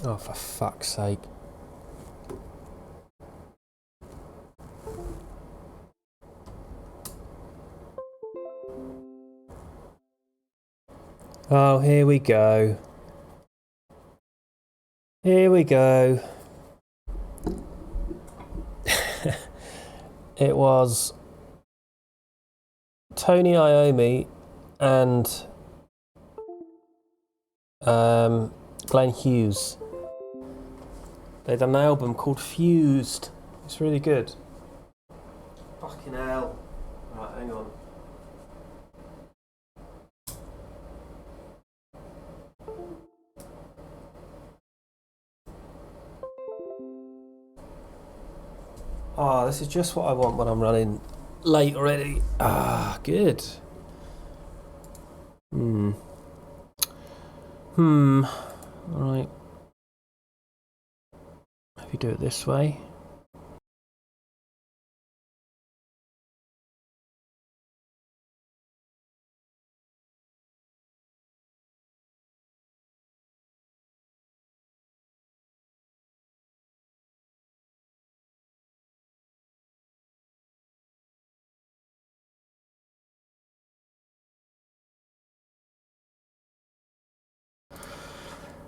Oh, for fuck's sake. Oh, here we go. Here we go. It was Tony Iommi and Glenn Hughes. They done an album called Fused. It's really good. Fucking hell. Right, hang on. Oh, this is just what I want when I'm running late already. Ah, good. Alright. Maybe do it this way.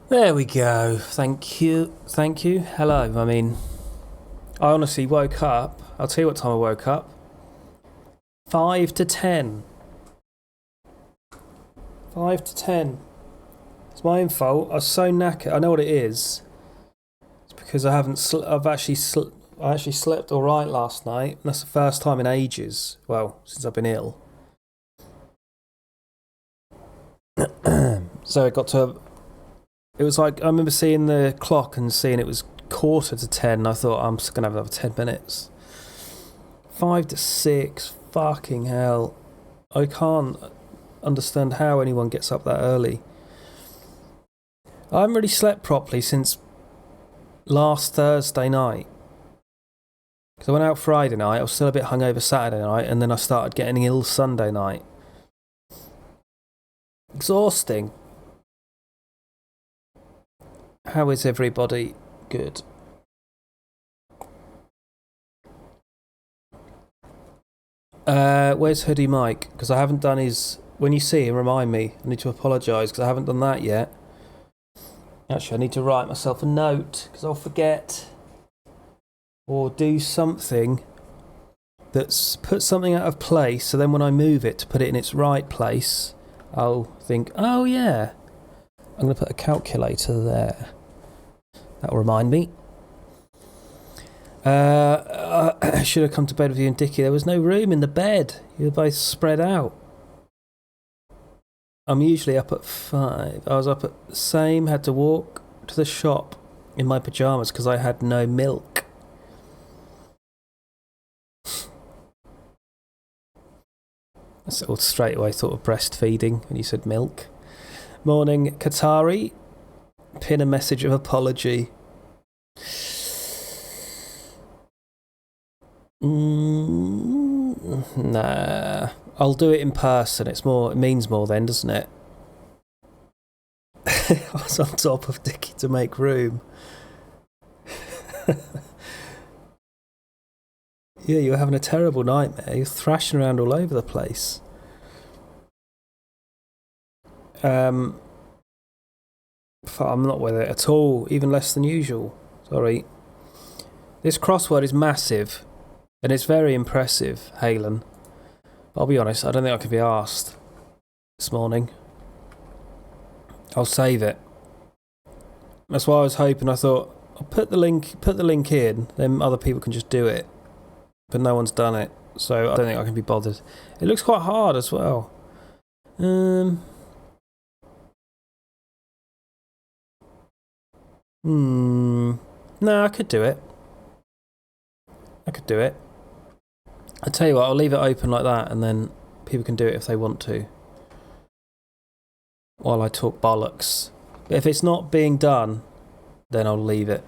There we go. Thank you. Thank you. Hello. I mean, I honestly woke up. I'll tell you what time I woke up. 5 to 10. 5 to 10. It's my own fault. I was so knackered. I know what it is. It's because I haven't. I actually slept all right last night. And that's the first time in ages. Well, since I've been ill. So it got to. It was like I remember seeing the clock and seeing it was 9:45. And I thought I'm just gonna have another 10 minutes. 5 to 6. Fucking hell. I can't understand how anyone gets up that early. I haven't really slept properly since last Thursday night. Because I went out Friday night, I was still a bit hungover Saturday night, and then I started getting ill Sunday night. Exhausting. How is everybody? Good. Where's Hoodie Mike? Because I haven't done his... When you see him, remind me. I need to apologise because I haven't done that yet. Actually, I need to write myself a note because I'll forget. Or do something that's put something out of place, so then when I move it to put it in its right place, I'll think, oh yeah, I'm going to put a calculator there. That'll remind me. I should have come to bed with you and Dickie. There was no room in the bed. You were both spread out. I'm usually up at 5. I was up at the same, had to walk to the shop in my pyjamas because I had no milk. So straight away thought of breastfeeding when you said milk. Morning, Qatari. Pin a message of apology. Nah, I'll do it in person. It means more then, doesn't it? I was on top of Dickie to make room. Yeah, you were having a terrible nightmare. You're thrashing around all over the place. I'm not with it at all, even less than usual. Sorry. This crossword is massive, and it's very impressive, Halen. I'll be honest, I don't think I can be arsed this morning. I'll save it. That's why I was hoping. I thought I'll put the link in, then other people can just do it. But no one's done it, so I don't think I can be bothered. It looks quite hard as well. No, I could do it. I tell you what, I'll leave it open like that, and then people can do it if they want to. While I talk bollocks. But if it's not being done, then I'll leave it.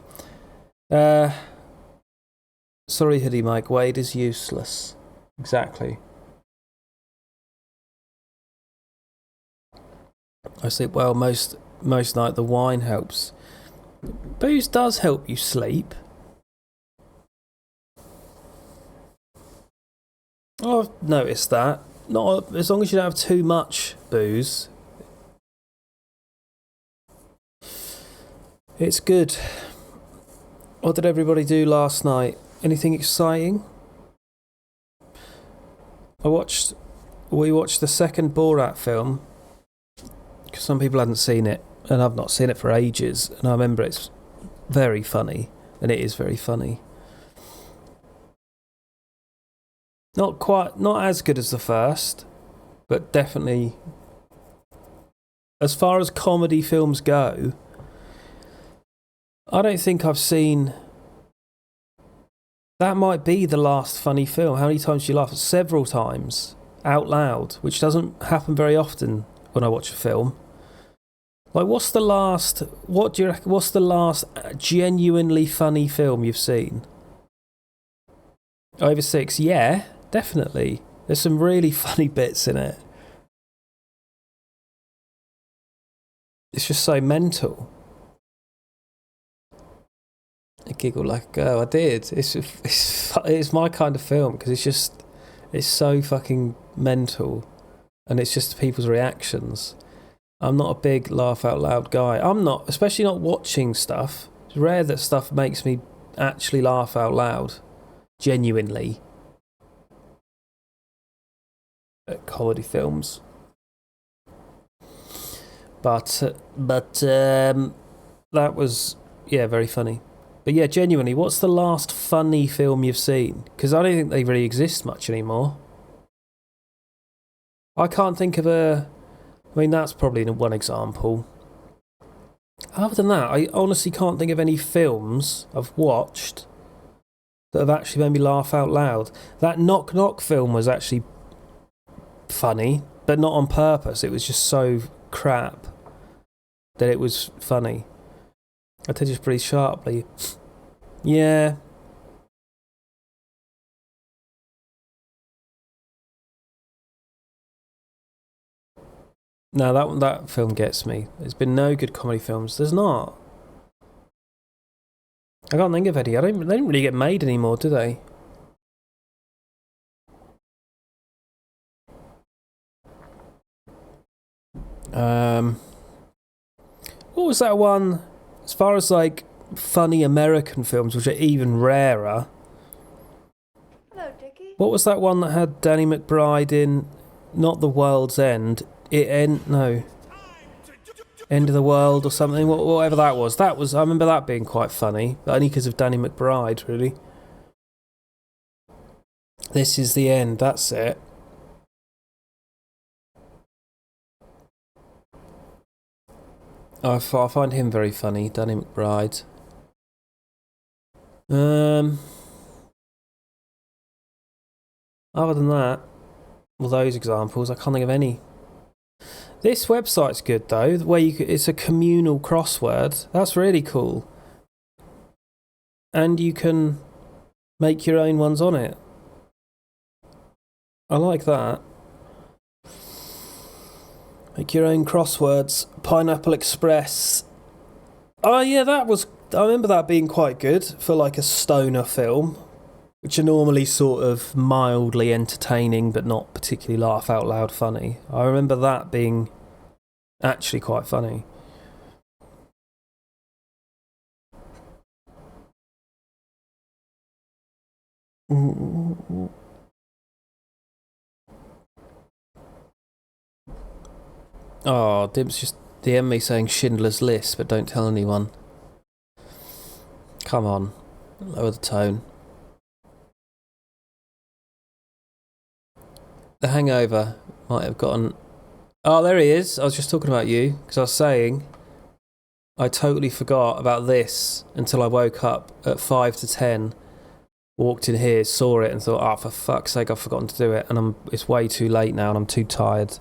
Sorry, Hoodie Mike. Wade is useless. Exactly. I sleep well most night. The wine helps. Booze does help you sleep. I've noticed that. Not as long as you don't have too much booze. It's good. What did everybody do last night? Anything exciting? We watched the second Borat film, because some people hadn't seen it, and I've not seen it for ages, and I remember it's very funny, and it is very funny. Not as good as the first, but definitely, as far as comedy films go, I don't think I've seen... That might be the last funny film. How many times do you laugh? Several times, out loud, which doesn't happen very often when I watch a film. Like, what do you reckon, what's the last genuinely funny film you've seen? Over 6? Yeah, definitely. There's some really funny bits in it. It's just so mental. I giggle like a girl. I did. It's my kind of film, because it's so fucking mental, and it's just people's reactions. I'm not a big laugh out loud guy. I'm not, especially not watching stuff. It's rare that stuff makes me actually laugh out loud, genuinely. At comedy films. But that was, yeah, very funny. But yeah, genuinely, what's the last funny film you've seen? Because I don't think they really exist much anymore. I can't think of a... I mean, that's probably one example. Other than that, I honestly can't think of any films I've watched that have actually made me laugh out loud. That Knock Knock film was actually funny, but not on purpose. It was just so crap that it was funny. I tend to just breathe sharply. Yeah. No, that film gets me. There's been no good comedy films. There's not. I can't think of any. They don't really get made anymore, do they? What was that one? As far as like funny American films, which are even rarer. Hello, Dickie. What was that one that had Danny McBride in? Not The World's End. End of the World or something. Whatever that was. I remember that being quite funny, but only because of Danny McBride, really. This Is the End. That's it. I find him very funny, Danny McBride. Other than that, well, those examples, I can't think of any. This website's good though, where it's a communal crossword. That's really cool. And you can make your own ones on it. I like that. Make your own crosswords. Pineapple Express. Oh yeah, I remember that being quite good for like a stoner film, which are normally sort of mildly entertaining but not particularly laugh out loud funny. I remember that being actually quite funny. Oh, Dib's just DM me saying Schindler's List, but don't tell anyone. Come on, lower the tone. The Hangover might have gotten... Oh, there he is. I was just talking about you, because I was saying I totally forgot about this until I woke up at 5 to 10, walked in here, saw it, and thought, oh, for fuck's sake, I've forgotten to do it, and it's way too late now, and I'm too tired.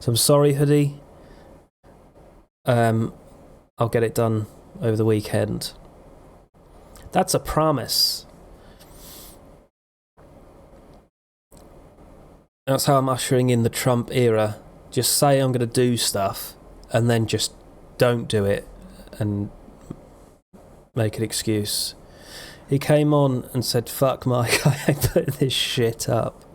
So I'm sorry, Hoodie. I'll get it done over the weekend. That's a promise. That's how I'm ushering in the Trump era. Just say I'm going to do stuff, and then just don't do it, and make an excuse. He came on and said, "Fuck Mike, I ain't putting this shit up."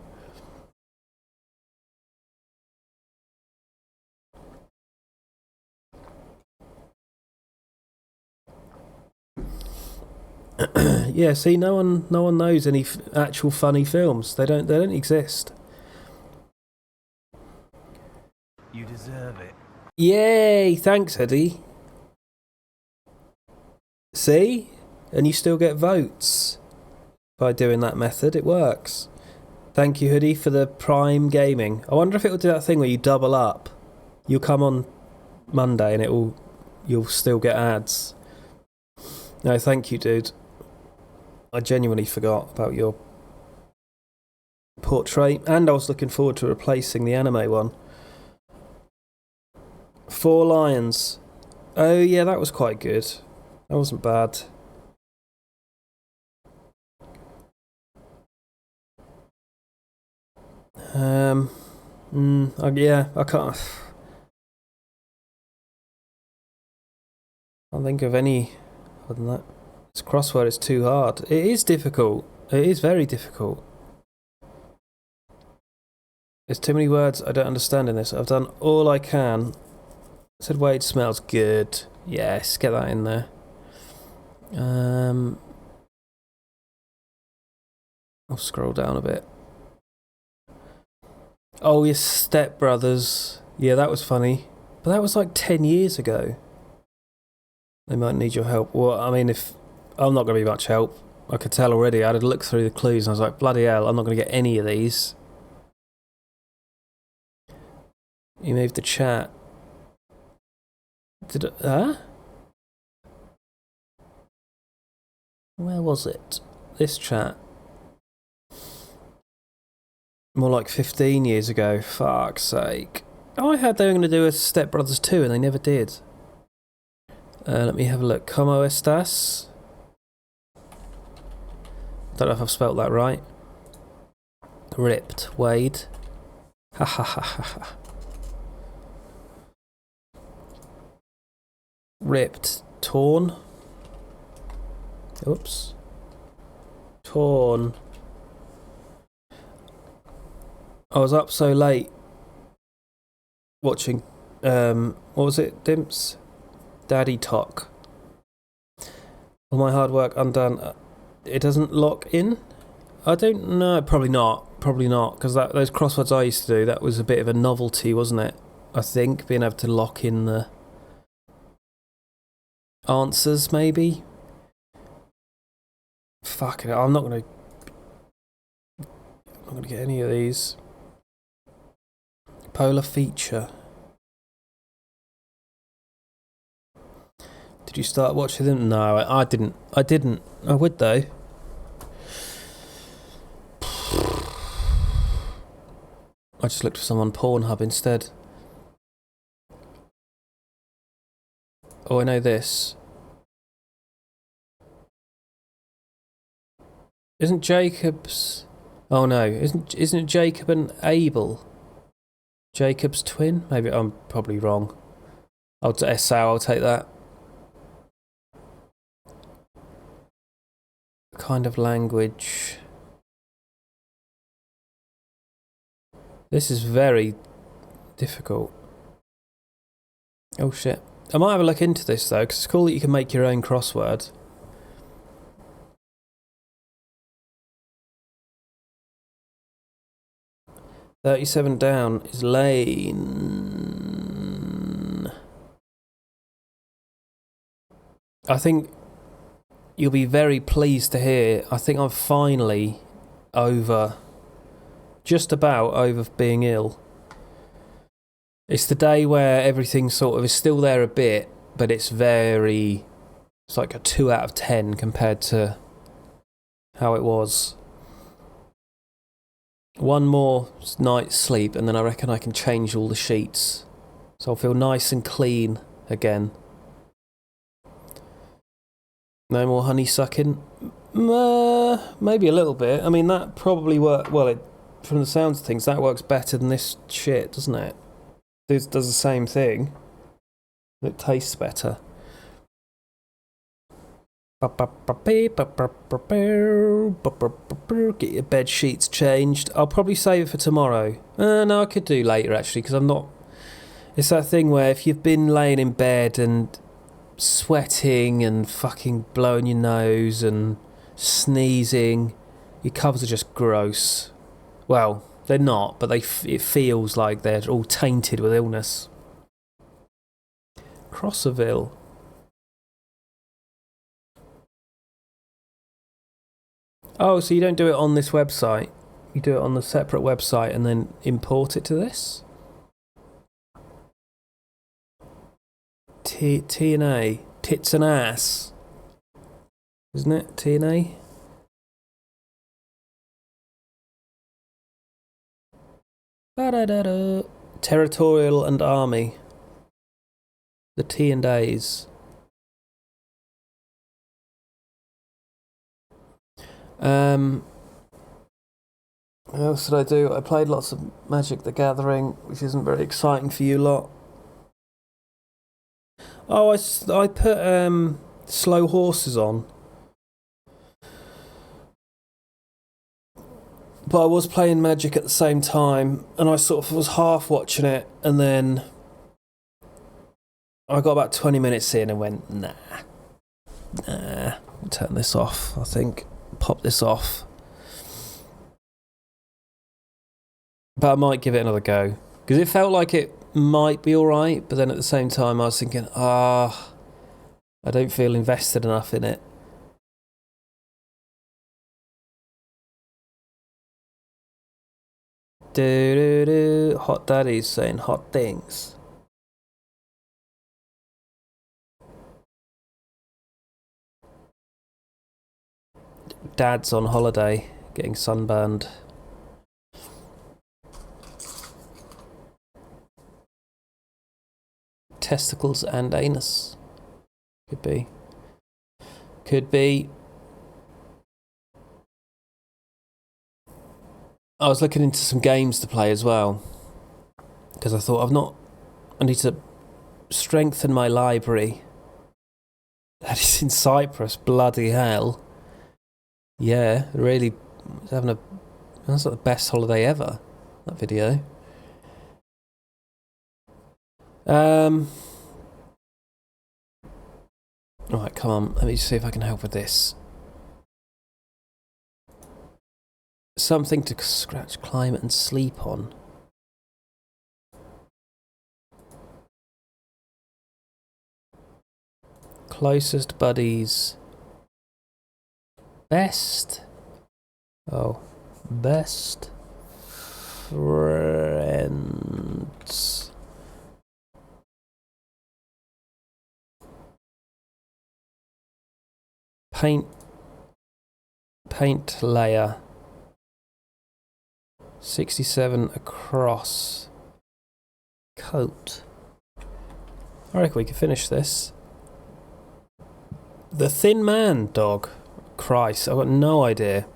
Yeah, see, no one knows any actual funny films. They don't exist. You deserve it. Yay! Thanks, Eddie. See? And you still get votes by doing that method. It works. Thank you, Hoodie, for the Prime Gaming. I wonder if it'll do that thing where you double up. You'll come on Monday and you'll still get ads. No, thank you, dude. I genuinely forgot about your portrait, and I was looking forward to replacing the anime one. Four Lions. Oh yeah, that was quite good. That wasn't bad. Yeah, I can't think of any other than that. This crossword is too hard. It is difficult. It is very difficult. There's too many words I don't understand in this. I've done all I can. I said Wade smells good. Yes, get that in there. I'll scroll down a bit. Oh, yes, Step Brothers. Yeah, that was funny. But that was like 10 years ago. They might need your help. Well, I mean, if I'm not going to be much help. I could tell already. I had to look through the clues and I was like, bloody hell, I'm not going to get any of these. You moved the chat. Did it? Huh? Where was it? This chat. More like 15 years ago. Fuck's sake. Oh, I heard they were going to do a Step Brothers 2 and they never did. Let me have a look. Como estas? Don't know if I've spelt that right. Ripped. Wade. Ha ha ha ha ha. Ripped. Torn. Oops. Torn. I was up so late watching, what was it, Dimps? Daddy Talk. All my hard work undone. It doesn't lock in? I don't know. Probably not. Probably not. Because those crosswords I used to do, that was a bit of a novelty, wasn't it? I think, being able to lock in the answers, maybe? Fucking hell, I'm not going to get any of these. Polar feature. Did you start watching them? No, I didn't. I would though. I just looked for some on Pornhub instead. Oh, I know this. Isn't Jacob's... Oh no, isn't it Jacob and Abel? Jacob's twin? Maybe I'm probably wrong. I'll take that. Kind of language. This is very difficult. Oh shit. I might have a look into this though, because it's cool that you can make your own crossword. $37 down is Lane. I think you'll be very pleased to hear. I think I'm finally over, just about over being ill. It's the day where everything sort of is still there a bit, but it's like a 2 out of 10 compared to how it was. One more night's sleep and then I reckon I can change all the sheets. So I'll feel nice and clean again. No more honey sucking? Maybe a little bit. I mean, that probably works... Well, from the sounds of things, that works better than this shit, doesn't it? It does the same thing. It tastes better. Get your bed sheets changed. I'll probably save it for tomorrow. No, I could do later actually, because I'm not. It's that thing where if you've been laying in bed and sweating and fucking blowing your nose and sneezing, your covers are just gross. Well, they're not, but it feels like they're all tainted with illness. Crossaville. Oh, so you don't do it on this website? You do it on the separate website and then import it to this? T&A. Tits and ass. Isn't it? T&A? Ba-da-da-da. Territorial and Army. The T&As. What else did I do? I played lots of Magic the Gathering, which isn't very exciting for you lot. Oh, I put Slow Horses on. But I was playing Magic at the same time, and I sort of was half watching it, and then I got about 20 minutes in and went, nah. I'll turn this off, I think. Pop this off. But I might give it another go. Because it felt like it might be alright, but then at the same time I was thinking, I don't feel invested enough in it. Do Hot Daddy's saying hot things. Dad's on holiday, getting sunburned. Testicles and anus. Could be. Could be. I was looking into some games to play as well, because I thought I need to strengthen my library. That is in Cyprus, bloody hell. Yeah, really that's like the best holiday ever, that video. Right, come on, let me see if I can help with this. Something to scratch, climb and sleep on. Closest buddies. Best. Oh. Best friends. Paint layer. 67 across. Coat. I reckon we can finish this. The Thin Man dog. Christ, I've got no idea.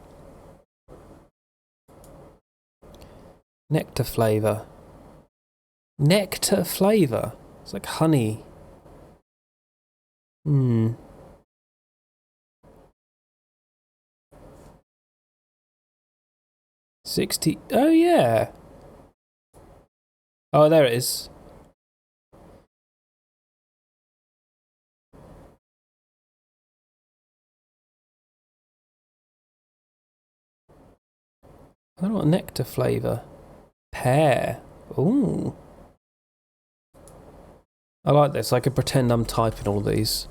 Nectar flavour. Nectar flavour? It's like honey. 60. Oh, yeah. Oh, there it is. I don't know what nectar flavour. Pear. Ooh. I like this. I could pretend I'm typing all these.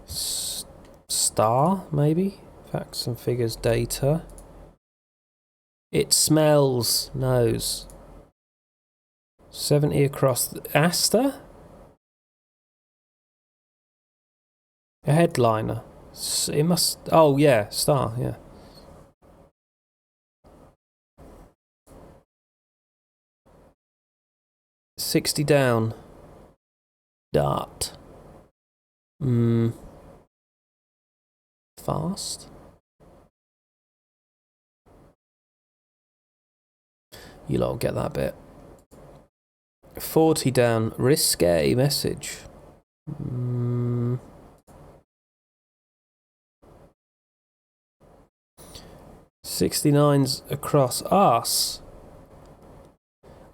Star, maybe? Facts and figures data. It smells. Nose. 70 across. Aster? A headliner. It must. Oh, yeah. Star, yeah. $60 down. Dart. Fast. You lot will get that bit. 40 down. Risque message. 69's across arse.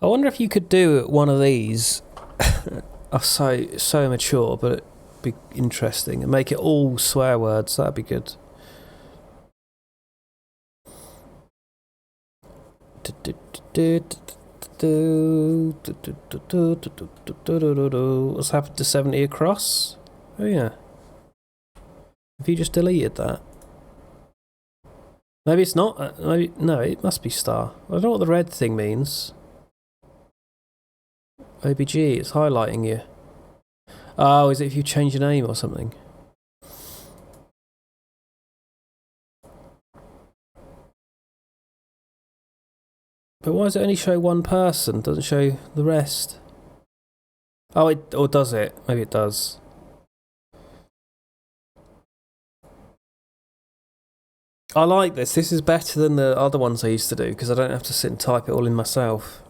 I wonder if you could do one of these. I'm so mature, but it'd be interesting. And make it all swear words. That'd be good. What's happened to 70 across? Oh yeah. Have you just deleted that? Maybe it's not. Maybe no. It must be star. I don't know what the red thing means. OBG. It's highlighting you. Oh, is it if you change your name or something? But why does it only show one person? Doesn't show the rest? Oh, or does it? Maybe it does. I like this. This is better than the other ones I used to do because I don't have to sit and type it all in myself.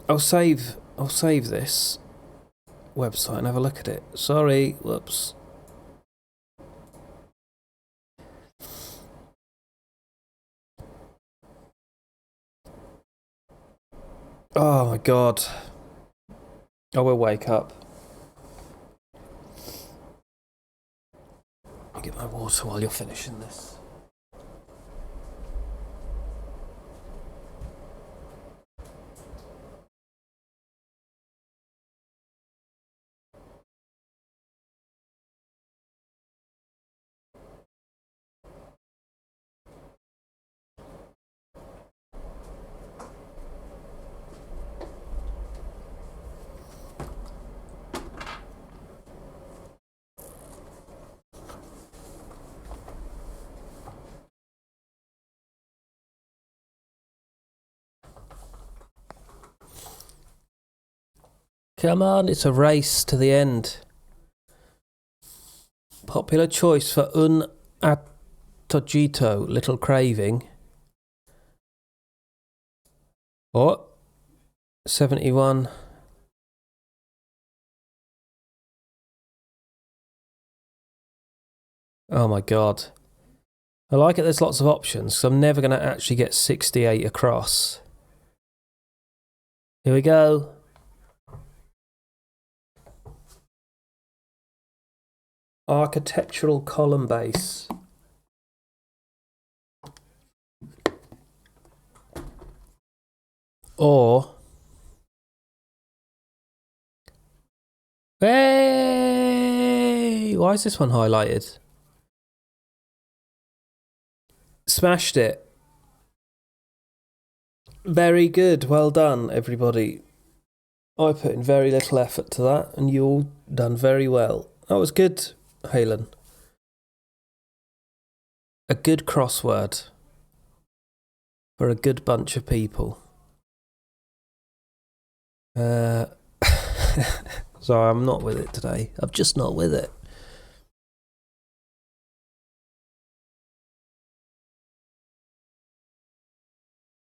I'll save this website and have a look at it. Sorry, whoops. Oh my god. I will wake up. I'll get my water while you're finishing this. Come on, it's a race to the end. Popular choice for un atogito, little craving. What? 71. Oh my god. I like it there's lots of options, so I'm never going to actually get 68 across. Here we go. Architectural column base. Or hey, why is this one highlighted? Smashed it. Very good. Well done, everybody. I put in very little effort to that, and you all done very well. That was good, Halen. A good crossword for a good bunch of people. Sorry, I'm not with it today. I'm just not with it.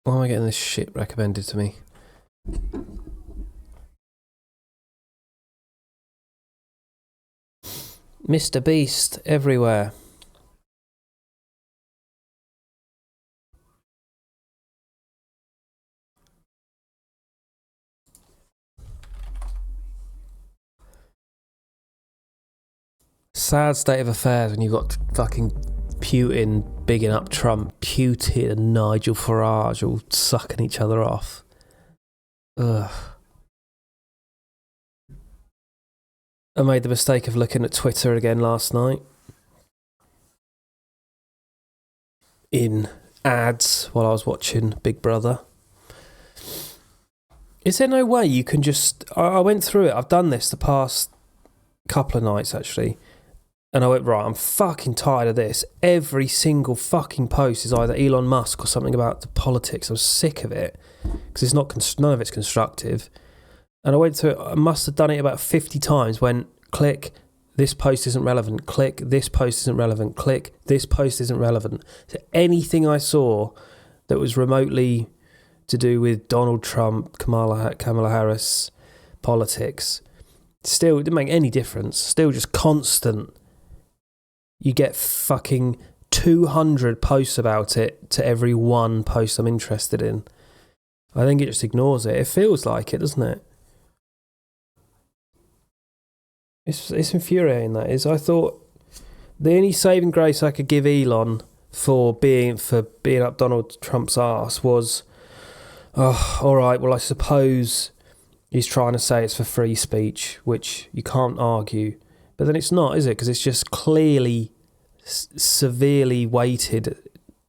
Why am I getting this shit recommended to me? Mr. Beast everywhere. Sad state of affairs when you've got fucking Putin bigging up Trump, Putin and Nigel Farage all sucking each other off. Ugh. I made the mistake of looking at Twitter again last night. In ads while I was watching Big Brother. Is there no way you can just... I went through it. I've done this the past couple of nights, actually. And I went, right, I'm fucking tired of this. Every single fucking post is either Elon Musk or something about the politics. I was sick of it. Because it's not... none of it's constructive. And I went through it. I must have done it about 50 times. When click, this post isn't relevant. Click, this post isn't relevant. Click, this post isn't relevant. So anything I saw that was remotely to do with Donald Trump, Kamala Harris, politics, Still, it didn't make any difference. Still just constant. You get fucking 200 posts about it to every one post I'm interested in. I think it just ignores it. It feels like it, doesn't it? It's infuriating, that is. I thought the only saving grace I could give Elon for being up Donald Trump's arse was, oh, all right, well, I suppose he's trying to say it's for free speech, which you can't argue. But then it's not, is it? Because it's just clearly severely weighted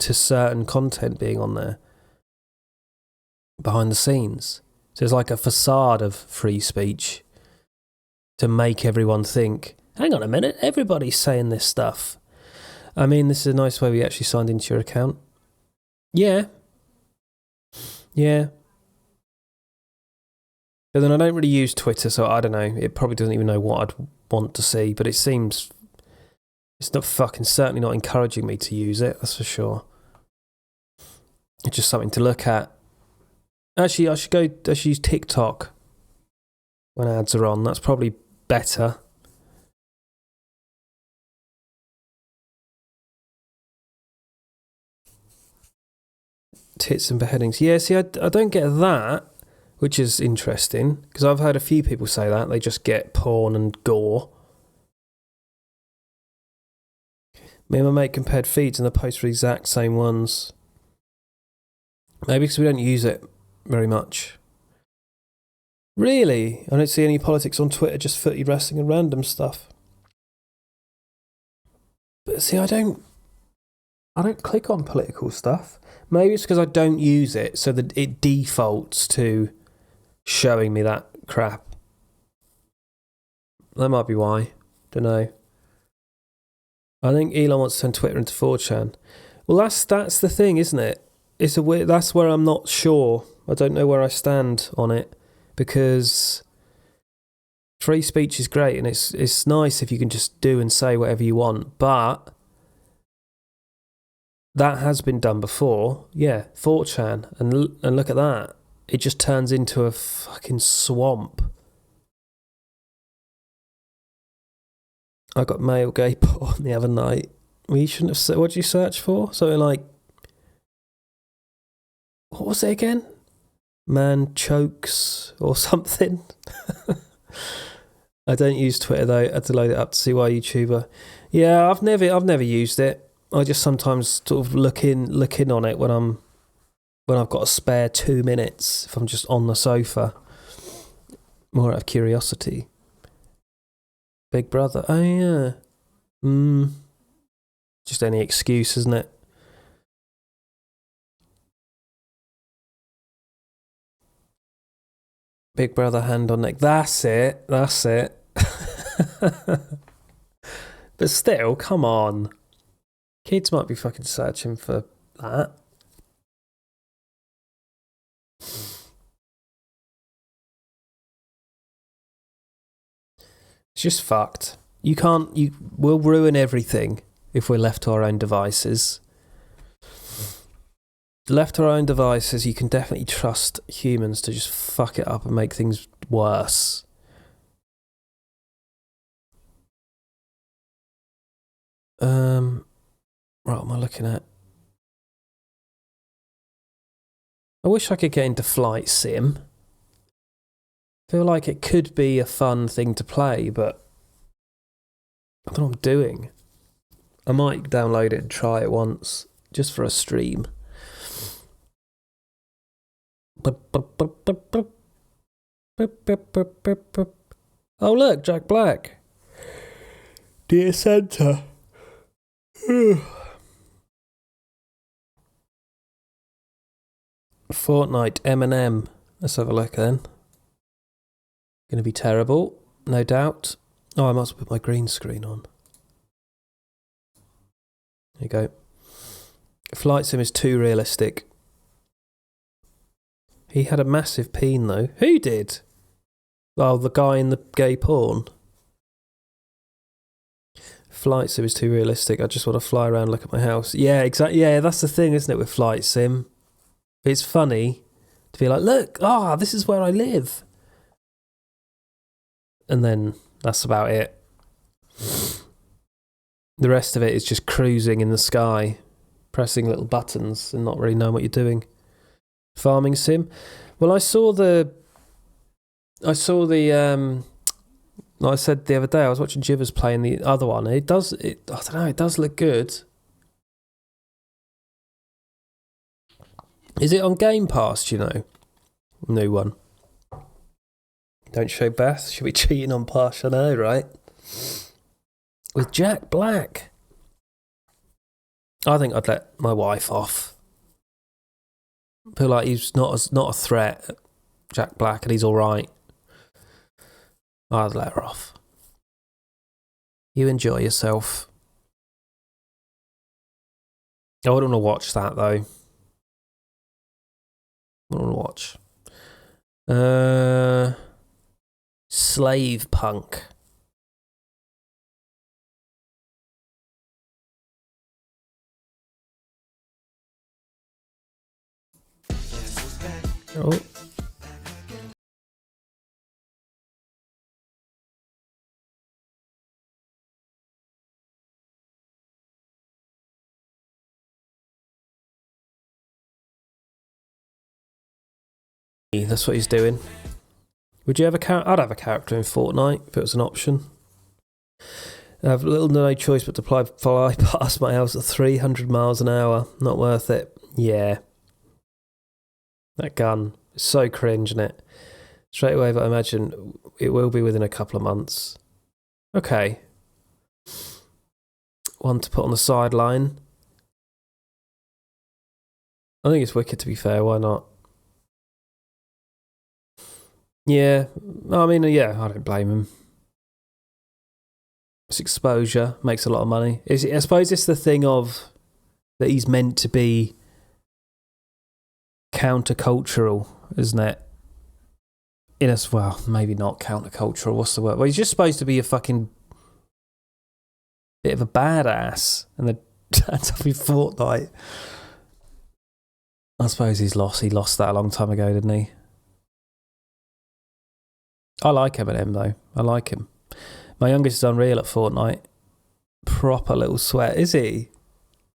to certain content being on there behind the scenes. So it's like a facade of free speech to make everyone think, hang on a minute, everybody's saying this stuff. I mean, this is a nice way we actually signed into your account. Yeah. But then I don't really use Twitter, so I don't know. It probably doesn't even know what I'd want to see, but it seems it's not fucking certainly not encouraging me to use it, that's for sure. It's just something to look at. Actually, I should use TikTok when ads are on. That's probably better. Tits and beheadings. Yeah, see, I don't get that, which is interesting, because I've heard a few people say that. They just get porn and gore. Me and my mate compared feeds and the posts were the exact same ones. Maybe because we don't use it very much. Really? I don't see any politics on Twitter, just footy, wrestling and random stuff. But see, I don't click on political stuff. Maybe it's because I don't use it, so that it defaults to showing me that crap. That might be why. Don't know. I think Elon wants to turn Twitter into 4chan. Well, that's the thing, isn't it? It's a weird. That's where I'm not sure. I don't know where I stand on it, because free speech is great and it's nice if you can just do and say whatever you want, but that has been done before. Yeah, 4chan, and look at that. It just turns into a fucking swamp. I got male gay porn the other night. We shouldn't have said. What did you search for? Something like, what was it again? Man chokes or something. I don't use Twitter though. I had to load it up to see why YouTuber. Yeah, I've never used it. I just sometimes sort of look in on it when I've got a spare 2 minutes, if I'm just on the sofa. More out of curiosity. Big Brother. Oh yeah. Just any excuse, isn't it? Big Brother hand on neck. That's it. But still, come on. Kids might be fucking searching for that. It's just fucked. We'll ruin everything if we're left to our own devices. Left to our own devices, you can definitely trust humans to just fuck it up and make things worse. Right, what am I looking at? I wish I could get into Flight Sim. I feel like it could be a fun thing to play, but I don't know what I'm doing. I might download it and try it once, just for a stream. Oh look, Jack Black. Dear Santa. Fortnite Eminem. Let's have a look then. Going to be terrible, no doubt. Oh, I must put my green screen on. There you go. Flight Sim is too realistic. He had a massive peen though. Who did? Oh, the guy in the gay porn. Flight Sim is too realistic. I just want to fly around and look at my house. Yeah, exactly. Yeah, that's the thing, isn't it, with Flight Sim? It's funny to be like, look, this is where I live. and then that's about it. The rest of it is just cruising in the sky, pressing little buttons and not really knowing what you're doing. Farming sim. Well, I saw the like I said the other day, I was watching Jivers playing the other one. I don't know, it does look good. Is it on Game Pass, do you know? New one. Don't show Beth. She'll be cheating on Posh, I know, right? With Jack Black. I think I'd let my wife off. I feel like he's not a threat, Jack Black, and he's alright. I'd let her off. You enjoy yourself. I wouldn't want to watch that, though. What do I want to watch? Slave Punk. Oh. That's what he's doing. Would you have a character? I'd have a character in Fortnite if it was an option. I have little no choice but to fly past my house at 300 miles an hour. Not worth it. Yeah. That gun is so cringe, isn't it? Straight away, but I imagine it will be within a couple of months. Okay. One to put on the sideline. I think it's wicked, to be fair. Why not? Yeah. I mean, yeah, I don't blame him. It's exposure. Makes a lot of money. I suppose it's the thing of that he's meant to be countercultural, isn't it? Well, maybe not countercultural. What's the word? Well, he's just supposed to be a fucking bit of a badass, and then turns up in Fortnite. I suppose he's lost. He lost that a long time ago, didn't he? I like Eminem though. I like him. My youngest is unreal at Fortnite. Proper little sweat. Is he?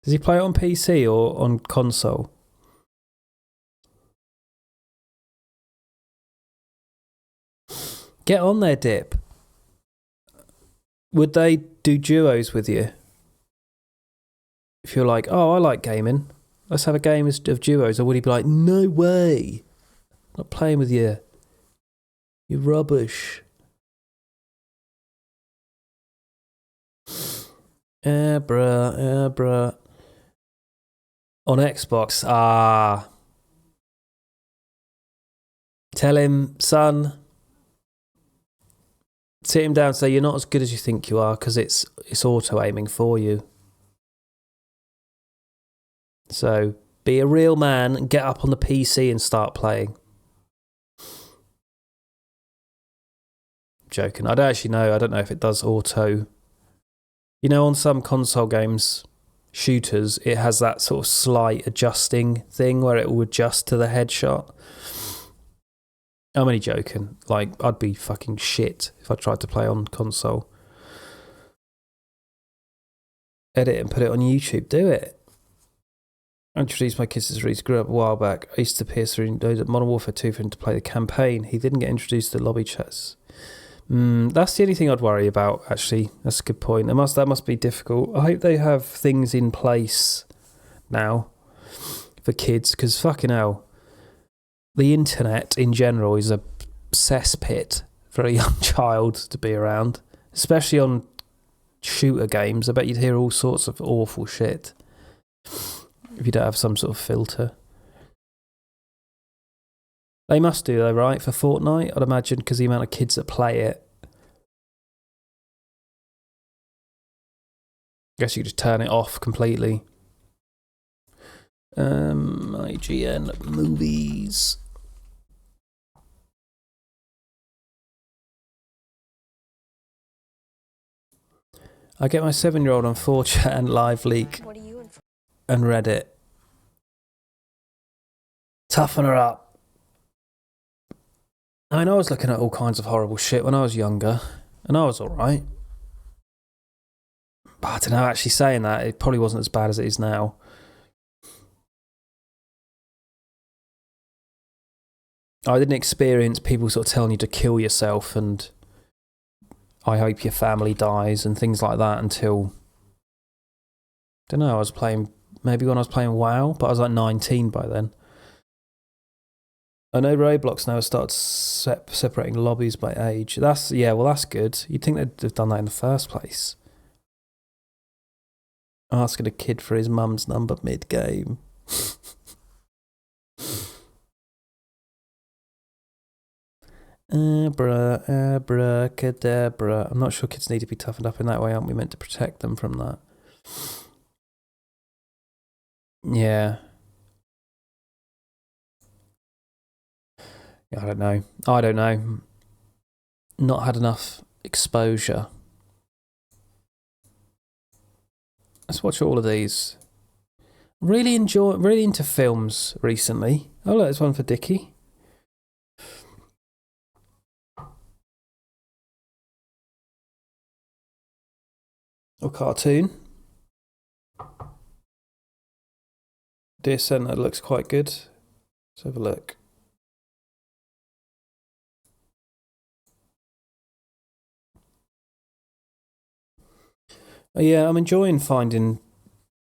Does he play it on PC or on console? Get on there, Dip. Would they do duos with you? If you're like, oh, I like gaming, let's have a game of duos. Or would he be like, no way, not playing with you, you're rubbish. Bruh. On Xbox, tell him, son, sit him down and say you're not as good as you think you are because it's auto-aiming for you. So be a real man and get up on the PC and start playing. Joking. I don't actually know. I don't know if it does auto. You know, on some console games, shooters, it has that sort of slight adjusting thing where it will adjust to the headshot. I'm only joking. Like, I'd be fucking shit if I tried to play on console. Edit and put it on YouTube. Do it. I introduced my kids to Reese. Grew up a while back. I used to peer through Modern Warfare 2 for him to play the campaign. He didn't get introduced to lobby chats. That's the only thing I'd worry about, actually. That's a good point. That must be difficult. I hope they have things in place now for kids, because fucking hell, the internet in general is a cesspit for a young child to be around, especially on shooter games. I bet you'd hear all sorts of awful shit if you don't have some sort of filter. They must do though, right, for Fortnite, I'd imagine, because the amount of kids that play it. I guess you could just turn it off completely. IGN movies. I get my 7-year-old on 4chan Live Leak and Reddit. Toughen her up. I mean, I was looking at all kinds of horrible shit when I was younger, and I was alright. But I don't know, actually saying that, it probably wasn't as bad as it is now. I didn't experience people sort of telling you to kill yourself and I hope your family dies and things like that until, I don't know, I was playing, maybe when I was playing WoW, but I was like 19 by then. I know Roblox now has started separating lobbies by age. That's good. You'd think they'd have done that in the first place. Asking a kid for his mum's number mid-game. Abracadabra. I'm not sure kids need to be toughened up in that way. Aren't we meant to protect them from that? Yeah. I don't know. Not had enough exposure. Let's watch all of these. Really into films recently. Oh look, there's one for Dickie. Or cartoon. Dear Senator looks quite good. Let's have a look. Yeah, I'm enjoying finding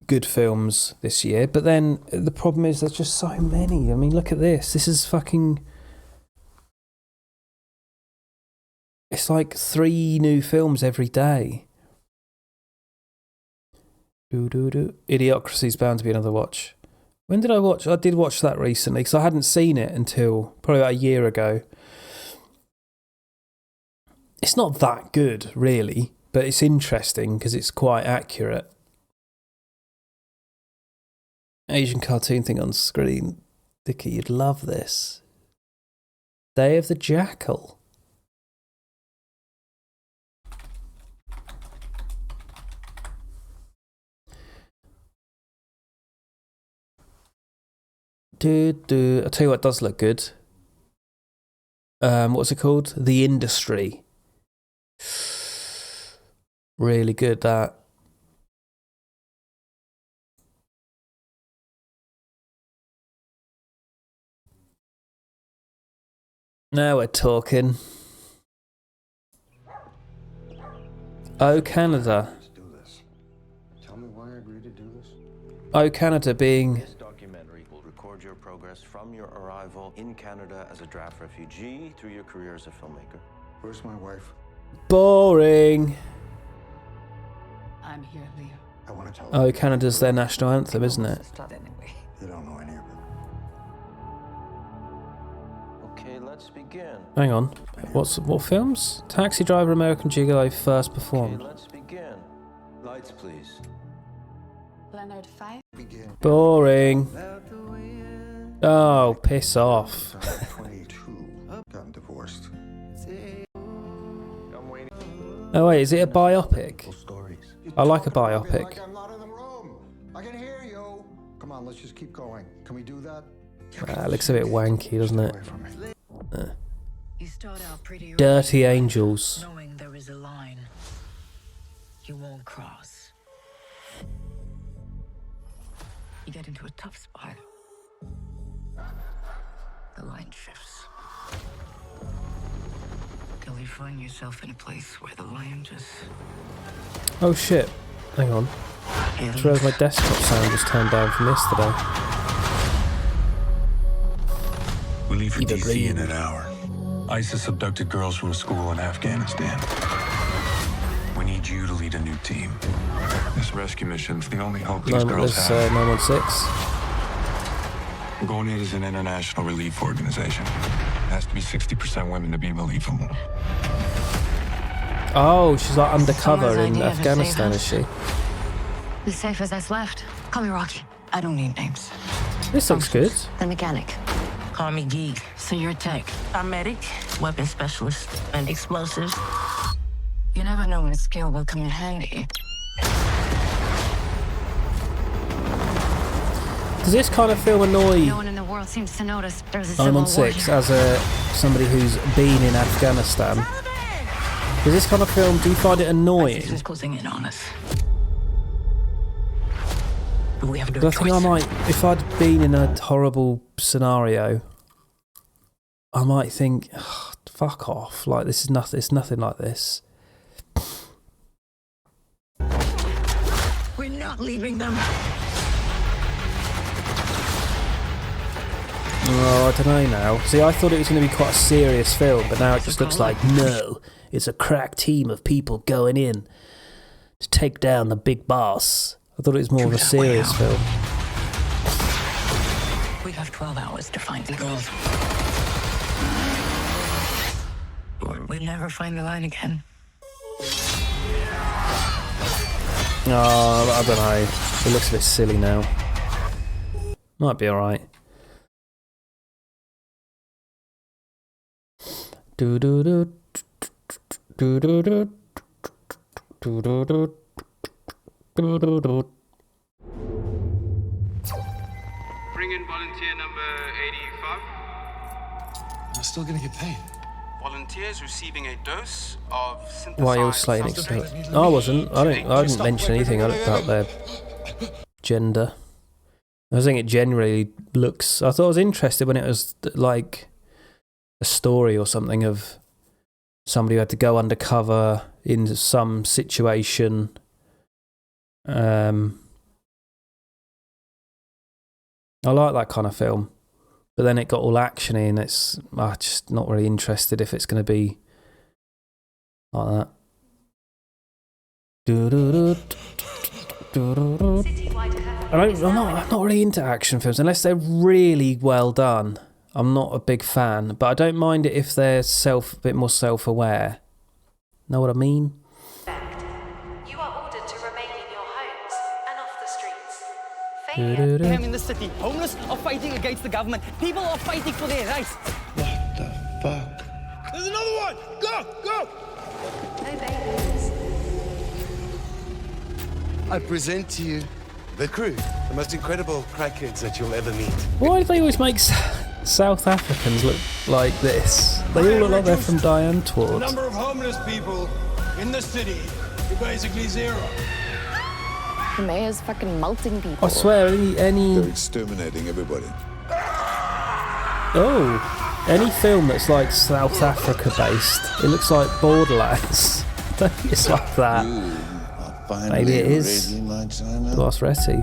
good films this year, but then the problem is there's just so many. I mean, look at this. This is fucking... It's like 3 new films every day. Idiocracy's bound to be another watch. When did I watch? I did watch that recently because I hadn't seen it until probably about a year ago. It's not that good, really, but it's interesting because it's quite accurate. Asian cartoon thing on screen. Dickie, you'd love this. Day of the Jackal. I'll tell you what does look good. What's it called? The Industry. Really good, that. Now we're talking. Oh, Canada. Tell me why I agreed to do this. Oh, Canada being... This documentary will record your progress from your arrival in Canada as a draft refugee through your career as a filmmaker. Where's my wife? Boring. I'm here, Leo. I want to tell Oh, Canada's their national anthem, isn't it? Anyway. You don't know any of it. Okay, let's begin. Hang on. What films? Taxi Driver, American Gigolo first Okay, performed. let's begin. Lights, please. Leonard 5. Begin. Boring. Oh, piss off. 22. Gotten divorced. Oh wait, is it a biopic? Stories. I like a Like biopic. I'm not in the room. I can hear you. Come on, let's just keep going. Can we do that? It looks a bit wanky, doesn't Stay it? away from me. You start out pretty Dirty early, Angels. knowing there is a line you won't cross. You get into a tough spot. The line shifts. Till you find yourself in a place where the line just Oh shit. Hang on. I just realised my desktop sound was turned down from yesterday. We leave for Either DC green. in an hour. ISIS abducted girls from a school in Afghanistan. We need you to lead a new team. This rescue mission's the only hope these girls There's have. 916. GONID is an international relief organization. It has to be 60% women to be believable. Oh, she's like undercover Someone's in idea of a Afghanistan, safe is she? the safest that's left. Call me Rocky. I don't need names. This looks good. The mechanic. Call me Geek. So you're tech. I'm medic, weapon specialist, and explosives. You never know when a skill will come in handy. Does this kind of film annoy? No one in the world seems to notice there's a I'm civil on war 6 here. as somebody who's been in Afghanistan. Does this kind of film, do you find it annoying? Who's closing in on us? We have to Do I think I might, if I'd been in a horrible scenario, I might think, "Ugh, fuck off, like this is nothing, it's nothing like this. We're not leaving them. Oh, I don't know now. See, I thought it was going to be quite a serious film, but now it just looks like, no, it's a crack team of people going in to take down the big boss. I thought it was more of a serious film. We have 12 hours to find the girls. Or we never find the line again. Oh, I don't know. It looks a bit silly now. Might be alright. Do do do do do do do do do do do do. Bring in volunteer number 85. I'm still gonna get paid. Volunteers receiving a dose of synthesized Why you were slating substance. it? I wasn't. I didn't mention anything about their gender. I was thinking it generally looks. I thought I was interested when it was like a story or something of somebody who had to go undercover in some situation. I like that kind of film, but then it got all actiony, and I'm just not really interested if it's going to be like that. I'm not really into action films unless they're really well done. I'm not a big fan, but I don't mind it if they're a bit more self-aware. Know what I mean? You are ordered to remain in your homes and off the streets. Do-do-do. I'm in the city. Homeless are fighting against the government. People are fighting for their rights. What the fuck? There's another one! Go! Go! No babies. I present to you the crew, the most incredible crackheads that you'll ever meet. Why do they always make South Africans look like this? They all look like they're from Diane The Tward. number of homeless people in the city to basically zero. The mayor's fucking melting people. I swear, any They're exterminating everybody. any film that's like South Africa based, it looks like Borderlands. It's like that. You are finally Maybe it is. ready, my China. Glass Retty.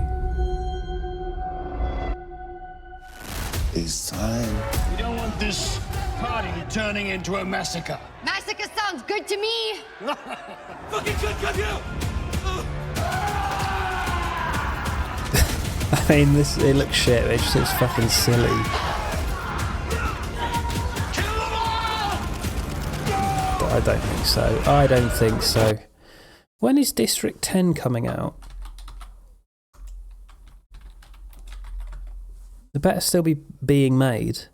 It's time. We don't want this party turning into a massacre. Massacre sounds good to me. Fucking good, come here! I mean, it looks shit, but it just looks fucking silly. But I don't think so. I don't think so. When is District 10 coming out? It better still be being made.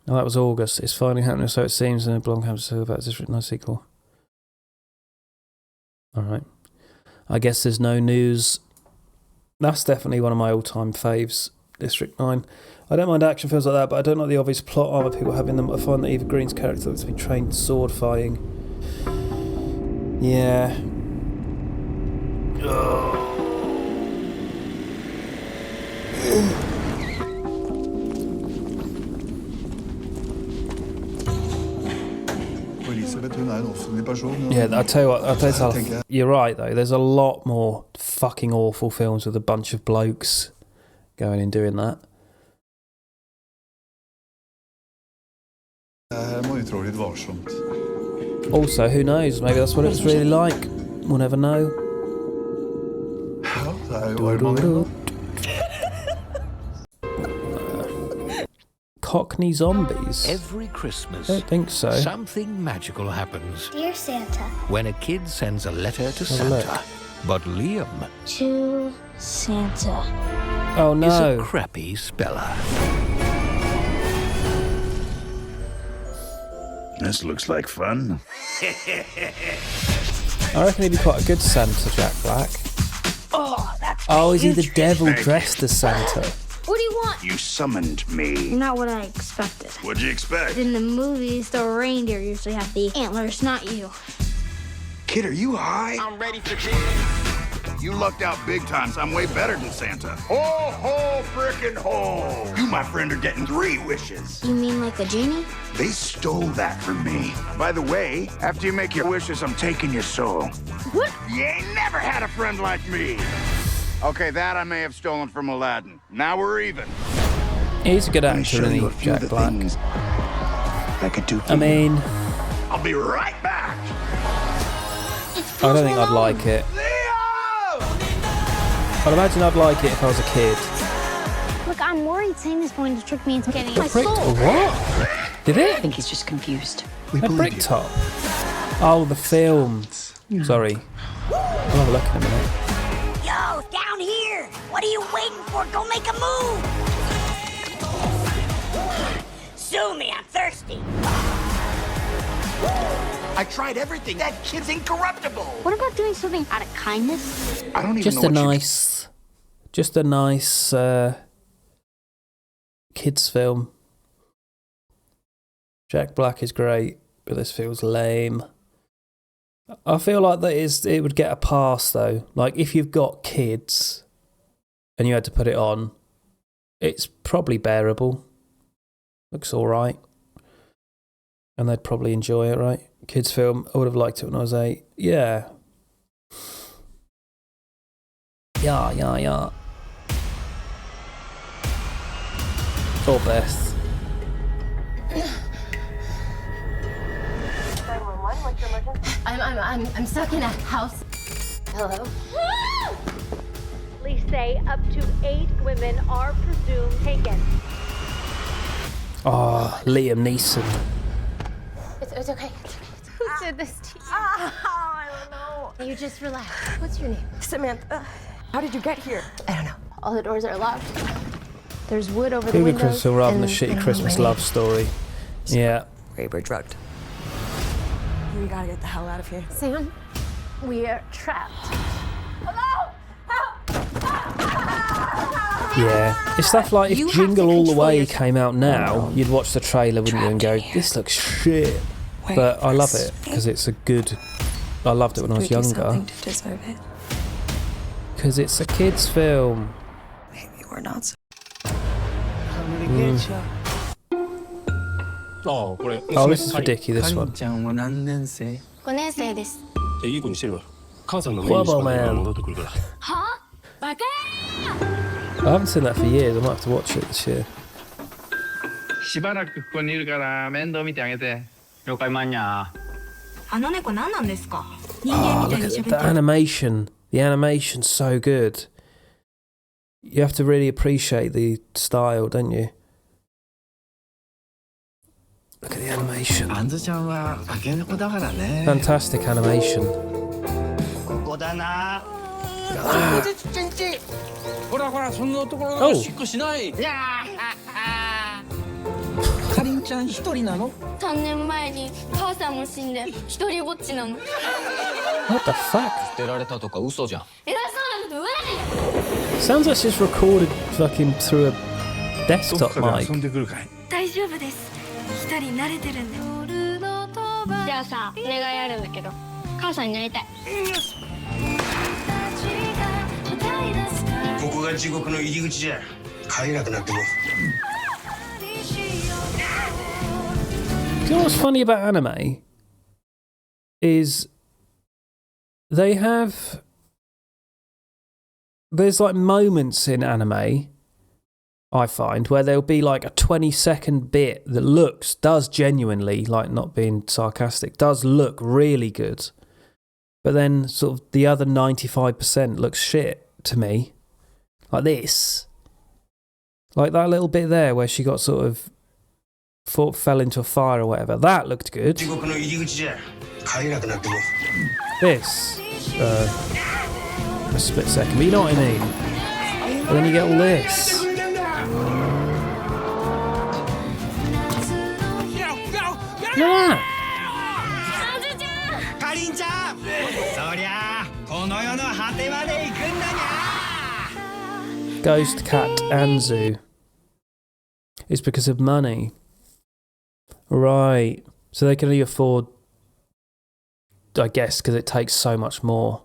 Oh, that was August. It's finally happening, so it seems, and Blomkamp is about District 9 sequel. Alright. I guess there's no news. That's definitely one of my all-time faves, District 9. I don't mind action films like that, but I don't like the obvious plot armor people have in them. I find that Eva Green's character has been trained sword fighting. Yeah. Yeah, I'll tell you what, you're right though, there's a lot more fucking awful films with a bunch of blokes going and doing that. Also, who knows, maybe that's what it was really like. We'll never know. Cockney zombies? Every Christmas, I don't think so. something magical happens. Dear Santa. When a kid sends a letter to Have a look. Santa. But Liam To Santa. Oh is a no. crappy speller. This looks like fun. I reckon he'd be quite a good Santa, Jack Black. Oh, is he the devil dressed as Santa? What do you want? You summoned me. Not what I expected. What'd you expect? In the movies, the reindeer usually have the antlers, not you. Kid, are you high? I'm ready for this. You lucked out big time, so I'm way better than Santa. Ho, ho, frickin' ho! You, my friend, are getting 3 wishes. You mean like a genie? They stole that from me. By the way, after you make your wishes, I'm taking your soul. What? You ain't never had a friend like me. Okay, that I may have stolen from Aladdin. Now we're even. He's a good Let me actor, show isn't you he, a few Jack of the Black? things I could do for I mean, I'll be right back. I don't think I'd like it. I'd imagine I'd like it if I was a kid. Look, I'm worried Santa's going to trick me into getting my Brick soul. what? Did it? I think he's just confused. A brick top. Oh, the film. Sorry. I'll have a look in a minute. Yo, down here! What are you waiting for? Go make a move! Sue me, I'm thirsty. I tried everything. That kid's incorruptible. What about doing something out of kindness? I don't even Just know a what nice kids film. Jack Black is great, but this feels lame. I feel like it would get a pass though. Like if you've got kids and you had to put it on, it's probably bearable. Looks all right, and they'd probably enjoy it, right? Kids film. I would have liked it when I was 8. Yeah. Yeah. Or Beth. I'm stuck in a house. Hello? Police say up to 8 women are presumed taken. Oh, Liam Neeson. It's okay. Who did this to you? I don't know. You just relax. What's your name? Samantha. How did you get here? I don't know. All the doors are locked. There's wood over the Cougar windows. Crystal rather than a and- shitty and Christmas rain. love story. Yeah. We're drugged. We gotta get the hell out of here. Sam, we are trapped. Yeah. It's stuff like if You have Jingle to All the control Way yourself. came out now, you'd watch the trailer, wouldn't you, and go, this looks shit. But I love it because it's a good. I loved it when I was younger. To deserve it. Because it's a kids' film. Maybe we're not so. Oh, this is for Dickie, this one. 5年生です。 Wobble Man. は？バカ！ I haven't seen that for years. I might have to watch it this year. しばらくここにいるから面倒見てあげて。了解マンニャー。あの猫何なんですか？ Oh, look at the animation. The animation's so good. You have to really appreciate the style, don't you? Look at the animation. あんずちゃんは化け猫だからね。 Fantastic animation. ここだな。ほらほら、そんなところがしっこしない。かりんちゃん一人なの3年前に母さんも死んで一人ぼっちなの。 What the fuck? 捨てられたとか嘘じゃん。偉そうなこと言わないで。 Sounds like she's recorded fucking through a desktop mic. 大丈夫です。一人慣れてるんで。じゃあさ、お願いあるんだけど、母さんになりたい。ここが地獄の入り口じゃ。帰れなくなっても。 Do you know what's funny about anime? Is they have. There's like moments in anime, I find, where there'll be like a 20-second bit that does genuinely, like not being sarcastic, does look really good. But then sort of the other 95% looks shit to me. Like this. Like that little bit there where she got sort of fell into a fire or whatever. That looked good. This, a split second, but you know what I mean. But then you get all this. that. かりんちゃんそりゃこの世の果てまで行くんだにゃ Ghost, Cat, Anzu. It's because of money. Right. So they can only afford, I guess, because it takes so much more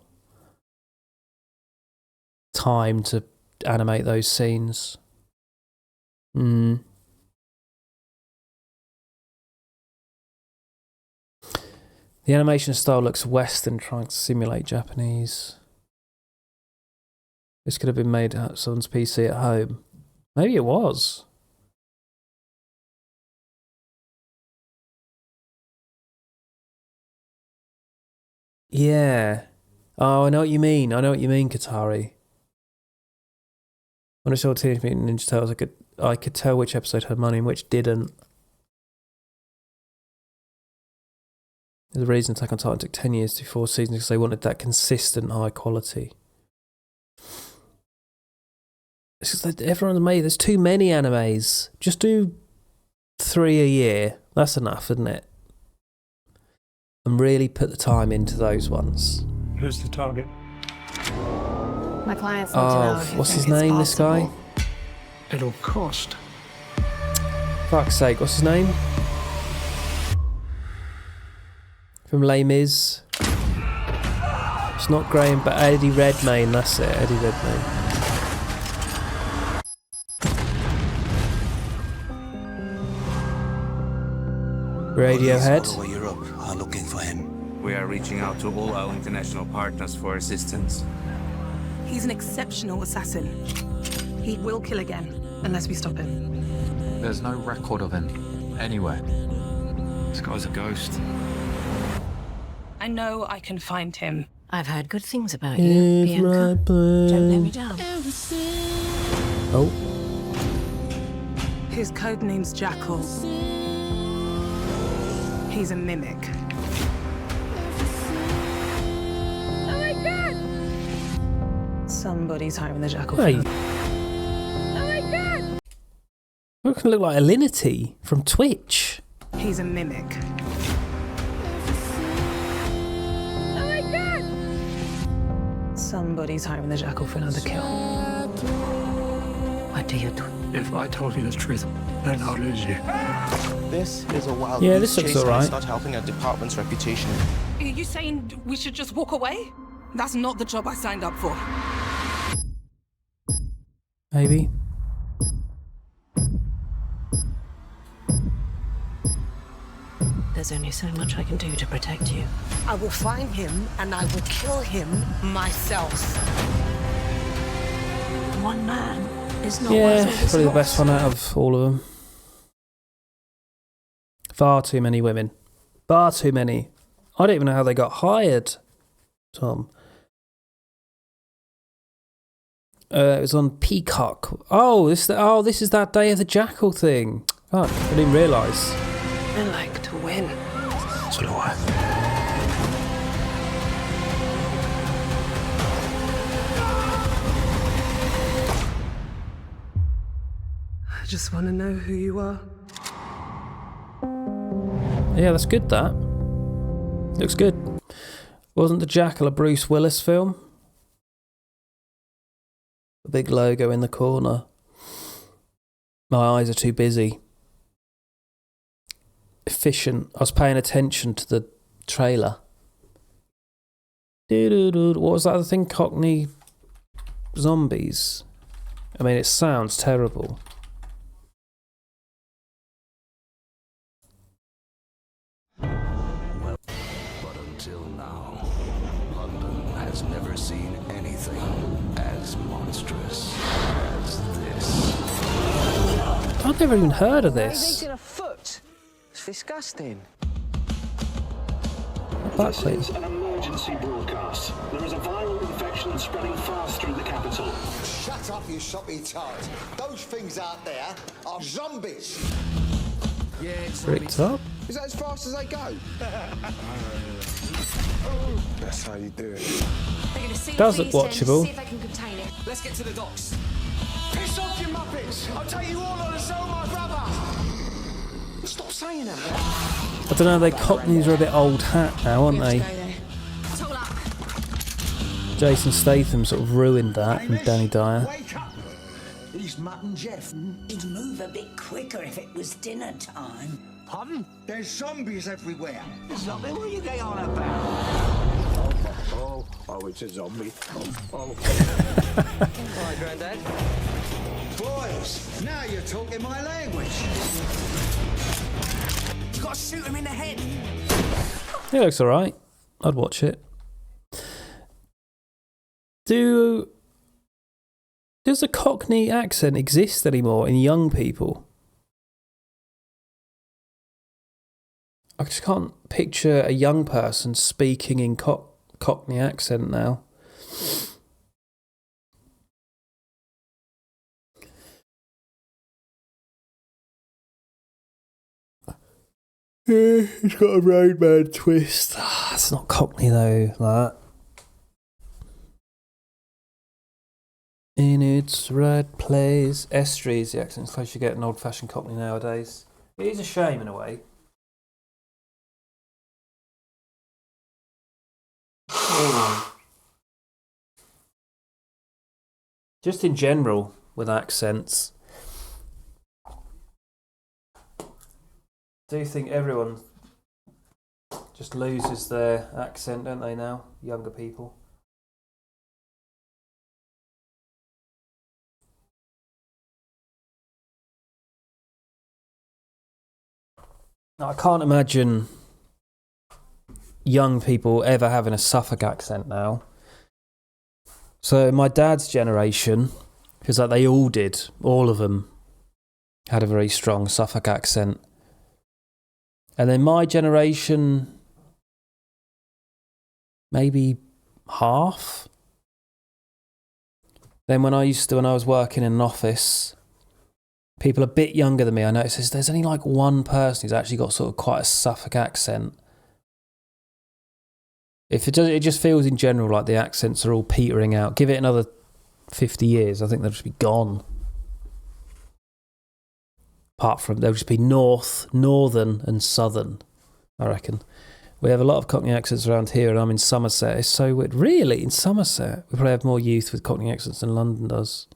time to animate those scenes. The animation style looks Western, trying to simulate Japanese. This could have been made at someone's PC at home. Maybe it was. Yeah. Oh, I know what you mean. I know what you mean, Katari. When I saw Teenage Mutant Ninja Turtles, I could tell which episode had money and which didn't. There's a reason Attack on Titan took 10 years to 4 seasons, because they wanted that consistent high quality. It's just that everyone's made, there's too many animes. Just do 3 a year. That's enough, isn't it? And really put the time into those ones. Who's the target? My clients need to know if you what's his think it's name, this guy? possible. It'll cost. Fuck's sake, what's his name? From Les Mis. It's not Graham, but Eddie Redmayne, that's it, Eddie Redmayne. Radiohead. All over Europe are looking for him. We are reaching out to all our international partners for assistance. He's an exceptional assassin. He will kill again, unless we stop him. There's no record of him anywhere. This guy's a ghost. I know I can find him. I've heard good things about you, Bianca. Don't let me down. Oh. His code name's Jackal. He's a mimic. Oh my god! Somebody's hiring the Jackal. Hey. Oh my god! It can look like Alinity from Twitch. He's a mimic. Oh my god! Somebody's hiring the Jackal for another kill. What do you do? If I told you the truth, then I'll lose you. This is a wild Yeah, goose this looks chase, and alright. It's not helping our department's reputation. Are you saying we should just walk away? That's not the job I signed up for. Maybe. There's only so much I can do to protect you. I will find him and I will kill him myself. One man is not Yeah, worth all this probably the loss. best one out of all of them. Far too many women. Far too many. I don't even know how they got hired, Tom. It was on Peacock. This is that Day of the Jackal thing. Fuck, I didn't realise. I like to win. So do I. I just want to know who you are. Yeah, that's good, that. Looks good. Wasn't the Jackal a Bruce Willis film? The big logo in the corner. My eyes are too busy. Efficient. I was paying attention to the trailer. What was that other thing? Cockney zombies. I mean, it sounds terrible. But until now, London has never seen anything as monstrous as this. I've never even heard of this. In a foot. It's disgusting. This is an emergency broadcast. There is a viral infection spreading fast through the capital. Shut up, you soppy tart. Those things out there are zombies. Yeah, it's Ripped up. Is that as fast as they go? That's how you do it. Does look watchable. See if I can contain it. Let's get to the docks. Piss off, you muppets! I'll take you all on a show, my brother! Stop saying that. I don't know, they Cockneys are a bit old hat now, aren't they? Jason Statham sort of ruined that, and Danny Dyer. He's mutton Jeff. He'd move a bit quicker if it was dinner time. Pardon? There's zombies everywhere. Zombie? What are you going on about? Oh, it's a zombie. Oh. Hi, Grandad. Boys, now you're talking my language. You gotta shoot him in the head. It looks alright. I'd watch it. Does a Cockney accent exist anymore in young people? I just can't picture a young person speaking in Cockney accent now. It's got a roadman twist. It's not Cockney though, that. In its right place. Estuary is the accent. It's close you get an old-fashioned Cockney nowadays. It is a shame in a way. Just in general with accents. I do think everyone just loses their accent, don't they now? Younger people. I can't imagine young people ever having a Suffolk accent now. So my dad's generation, because like they all did, all of them had a very strong Suffolk accent. And then my generation, maybe half. Then when I was working in an office, people a bit younger than me, I noticed there's only like one person who's actually got sort of quite a Suffolk accent. If it does, it just feels in general like the accents are all petering out. Give it another 50 years, I think they'll just be gone. Apart from, they'll just be northern and southern, I reckon. We have a lot of Cockney accents around here, and I'm in Somerset. It's so weird. Really? In Somerset? We probably have more youth with Cockney accents than London does.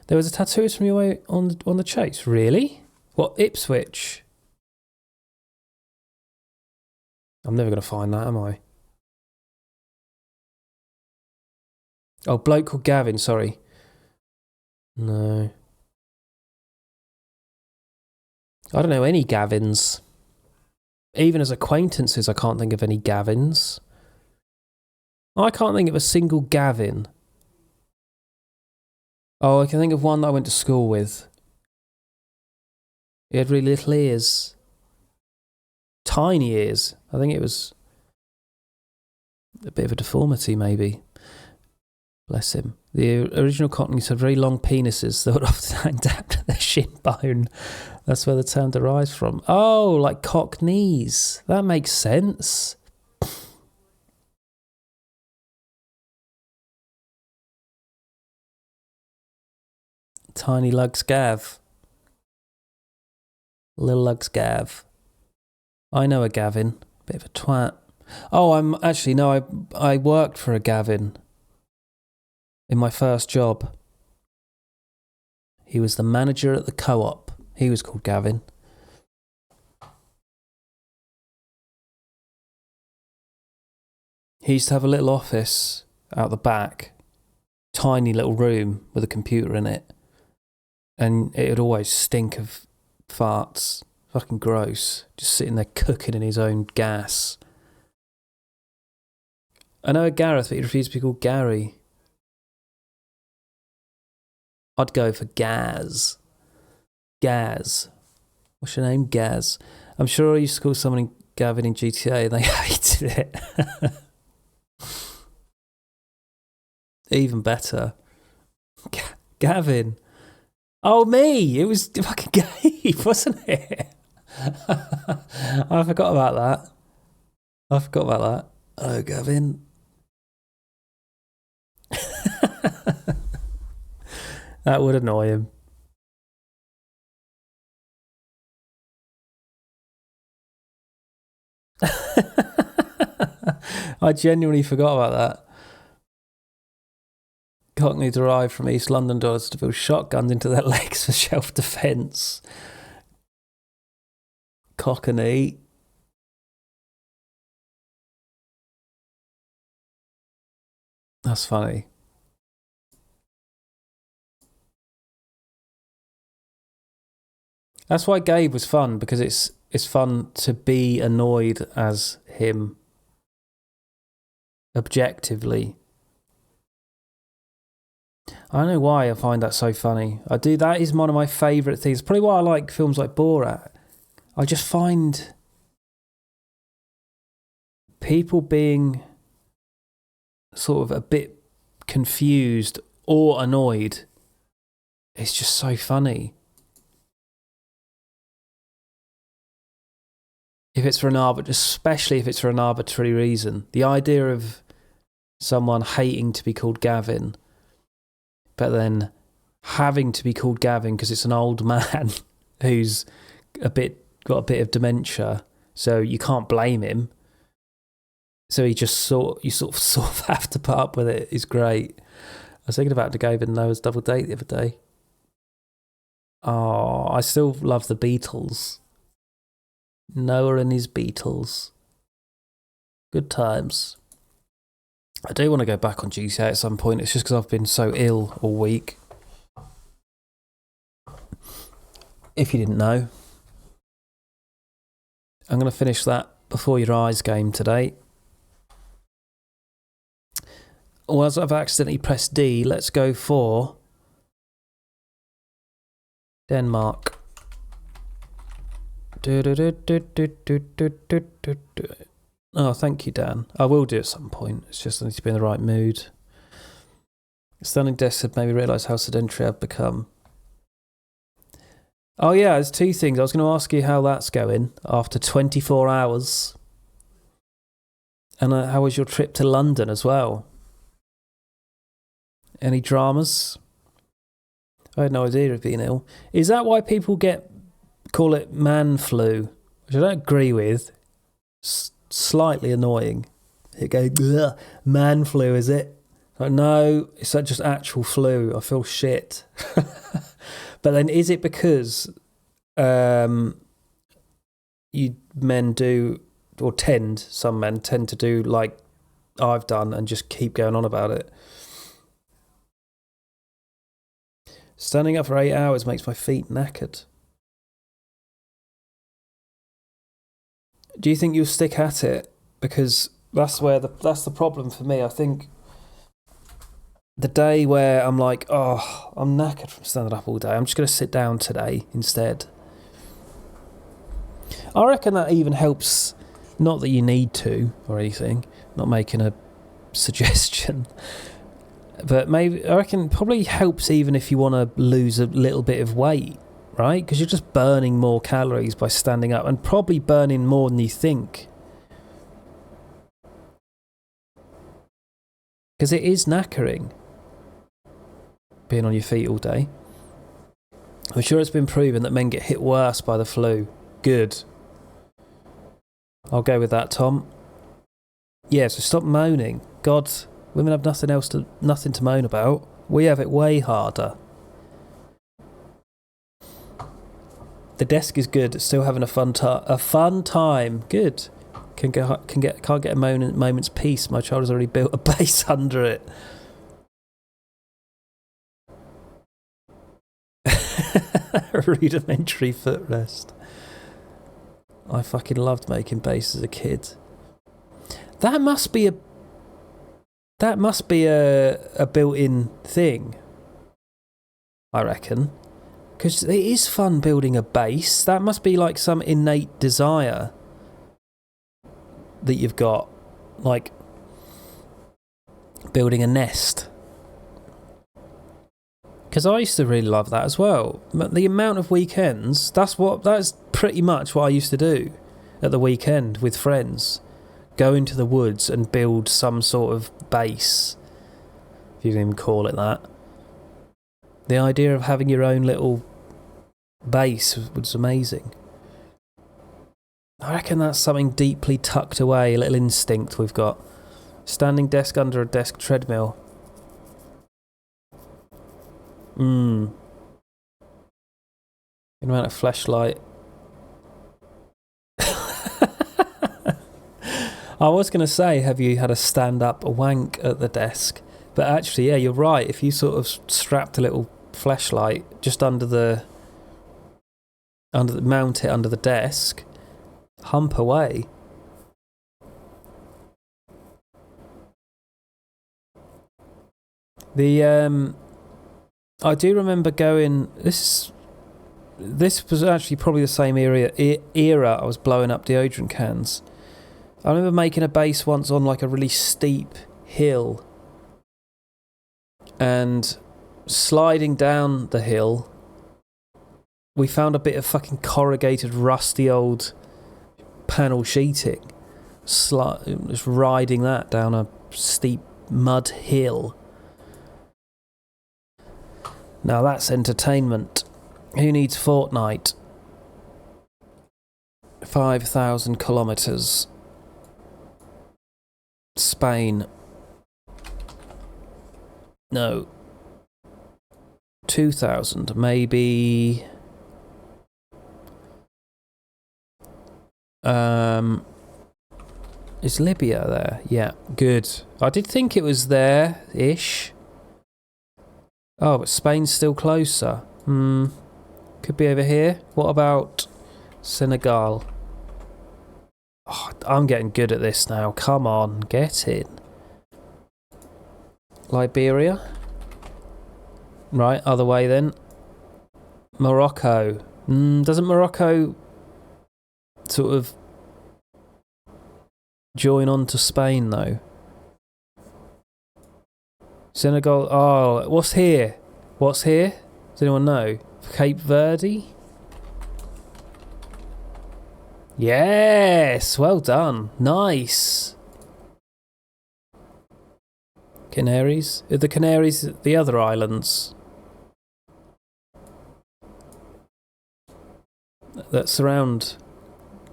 There was a tattooist from your way on the chase. Really? What, Ipswich? I'm never going to find that, am I? Oh, bloke called Gavin, sorry. No. I don't know any Gavins. Even as acquaintances, I can't think of any Gavins. I can't think of a single Gavin. Oh, I can think of one that I went to school with. He had really little ears. Tiny ears. I think it was a bit of a deformity, maybe. Bless him. The original Cockneys had very long penises that would often hang down to their shin bone. That's where the term derives from. Oh, like Cockneys. That makes sense. Tiny Lugs Gav. Little Lugs Gav. I know a Gavin. Bit of a twat. Oh, I worked for a Gavin in my first job. He was the manager at the Co-op. He was called Gavin. He used to have a little office out the back. Tiny little room with a computer in it. And it would always stink of farts. Fucking gross. Just sitting there cooking in his own gas. I know a Gareth, but he refused to be called Gary. I'd go for Gaz. Gaz. What's your name? Gaz. I'm sure I used to call someone Gavin in GTA and they hated it. Even better. Gavin. Oh, me! It was fucking Gabe, wasn't it? I forgot about that. Oh, Gavin. That would annoy him. I genuinely forgot about that. Cockneys arrived from East London doors to build shotguns into their legs for self-defence. Cockney. That's funny. That's why Gabe was fun, because it's fun to be annoyed as him. Objectively. I don't know why I find that so funny. I do. That is one of my favourite things. Probably why I like films like Borat. I just find people being sort of a bit confused or annoyed. It's just so funny. If it's for especially if it's for an arbitrary reason. The idea of someone hating to be called Gavin, but then having to be called Gavin because it's an old man who's got a bit of dementia, so you can't blame him. So you sort of have to put up with it. Is great. I was thinking about the Gavin Noah's double date the other day. Oh, I still love the Beatles. Noah and his Beatles. Good times. I do want to go back on GTA at some point. It's just because I've been so ill all week. If you didn't know. I'm going to finish that Before Your Eyes game today. Or as I've accidentally pressed D, let's go for Denmark. Oh, thank you, Dan. I will do it at some point. It's just I need to be in the right mood. Standing desk had made me realise how sedentary I've become. Oh yeah, there's two things. I was going to ask you how that's going after 24 hours. And how was your trip to London as well? Any dramas? I had no idea of being ill. Is that why people call it man flu? Which I don't agree with. Slightly annoying. It goes, man flu, is it? Like, no, it's just actual flu. I feel shit. But then is it because some men tend to do like I've done and just keep going on about it? Standing up for 8 hours makes my feet knackered. Do you think you'll stick at it? Because that's the problem for me. I think the day where I'm like, oh, I'm knackered from standing up all day, I'm just going to sit down today instead. I reckon that even helps, not that you need to or anything, not making a suggestion, but maybe I reckon it probably helps even if you want to lose a little bit of weight. Right? Because you're just burning more calories by standing up and probably burning more than you think. Because it is knackering being on your feet all day. I'm sure it's been proven that men get hit worse by the flu. Good. I'll go with that, Tom. Yeah, so stop moaning. God, women have nothing to moan about. We have it way harder. The desk is good. Still having a fun time. Good. Can't get a moment's peace. My child has already built a base under it. Rudimentary footrest. I fucking loved making bases as a kid. That must be a built-in thing, I reckon. Because it is fun building a base. That must be like some innate desire that you've got. Like building a nest. Because I used to really love that as well. The amount of weekends, that's pretty much what I used to do at the weekend with friends. Go into the woods and build some sort of base, if you can even call it that. The idea of having your own little base was amazing. I reckon that's something deeply tucked away, a little instinct we've got. Standing desk under a desk treadmill. The amount of flashlight. I was going to say, have you had a stand-up wank at the desk? But actually, yeah, you're right. If you sort of strapped a little flashlight just mount it under the desk, hump away. I do remember going. This was actually probably the same era. I was blowing up deodorant cans. I remember making a base once on like a really steep hill and sliding down the hill. We found a bit of fucking corrugated, rusty old panel sheeting. Just riding that down a steep mud hill. Now that's entertainment. Who needs Fortnite? 5,000 kilometres. Spain. No. 2,000, maybe. Is Libya there? Yeah, good. I did think it was there-ish. Oh, but Spain's still closer. Could be over here. What about Senegal? Oh, I'm getting good at this now. Come on, get in. Liberia. Right, other way then. Morocco. Doesn't Morocco sort of join on to Spain though? Senegal. Oh, what's here? What's here? Does anyone know? Cape Verde? Yes, well done. Nice. Canaries? Are the Canaries the other islands that surround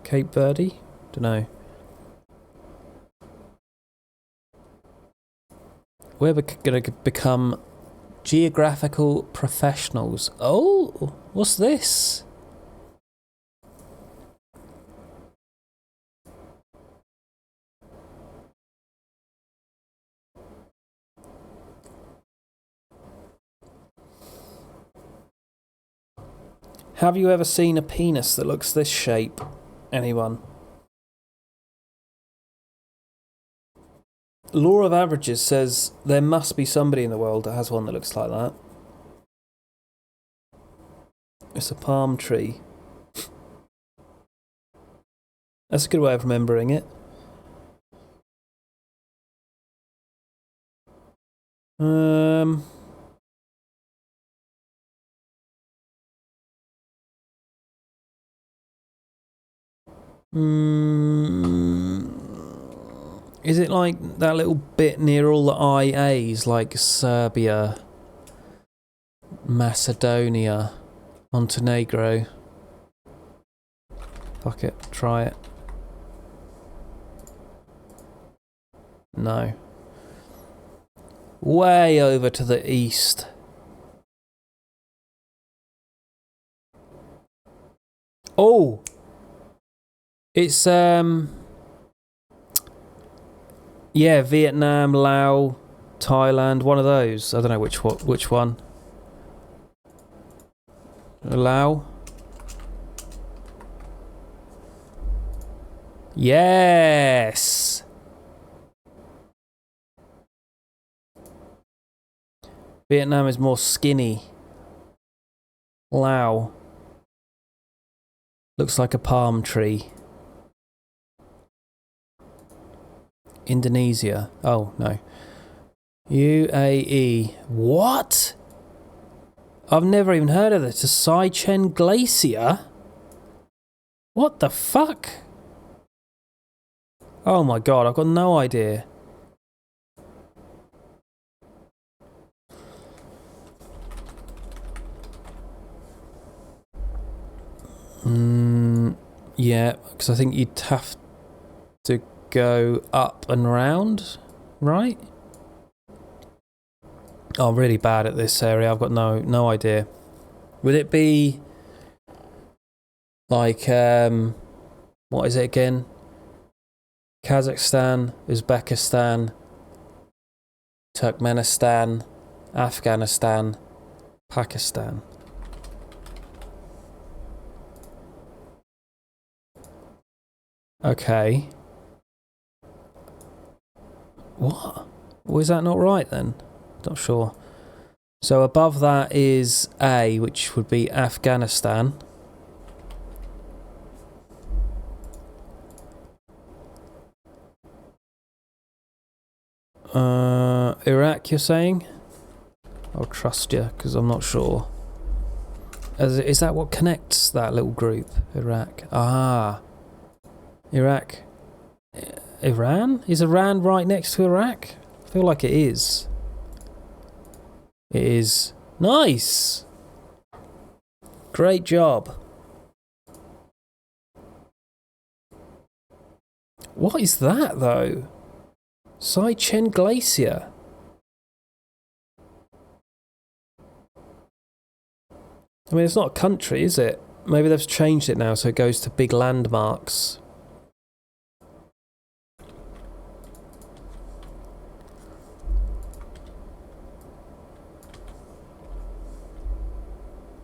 Cape Verde? Dunno. We're going to become geographical professionals. Oh, what's this? Have you ever seen a penis that looks this shape? Anyone? Law of Averages says there must be somebody in the world that has one that looks like that. It's a palm tree. That's a good way of remembering it. Is it like that little bit near all the IAs, like Serbia, Macedonia, Montenegro? Fuck it, try it. No. Way over to the east. Oh! It's, yeah, Vietnam, Laos, Thailand, one of those. I don't know which one. Laos? Yes! Vietnam is more skinny. Laos looks like a palm tree. Indonesia. Oh, no. UAE. What? I've never even heard of this. A Saichen Glacier? What the fuck? Oh my god, I've got no idea. Yeah, because I think you'd have to go up and round, right? Oh, I'm really bad at this area. I've got no idea. Would it be like what is it again? Kazakhstan, Uzbekistan, Turkmenistan, Afghanistan, Pakistan. Okay. What? Was that not right then? Not sure. So above that is A, which would be Afghanistan. Iraq, you're saying? I'll trust you, because I'm not sure. Is that what connects that little group? Iraq. Ah. Iraq. Iran? Is Iran right next to Iraq? I feel like it is. It is. Nice! Great job. What is that, though? Saichen Glacier. I mean, it's not a country, is it? Maybe they've changed it now so it goes to big landmarks.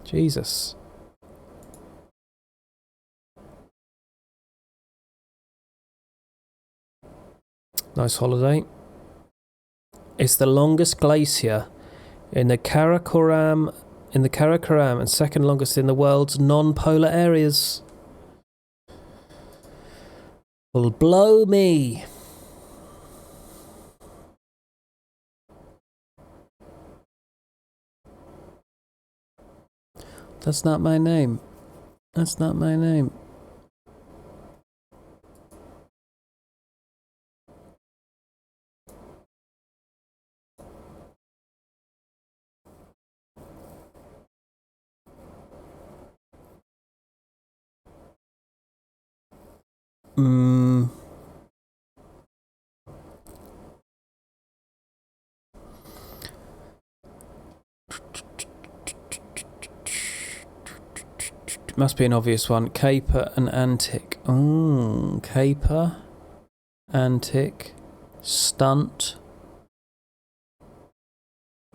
Jesus. Nice holiday. It's the longest glacier in the Karakoram and second longest in the world's non-polar areas. Will blow me. That's not my name. That's not my name. Must be an obvious one. Caper and Antic. Caper, Antic, Stunt.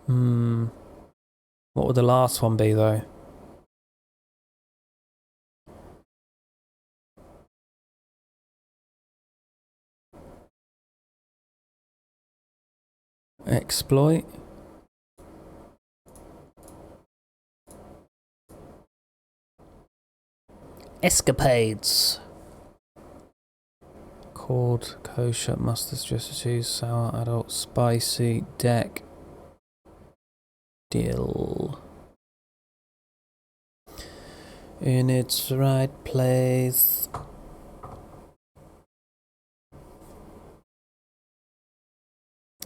What would the last one be, though? Exploit. Escapades. Chord, kosher, mustard, just cheese, sour, adult, spicy, deck, dill. In its right place.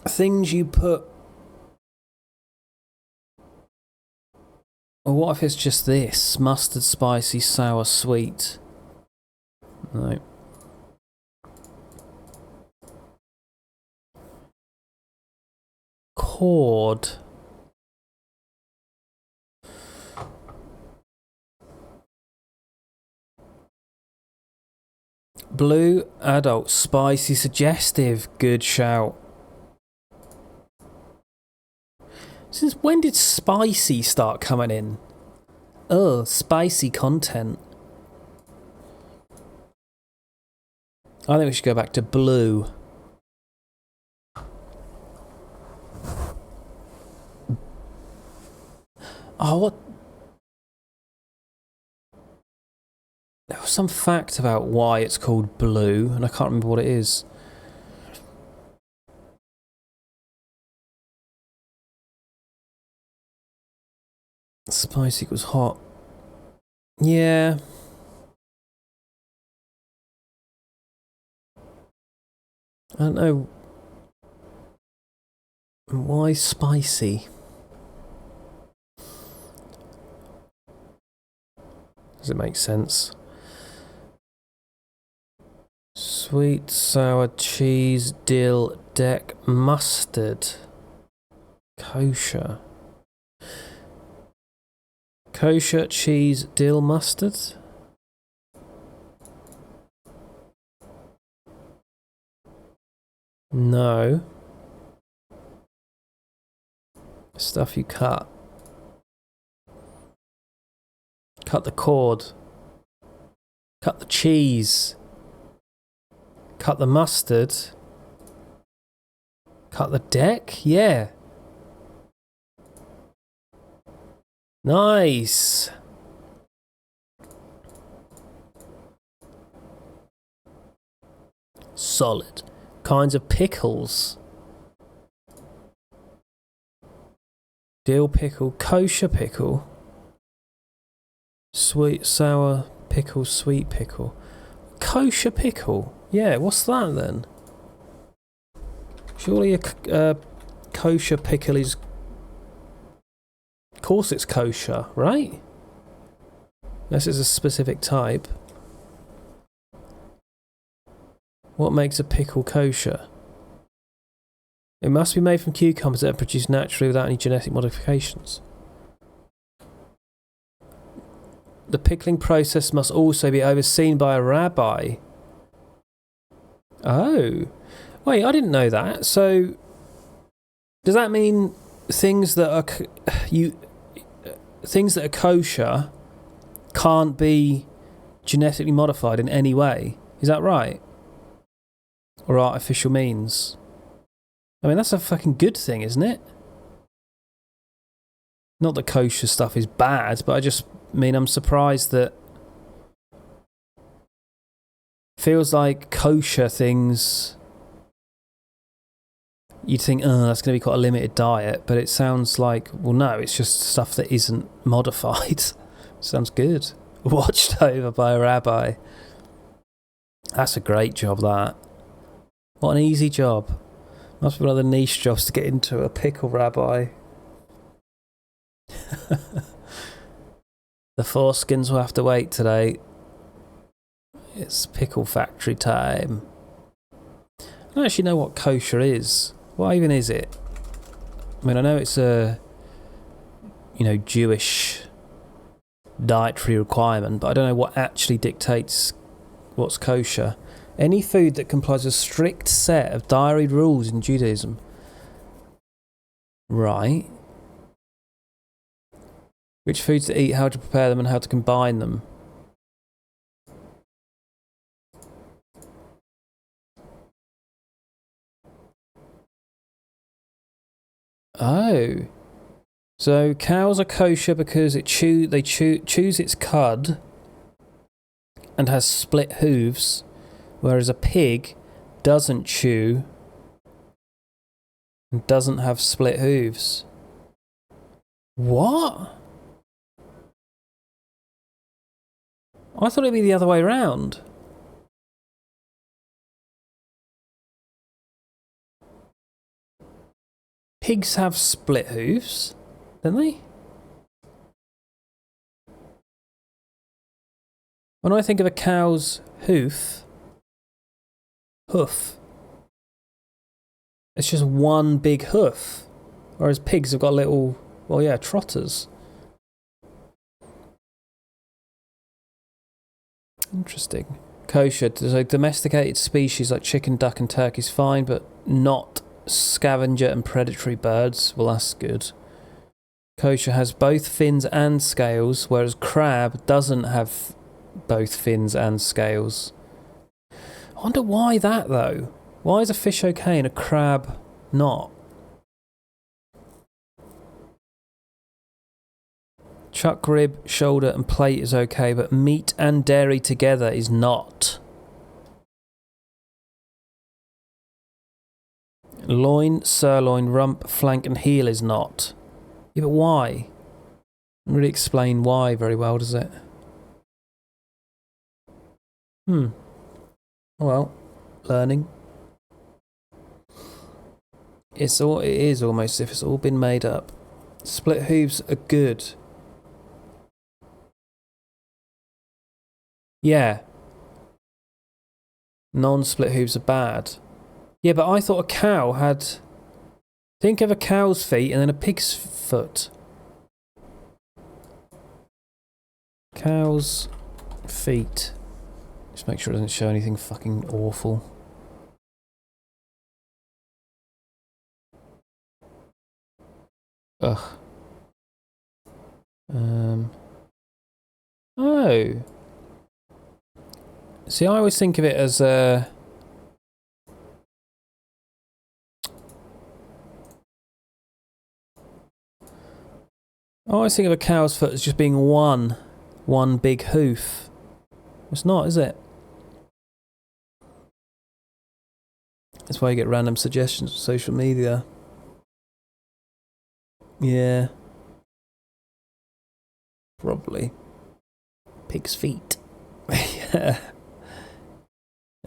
Things you put. Or what if it's just this? Mustard, spicy, sour, sweet. No. Chord. Blue, adult, spicy, suggestive. Good shout. Since when did spicy start coming in? Oh, spicy content. I think we should go back to blue. Oh, what? There was some fact about why it's called blue, and I can't remember what it is. Spice equals hot. Yeah. I don't know. Why spicy? Does it make sense? Sweet, sour, cheese, dill, deck, mustard. Kosher. Kosher, cheese, dill, mustard? No. Stuff you cut. Cut the cord. Cut the cheese. Cut the mustard. Cut the deck? Yeah. Nice. Solid. Kinds of pickles. Dill pickle, kosher pickle. Sweet, sour pickle, sweet pickle. Kosher pickle? Yeah, what's that then? Surely a kosher pickle is... Of course it's kosher, right? Unless it's a specific type. What makes a pickle kosher? It must be made from cucumbers that are produced naturally without any genetic modifications. The pickling process must also be overseen by a rabbi. Oh. Wait, I didn't know that. So, does that mean things that are things that are kosher can't be genetically modified in any way? Is that right? Or artificial means? I mean, that's a fucking good thing, isn't it? Not that kosher stuff is bad, but I just mean I'm surprised that... Feels like kosher things... You'd think, oh, that's going to be quite a limited diet, but it sounds like, well, no, it's just stuff that isn't modified. Sounds good. Watched over by a rabbi. That's a great job, that. What an easy job. Must be one of the niche jobs to get into, a pickle rabbi. The foreskins will have to wait today. It's pickle factory time. I don't actually know what kosher is. What even is it? I mean, I know it's a, Jewish dietary requirement, but I don't know what actually dictates what's kosher. Any food that complies with a strict set of dietary rules in Judaism. Right. Which foods to eat, how to prepare them, and how to combine them. Oh. So cows are kosher because they choose its cud and has split hooves, whereas a pig doesn't chew and doesn't have split hooves. What? I thought it'd be the other way around. Pigs have split hooves, don't they? When I think of a cow's hoof, it's just one big hoof. Whereas pigs have got little, trotters. Interesting. Kosher, so domesticated species like chicken, duck and turkey is fine, but not scavenger and predatory birds. Well, that's good. Kosher has both fins and scales, whereas crab doesn't have both fins and scales. I wonder why that, though. Why is a fish okay and a crab not? Chuck rib, shoulder and plate is okay, but meat and dairy together is not. Loin, sirloin, rump, flank and heel is not. Yeah, but why? Doesn't really explain why very well, does it? Well, learning. It is almost as if it's all been made up. Split hooves are good. Yeah. Non-split hooves are bad. Yeah, but I thought a cow had... Think of a cow's feet and then a pig's foot. Cow's feet. Just make sure it doesn't show anything fucking awful. Ugh. Oh. See, I always think of it as a... I always think of a cow's foot as just being one big hoof. It's not, is it? That's why you get random suggestions on social media. Yeah. Probably. Pig's feet. Yeah.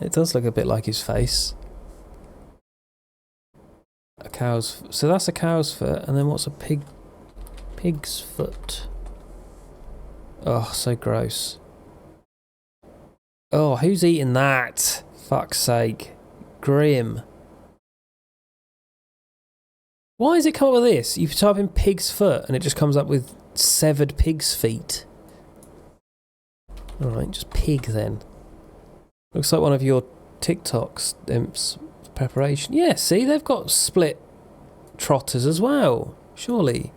It does look a bit like his face. A cow's... So that's a cow's foot, and then what's a pig's foot? Oh, so gross. Oh, who's eating that? Fuck's sake. Grim. Why does it come up with this? You type in pig's foot and it just comes up with severed pig's feet. Alright, just pig then. Looks like one of your TikToks, Imp's preparation. Yeah, see, they've got split trotters as well. Surely.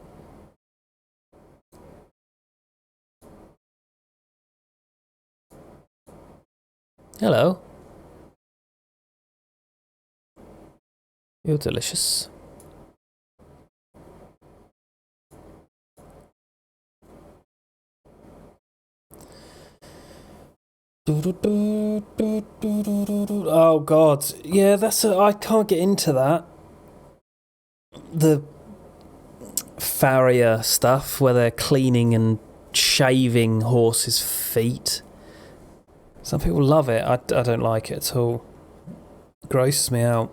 Hello. You're delicious. Oh god, yeah, I can't get into that. The farrier stuff where they're cleaning and shaving horses' feet. Some people love it. I don't like it at all. It grosses me out.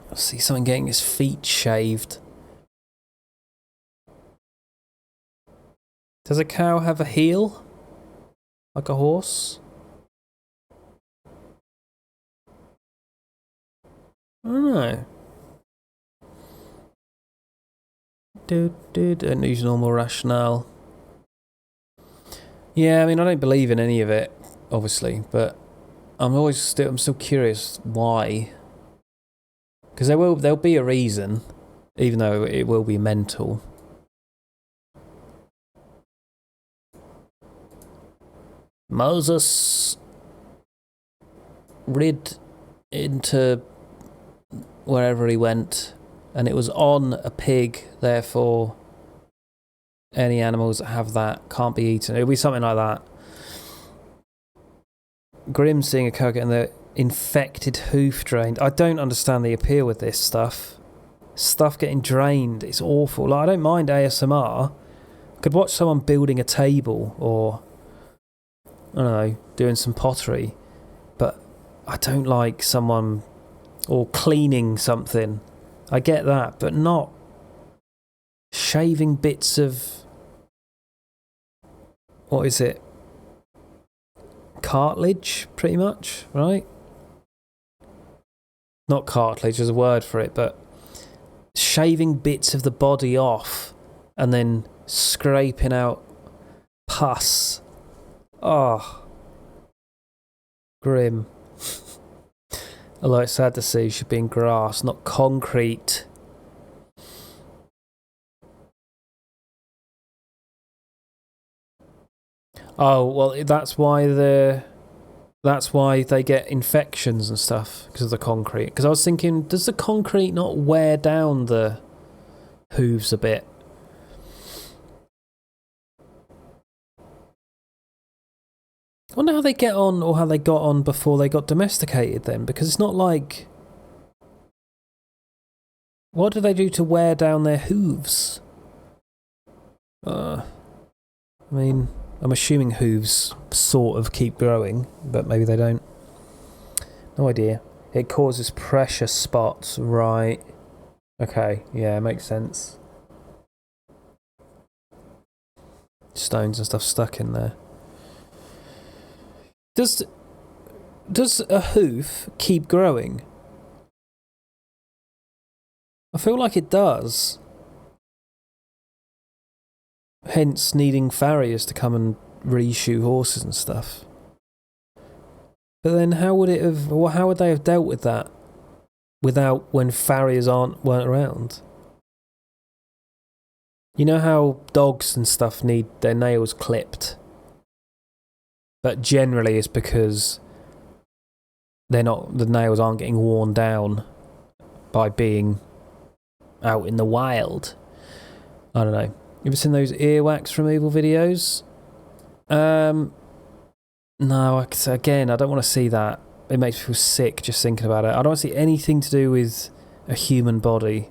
I see someone getting his feet shaved. Does a cow have a heel? Like a horse? I don't know. Don't use normal rationale. Yeah, I mean, I don't believe in any of it, obviously, but I'm still curious why. Because there'll be a reason, even though it will be mental. Moses rid into wherever he went, and it was on a pig, therefore any animals that have that can't be eaten. It'll be something like that. Grim seeing a cow getting the infected hoof drained. I don't understand the appeal with this stuff. Stuff getting drained, it's awful. Like, I don't mind ASMR. I could watch someone building a table or, I don't know, doing some pottery, but I don't like someone or cleaning something. I get that, but not shaving bits of, what is it? Cartilage, pretty much, right? Not cartilage, there's a word for it, but shaving bits of the body off and then scraping out pus. Oh, grim. Although it's sad to see, it should be in grass, not concrete. Oh, well, that's why they get infections and stuff, because of the concrete. Because I was thinking, does the concrete not wear down the hooves a bit? I wonder how they get on, or how they got on before they got domesticated then, because it's not like... What do they do to wear down their hooves? I mean, I'm assuming hooves sort of keep growing, but maybe they don't. No idea. It causes pressure spots, right. Okay, yeah, makes sense. Stones and stuff stuck in there. Does a hoof keep growing? I feel like it does. Hence needing farriers to come and reshoe horses and stuff. But then how would they have dealt with that without when farriers weren't around? You know how dogs and stuff need their nails clipped? But generally it's because the nails aren't getting worn down by being out in the wild. I don't know. You ever seen those earwax removal videos? No, again, I don't want to see that. It makes me feel sick just thinking about it. I don't want to see anything to do with a human body.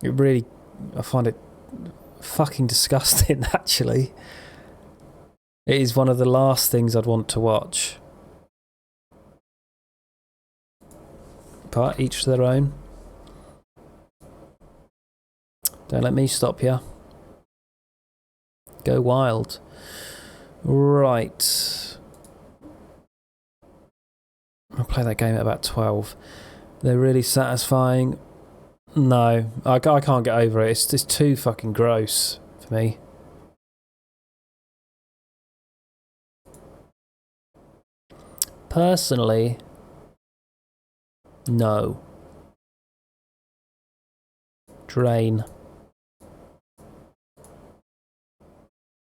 I find it fucking disgusting, actually. It is one of the last things I'd want to watch. But each to their own. Don't let me stop you. Go wild. Right. I'll play that game at about 12. They're really satisfying. No, I can't get over it. It's just too fucking gross for me. Personally, no. Drain.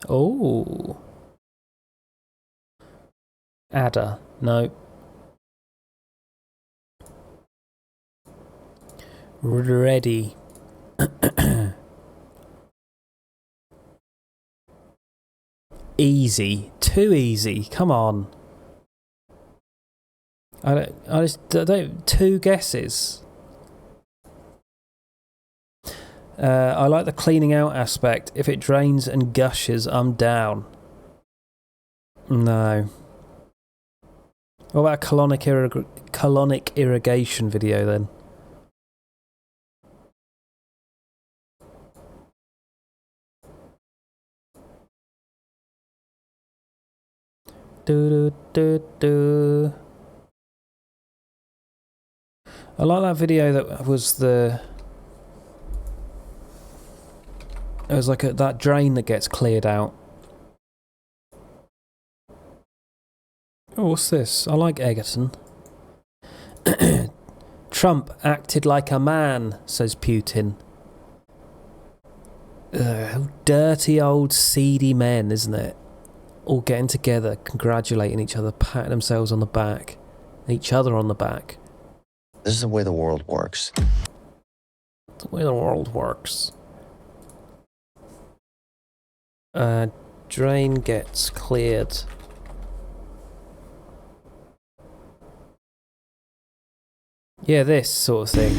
Oh. Adder. No. Ready. Easy. Too easy. Come on. I don't. Two guesses. I like the cleaning out aspect. If it drains and gushes, I'm down. No. What about a colonic irrigation video then? Do. I like that video that was it was like that drain that gets cleared out. Oh, what's this? I like Egerton. Trump acted like a man, says Putin. Dirty old seedy men, isn't it? All getting together, congratulating each other, patting themselves on the back. Each other on the back. This is the way the world works. The way the world works. Drain gets cleared. Yeah, this sort of thing.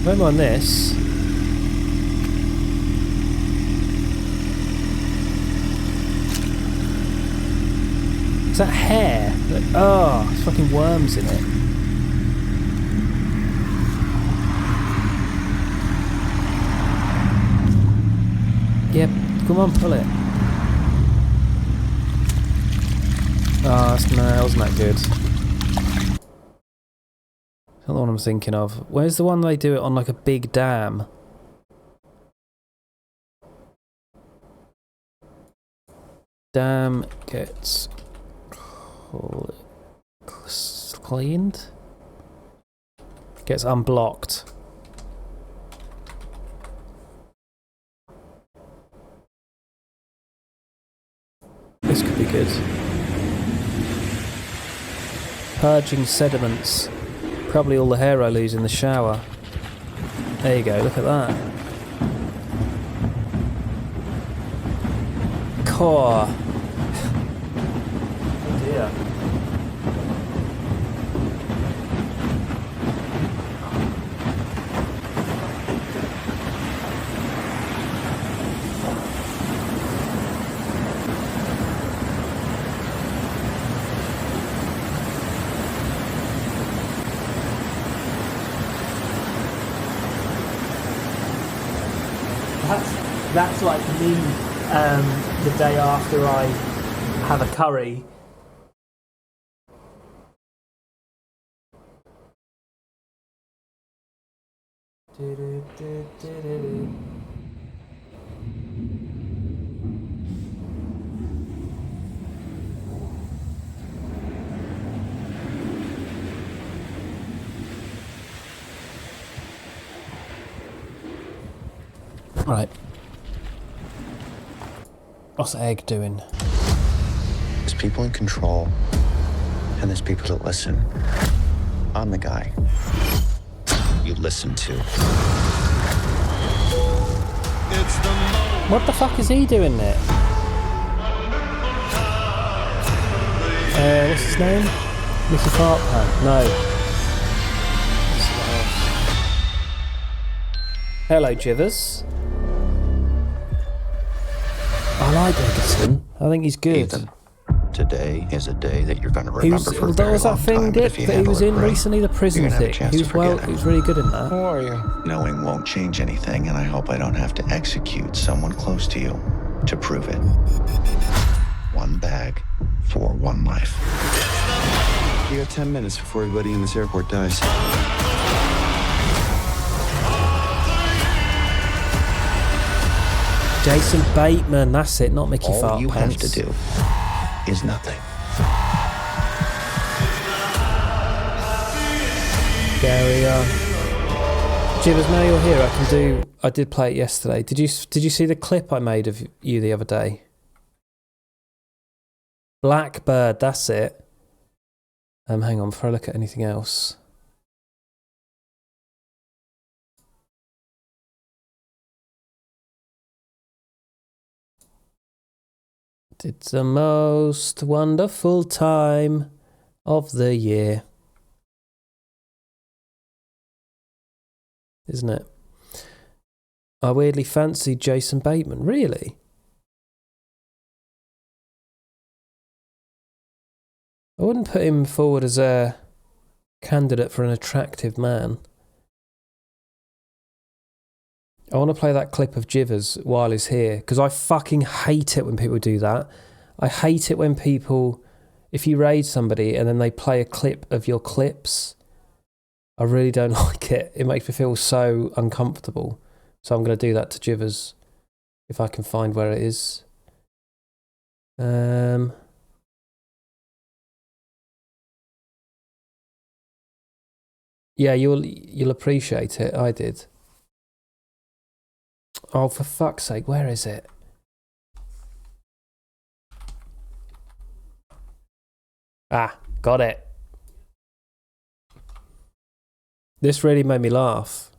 Don't mind this. Is that hair? Oh, it's fucking worms in it. Yep, come on, pull it. Oh, that wasn't that good. That's not the one I'm thinking of. Where's the one they do it on like a big dam? Dam gets cleaned? Gets unblocked. This could be good. Purging sediments. Probably all the hair I lose in the shower. There you go, look at that. Core. Oh dear. That's like me the day after I have a curry. Right. What's Egg doing? There's people in control, and there's people that listen. I'm the guy you listen to. What the fuck is he doing there? What's his name? Mickey Fartpan? No. Hello, Jivers. I like Egerton. I think he's good. Ethan, today is a day that you're going to remember for a There very was long that thing, time, but Dick, if you that he handle was it in right, recently, the prison you're gonna have a thing. chance He to was forget he it. was really good in that. Who are you? Knowing won't change anything, and I hope I don't have to execute someone close to you to prove it. One bag for one life. You got 10 minutes before everybody in this airport dies. Jason Bateman, that's it, not Mickey Fartpan. All you have to do is nothing. Gary, Jivers, now you're here, I did play it yesterday. Did you see the clip I made of you the other day? Blackbird, that's it. Hang on, before I look at anything else. It's the most wonderful time of the year. Isn't it? I weirdly fancied Jason Bateman. Really? I wouldn't put him forward as a candidate for an attractive man. I want to play that clip of Jivers while he's here, because I fucking hate it when people do that. I hate it when people, if you raid somebody and then they play a clip of your clips, I really don't like it. It makes me feel so uncomfortable. So I'm going to do that to Jivers, if I can find where it is. Yeah, you'll appreciate it. I did. Oh, for fuck's sake, where is it? Ah, got it. This really made me laugh.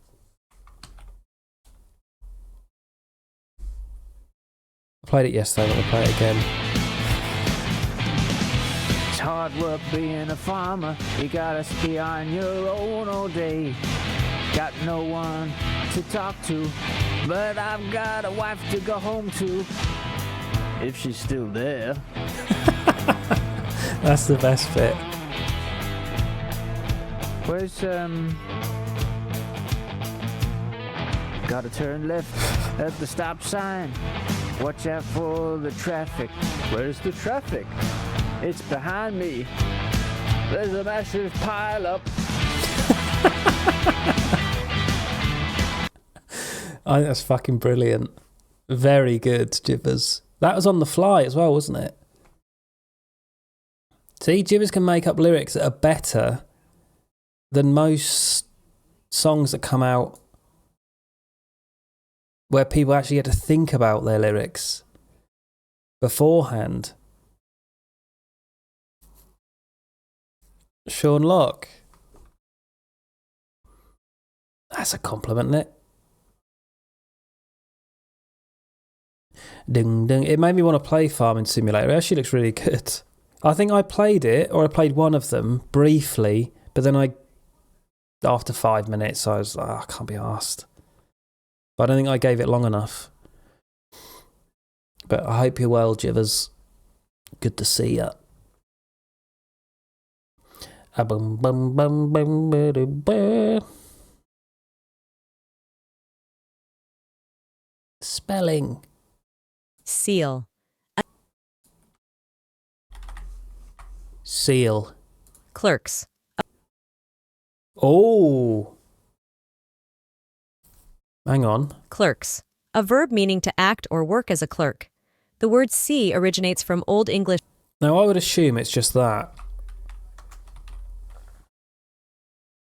I played it yesterday, I'm going to play it again. It's hard work being a farmer. You gotta stay on your own all day. Got no one to talk to, but I've got a wife to go home to. If she's still there. That's the best bit. Where's, gotta turn left at the stop sign. Watch out for the traffic. Where's the traffic? It's behind me. There's a massive pile up. I think that's fucking brilliant. Very good, Jibbers. That was on the fly as well, wasn't it? See, Jibbers can make up lyrics that are better than most songs that come out where people actually get to think about their lyrics beforehand. Sean Locke. That's a compliment, isn't it? Ding ding. It made me want to play Farming Simulator. It actually looks really good. I think I played it, or I played one of them briefly, but then after 5 minutes, I was like, I can't be arsed. But I don't think I gave it long enough. But I hope you're well, Jivers. Good to see ya. Spelling. Seal. Seal. Clerks. Oh. Hang on. Clerks. A verb meaning to act or work as a clerk. The word see originates from Old English. Now, I would assume it's just that.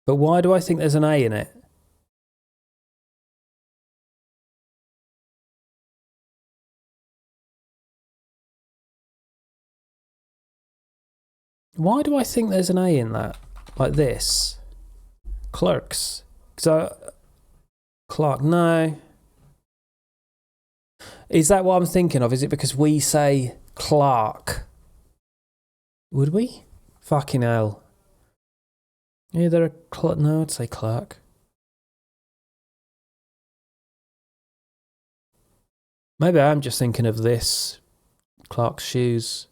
But why do I think there's an A in it? Why do I think there's an A in that? Like this? Clerks. Clark, no. Is that what I'm thinking of? Is it because we say Clark? Would we? Fucking hell. Either a no, I'd say Clark. Maybe I'm just thinking of this. Clark's shoes.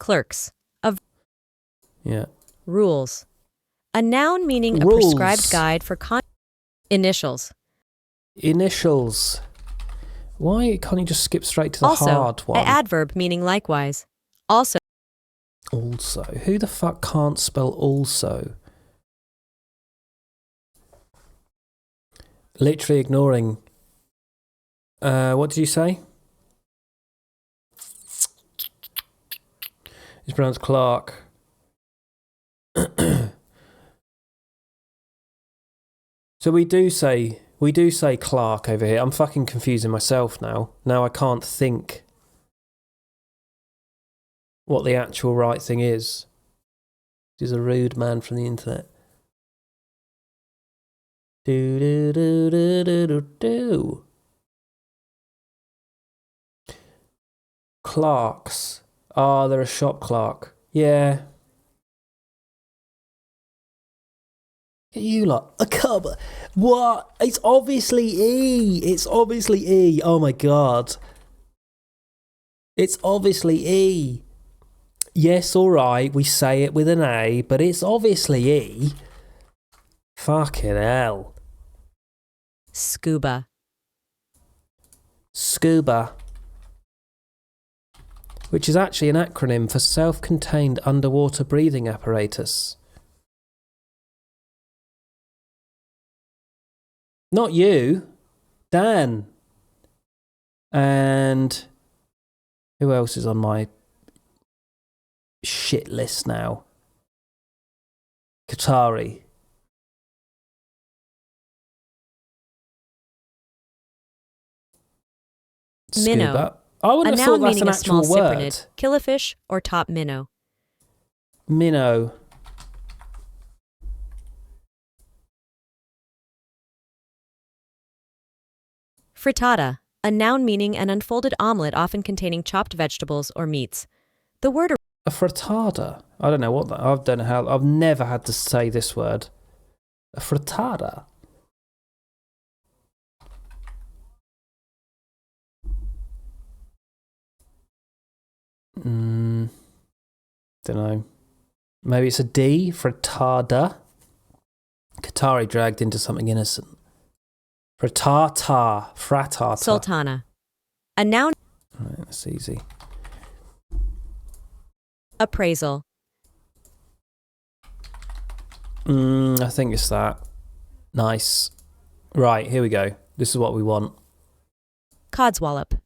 Clerks. Of Yeah. rules. A noun meaning a Rules. prescribed guide for initials. Initials. Why can't you just skip straight to the Also, hard one? an adverb meaning likewise. Also. Also. Who the fuck can't spell also? Literally ignoring. What did you say? It's pronounced Clark. So we do say Clark over here. I'm fucking confusing myself now. Now I can't think what the actual right thing is. He's a rude man from the internet. Do do do do do do do. Clarks. Ah, they're a shop clerk. Yeah. You lot, a cub. What? It's obviously E. It's obviously E. Oh my god. It's obviously E. Yes, alright, we say it with an A, but it's obviously E. Fucking hell. Scuba. Scuba. Which is actually an acronym for self-contained underwater breathing apparatus. Not you, Dan. And who else is on my shit list now? Qatari. Minnow. Scuba. I wouldn't a have thought noun that's meaning an a small actual word. cyprinid, killifish, or top minnow. Minnow. Frittata. A noun meaning an unfolded omelette often containing chopped vegetables or meats. The word A frittata. I don't know what that. I don't know how. I've never had to say this word. A frittata. Don't know. Maybe it's a D. Frittata. Qatari dragged into something innocent. Frittata. Fratata. Sultana. A noun. Right, that's easy. Appraisal. I think it's that. Nice. Right, here we go. This is what we want. Codswallop.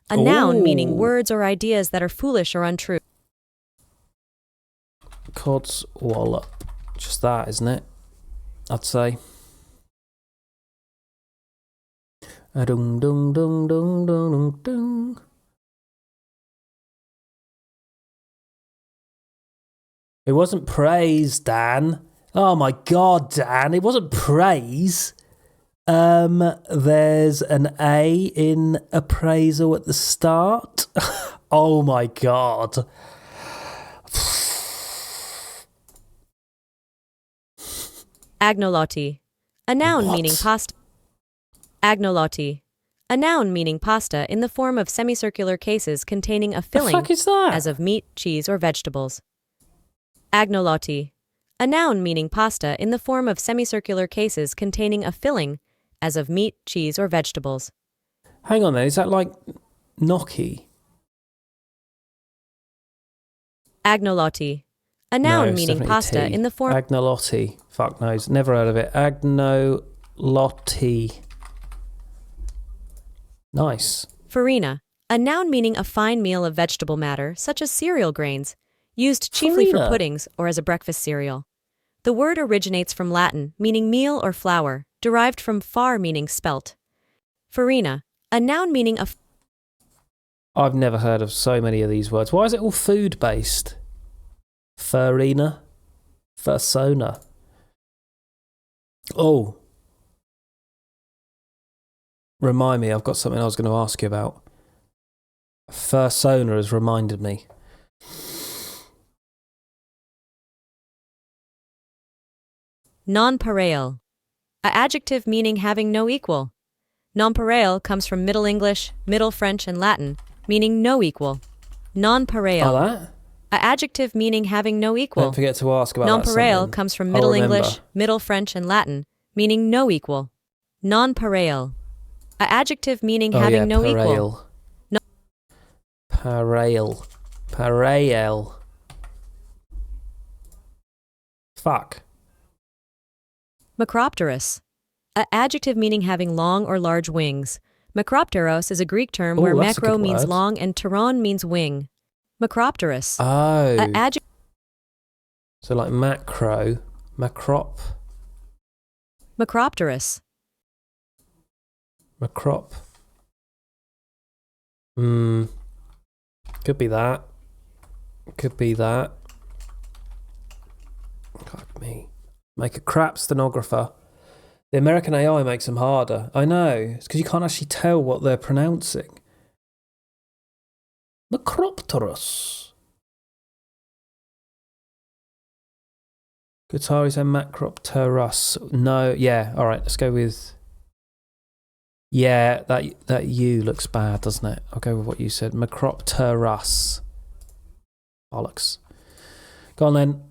A noun meaning Ooh. words or ideas that are foolish or untrue. Codswallop. Just that, isn't it? I'd say. Dung dung dung dung dung dung. It wasn't praise, Dan. Oh my god, Dan, it wasn't praise. There's an A in appraisal at the start. Oh my god. Agnolotti. A noun What? meaning pasta. Agnolotti. A noun meaning pasta in the form of semicircular cases containing a filling fuck is that? as of meat, cheese, or vegetables. Agnolotti. a noun meaning pasta in the form of semicircular cases containing a filling, as of meat, cheese, or vegetables. Hang on then, is that like gnocchi? Agnolotti, a noun it's meaning definitely pasta tea. in the form... Agnolotti. Fuck knows. Never heard of it. Agnolotti. Nice. Farina, a noun meaning a fine meal of vegetable matter, such as cereal grains, used chiefly for Farina. puddings or as a breakfast cereal. The word originates from Latin, meaning meal or flour, derived from far meaning spelt. Farina, a noun meaning a... I've never heard of so many of these words. Why is it all food-based? Farina. Fursona. Oh. Remind me, I've got something I was going to ask you about. Fursona has reminded me. Nonpareil, a adjective meaning having no equal. Nonpareil comes from Middle English, Middle French, and Latin, meaning no equal. Nonpareil. Oh, that? A adjective meaning having no equal. Don't forget to ask about that. Nonpareil comes from Middle English, Middle French, and Latin, meaning no equal. Nonpareil. A adjective meaning having no equal. Pareil. Pareil. Fuck. Macropterus. A adjective meaning having long or large wings. Macropteros is a Greek term where that's a macro good means word. long and pteron means wing. Macropterus. Oh. A adjective. So like macro. Macrop. Macropterus. Macrop. Could be that. Could be that. Fuck me. Make a crap stenographer. The American AI makes them harder. I know. It's because you can't actually tell what they're pronouncing. Macropterus. Guitaris and Macropterus. No, yeah. All right, let's go with... Yeah, that U looks bad, doesn't it? I'll go with what you said. Macropterus. Bollocks. Go on then.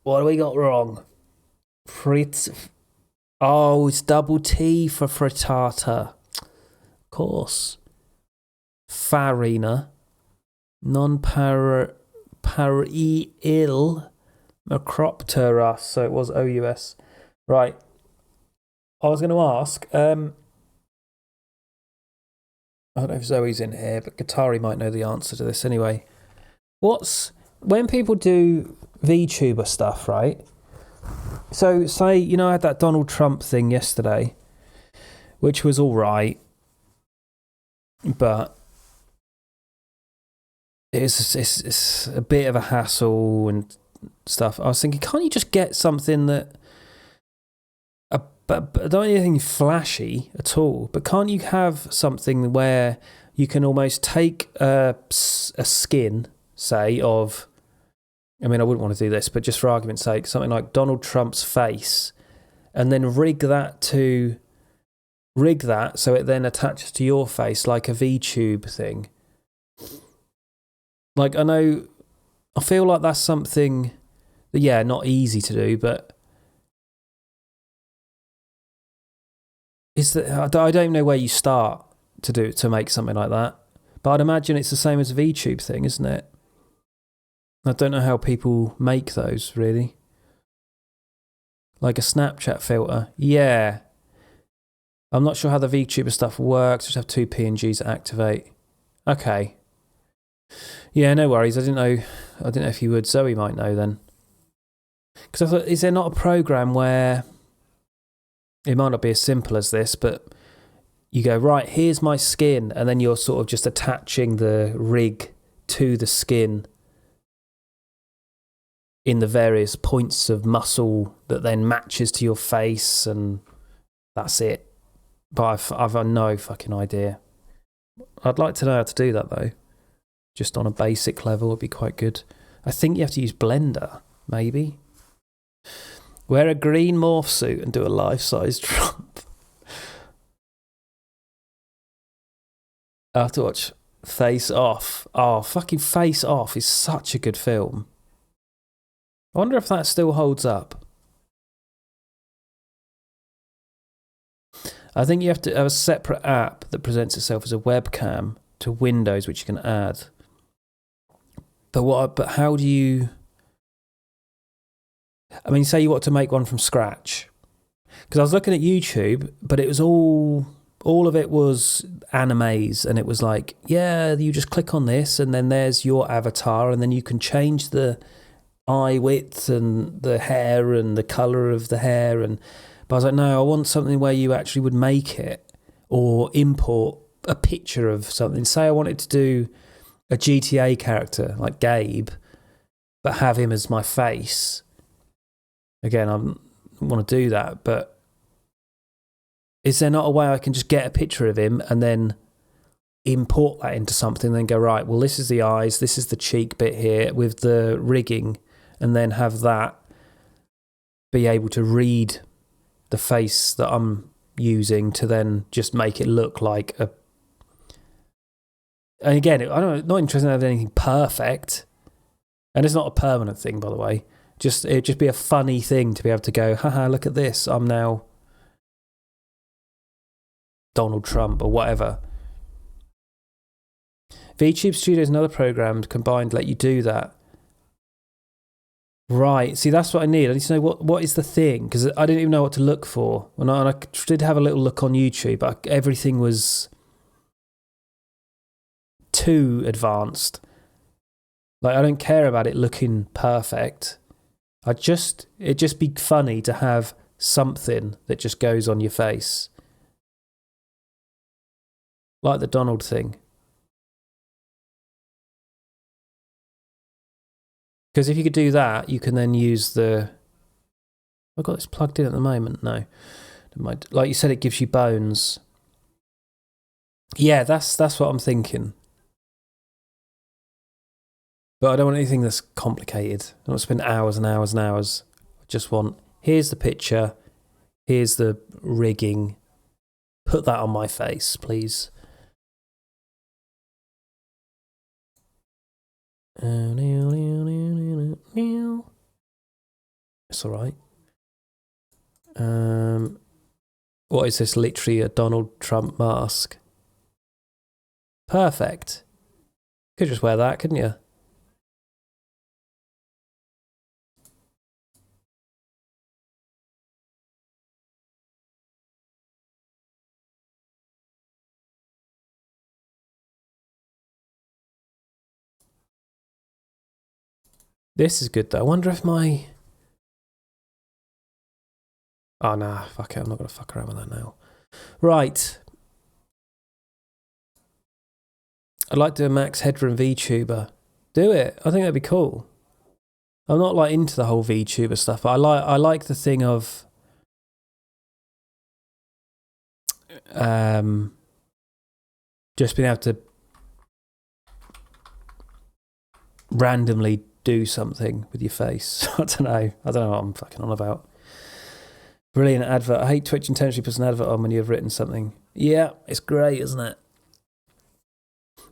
What have we got wrong? Oh, it's double T for frittata. Of course. Farina. Non-pareil. Macropterus. So it was OUS. Right. I was going to ask... I don't know if Zoe's in here, but Guitari might know the answer to this anyway. When people do VTuber stuff, right? So say, you know, I had that Donald Trump thing yesterday, which was all right, but it's a bit of a hassle and stuff. I was thinking, can't you just get something that... But don't need anything flashy at all. But can't you have something where you can almost take a skin, say, of... I mean, I wouldn't want to do this, but just for argument's sake, something like Donald Trump's face, and then rig that so it then attaches to your face like a VTube thing. Like, I feel like that's something that, yeah, not easy to do, but... I don't know where you start to make something like that, but I'd imagine it's the same as a VTube thing, isn't it? I don't know how people make those, really. Like a Snapchat filter. Yeah. I'm not sure how the VTuber stuff works. Just have two PNGs that activate. Okay. Yeah, no worries. I didn't know if you would. Zoe might know then. Because I thought, is there not a program where... It might not be as simple as this, but you go, right, here's my skin, and then you're sort of just attaching the rig to the skin in the various points of muscle that then matches to your face, and that's it. But I've no fucking idea. I'd like to know how to do that, though. Just on a basic level would be quite good. I think you have to use Blender, maybe. Wear a green morph suit and do a life-size Trump. I have to watch Face Off. Oh, fucking Face Off is such a good film. I wonder if that still holds up. I think you have to have a separate app that presents itself as a webcam to Windows, which you can add. But how do you... I mean, say you want to make one from scratch. Because I was looking at YouTube, but it was all of it was animes, and it was like, yeah, you just click on this, and then there's your avatar, and then you can change the eye width and the hair and the colour of the hair. But I was like, no, I want something where you actually would make it or import a picture of something. Say I wanted to do a GTA character like Gabe, but have him as my face. Again, I want to do that, but is there not a way I can just get a picture of him and then import that into something and then go, right, well, this is the eyes, this is the cheek bit here with the rigging, and then have that be able to read the face that I'm using to then just make it look like a... And again, I'm not interested in having anything perfect. And it's not a permanent thing, by the way. It'd just be a funny thing to be able to go, haha, look at this, I'm now Donald Trump or whatever. VTube Studio is another program combined to let you do that. Right, see, that's what I need. I need to know what is the thing, because I didn't even know what to look for. And I did have a little look on YouTube, but everything was too advanced. Like, I don't care about it looking perfect. It'd just be funny to have something that just goes on your face. Like the Donald thing. Because if you could do that, you can then use the... I've got this plugged in at the moment. No. Like you said, it gives you bones. Yeah, that's what I'm thinking. But I don't want anything that's complicated. I don't want to spend hours and hours and hours. I just want, here's the picture, here's the rigging. Put that on my face, please. It's alright. What is this? Literally a Donald Trump mask. Perfect. Could just wear that, couldn't you? This is good though. I wonder if my... Oh nah, fuck it, I'm not going to fuck around with that now. Right. I'd like to do a Max Headroom VTuber. Do it. I think that'd be cool. I'm not like into the whole VTuber stuff, but I like the thing of just being able to randomly do something with your face. I don't know what I'm fucking on about. Brilliant advert. I hate Twitch intentionally puts an advert on when you've written something. Yeah, it's great, isn't it?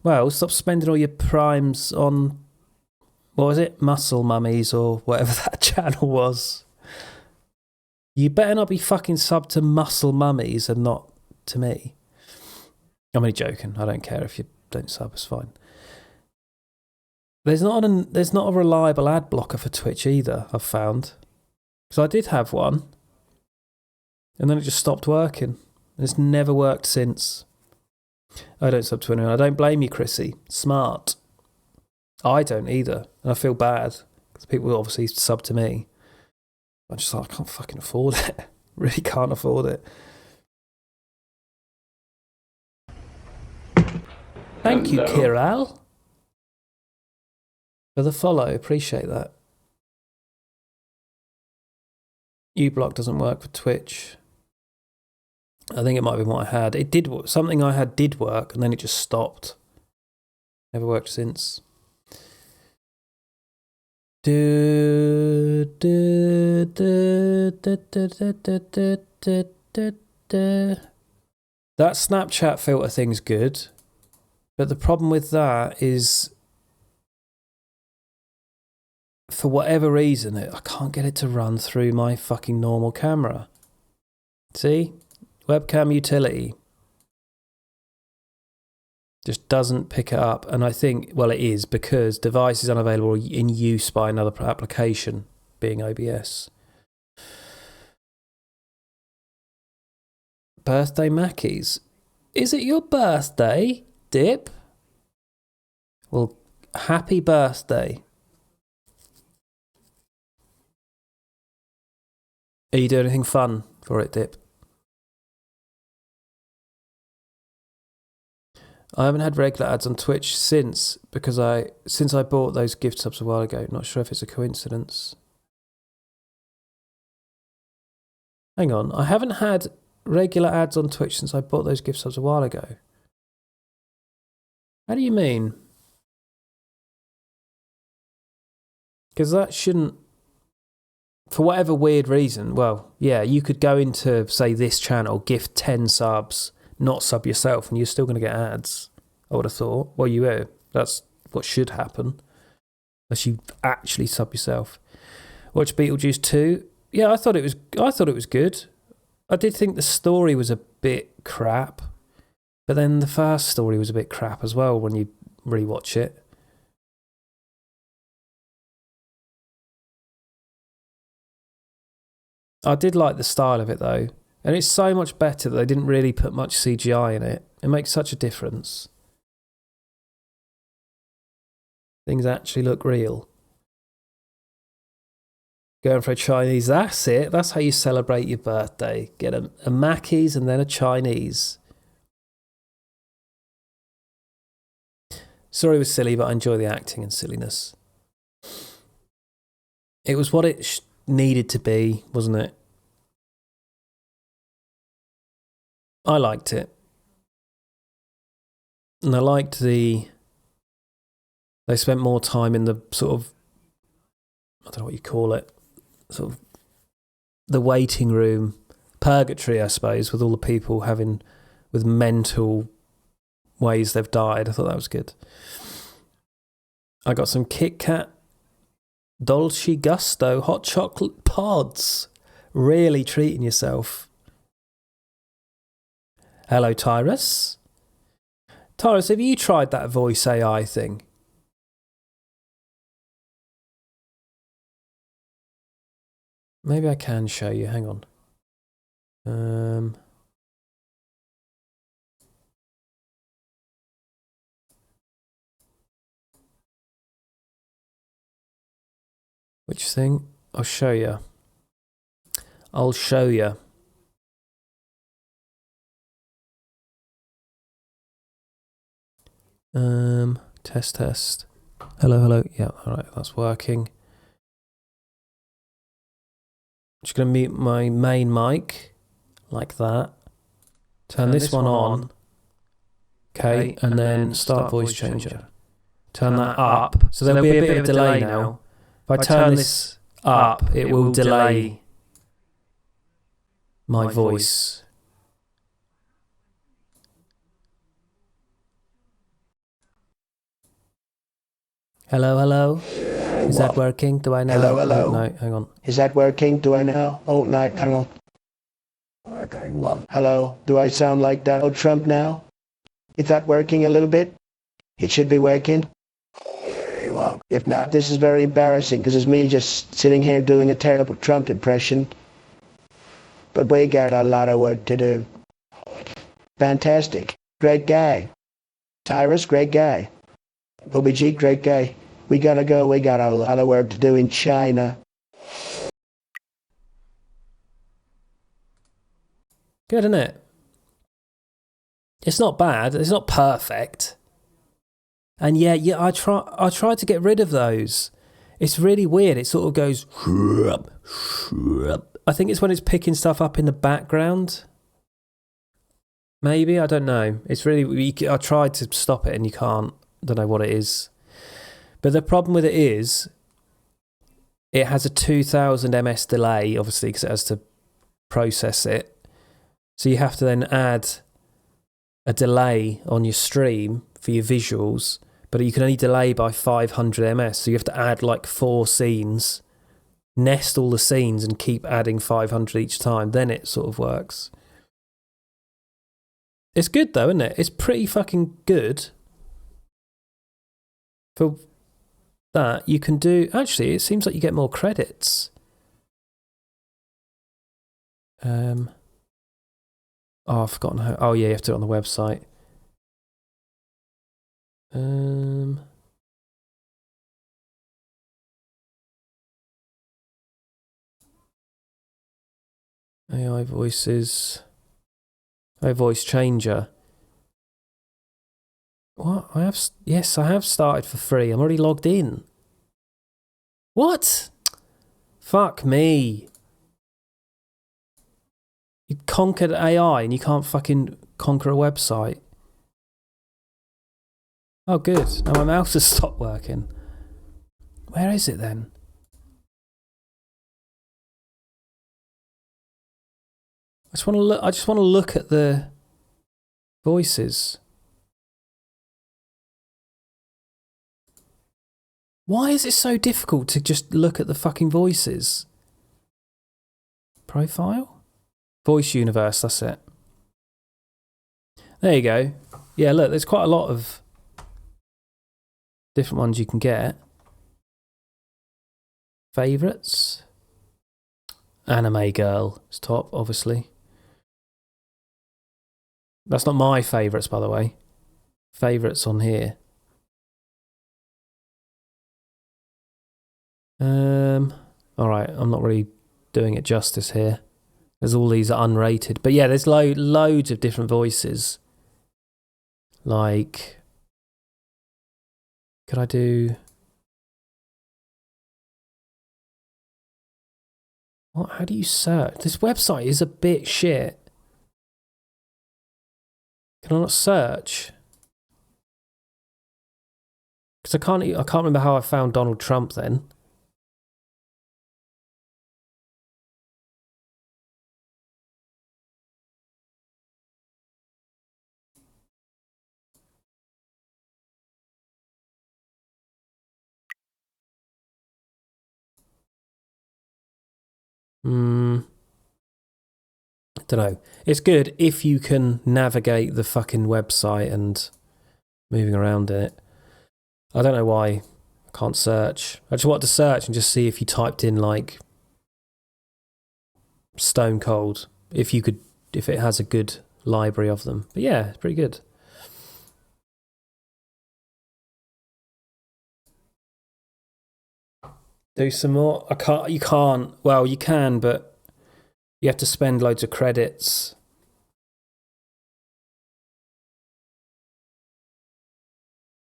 Well, stop spending all your primes on, what was it? Muscle Mummies or whatever that channel was. You better not be fucking subbed to Muscle Mummies and not to me. I'm only joking. I don't care if you don't sub, it's fine. There's not a reliable ad blocker for Twitch either, I've found. Because I did have one. And then it just stopped working. And it's never worked since. I don't sub to anyone. I don't blame you, Chrissy. Smart. I don't either. And I feel bad. Because people obviously sub to me. I'm just like, I can't fucking afford it. Really can't afford it. Thank you, Kiral. For the follow. Appreciate that. uBlock doesn't work for Twitch. I think it might be what I had. It did, something I had did work, and then it just stopped. Never worked since. That Snapchat filter thing's good, but the problem with that is for whatever reason, I can't get it to run through my fucking normal camera. See? Webcam utility. Just doesn't pick it up. And I think, well, it is because device is unavailable in use by another application, being OBS. Birthday Mackies. Is it your birthday, Dip? Well, happy birthday. Are you doing anything fun for it, Dip? I haven't had regular ads on Twitch since I bought those gift subs a while ago. Not sure if it's a coincidence. Hang on, I haven't had regular ads on Twitch since I bought those gift subs a while ago. How do you mean? Because that shouldn't, for whatever weird reason, well, yeah, you could go into, say, this channel, gift 10 subs, not sub yourself, and you're still going to get ads, I would have thought. Well, you are. That's what should happen. Unless you actually sub yourself. Watch Beetlejuice 2. Yeah, I thought it was good. I did think the story was a bit crap, but then the first story was a bit crap as well when you rewatch it. I did like the style of it though, and it's so much better that they didn't really put much CGI in it. It makes such a difference. Things actually look real. Going for a Chinese, that's it. That's how you celebrate your birthday. Get a Mackey's and then a Chinese. Sorry it was silly, but I enjoy the acting and silliness. It was what it needed to be, wasn't it? I liked it. And I liked they spent more time in the sort of, I don't know what you call it, sort of the waiting room, purgatory, I suppose, with all the people with mental ways they've died. I thought that was good. I got some Kit Kat Dolce Gusto hot chocolate pods. Really treating yourself. Hello, Tyrus. Tyrus, have you tried that voice AI thing? Maybe I can show you. Hang on. Which thing? I'll show you. Test. Hello. Yeah, alright, that's working. Just going to mute my main mic, like that. Turn this one on. Okay, and then start voice changer. Turn that up. So there'll be a bit of delay now. If I turn this up, it will delay my voice. Hello. Is that working? Do I know? Hello. Oh, no, hang on. Is that working? Do I know? Oh, no, hang on. Hello. Do I sound like Donald Trump now? Is that working a little bit? It should be working. Well, if not, this is very embarrassing because it's me just sitting here doing a terrible Trump impression. But we got a lot of work to do. Fantastic. Great guy. Tyrus, great guy. OBG, great guy. We gotta go. We got a lot of work to do in China. Good, isn't it? It's not bad. It's not perfect. And yeah, I try to get rid of those. It's really weird. It sort of goes. I think it's when it's picking stuff up in the background. Maybe, I don't know. It's really. I tried to stop it and you can't. Don't know what it is. But the problem with it is, it has a 2000 ms delay, obviously, because it has to process it. So you have to then add a delay on your stream for your visuals, but you can only delay by 500 ms, so you have to add like 4 scenes, nest all the scenes and keep adding 500 each time, then it sort of works. It's good though, isn't it? It's pretty fucking good. For that, you can do... Actually, it seems like you get more credits. Oh, I've forgotten how... Oh, yeah, you have to do it on the website. AI voices... Oh, voice changer. What? Yes, I have started for free. I'm already logged in. What? Fuck me. You conquered AI and you can't fucking conquer a website. Oh, good. Now my mouse has stopped working. Where is it then? I just want to look at the voices. Why is it so difficult to just look at the fucking voices? Profile? Voice Universe, that's it. There you go. Yeah, look, there's quite a lot of different ones you can get. Favourites? Anime Girl is top, obviously. That's not my favourites, by the way. Favourites on here. Alright, I'm not really doing it justice here. There's all these unrated. But yeah, there's loads of different voices. Like... Could I do... What? How do you search? This website is a bit shit. Can I not search? Because I can't remember how I found Donald Trump then. I don't know. It's good if you can navigate the fucking website and moving around in it. I don't know why I can't search. I just wanted to search and just see if you typed in like Stone Cold, if it has a good library of them. But yeah, it's pretty good. Do some more. You can't. Well, you can, but you have to spend loads of credits.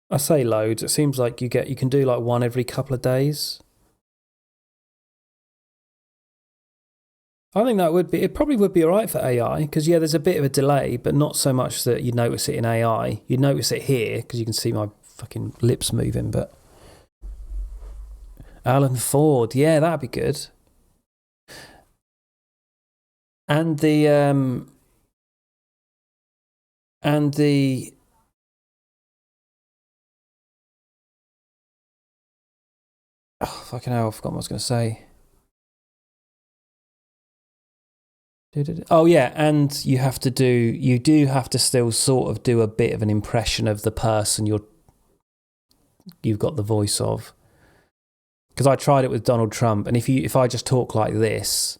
I say loads. It seems like you can do like one every couple of days. I think it probably would be alright for AI, because yeah, there's a bit of a delay, but not so much that you notice it in AI. You notice it here, because you can see my fucking lips moving, but... Alan Ford, yeah, that'd be good. And the oh, fucking hell, I forgot what I was going to say. Oh yeah, and you do have to still sort of do a bit of an impression of the person you've got the voice of. Because I tried it with Donald Trump, and if I just talk like this,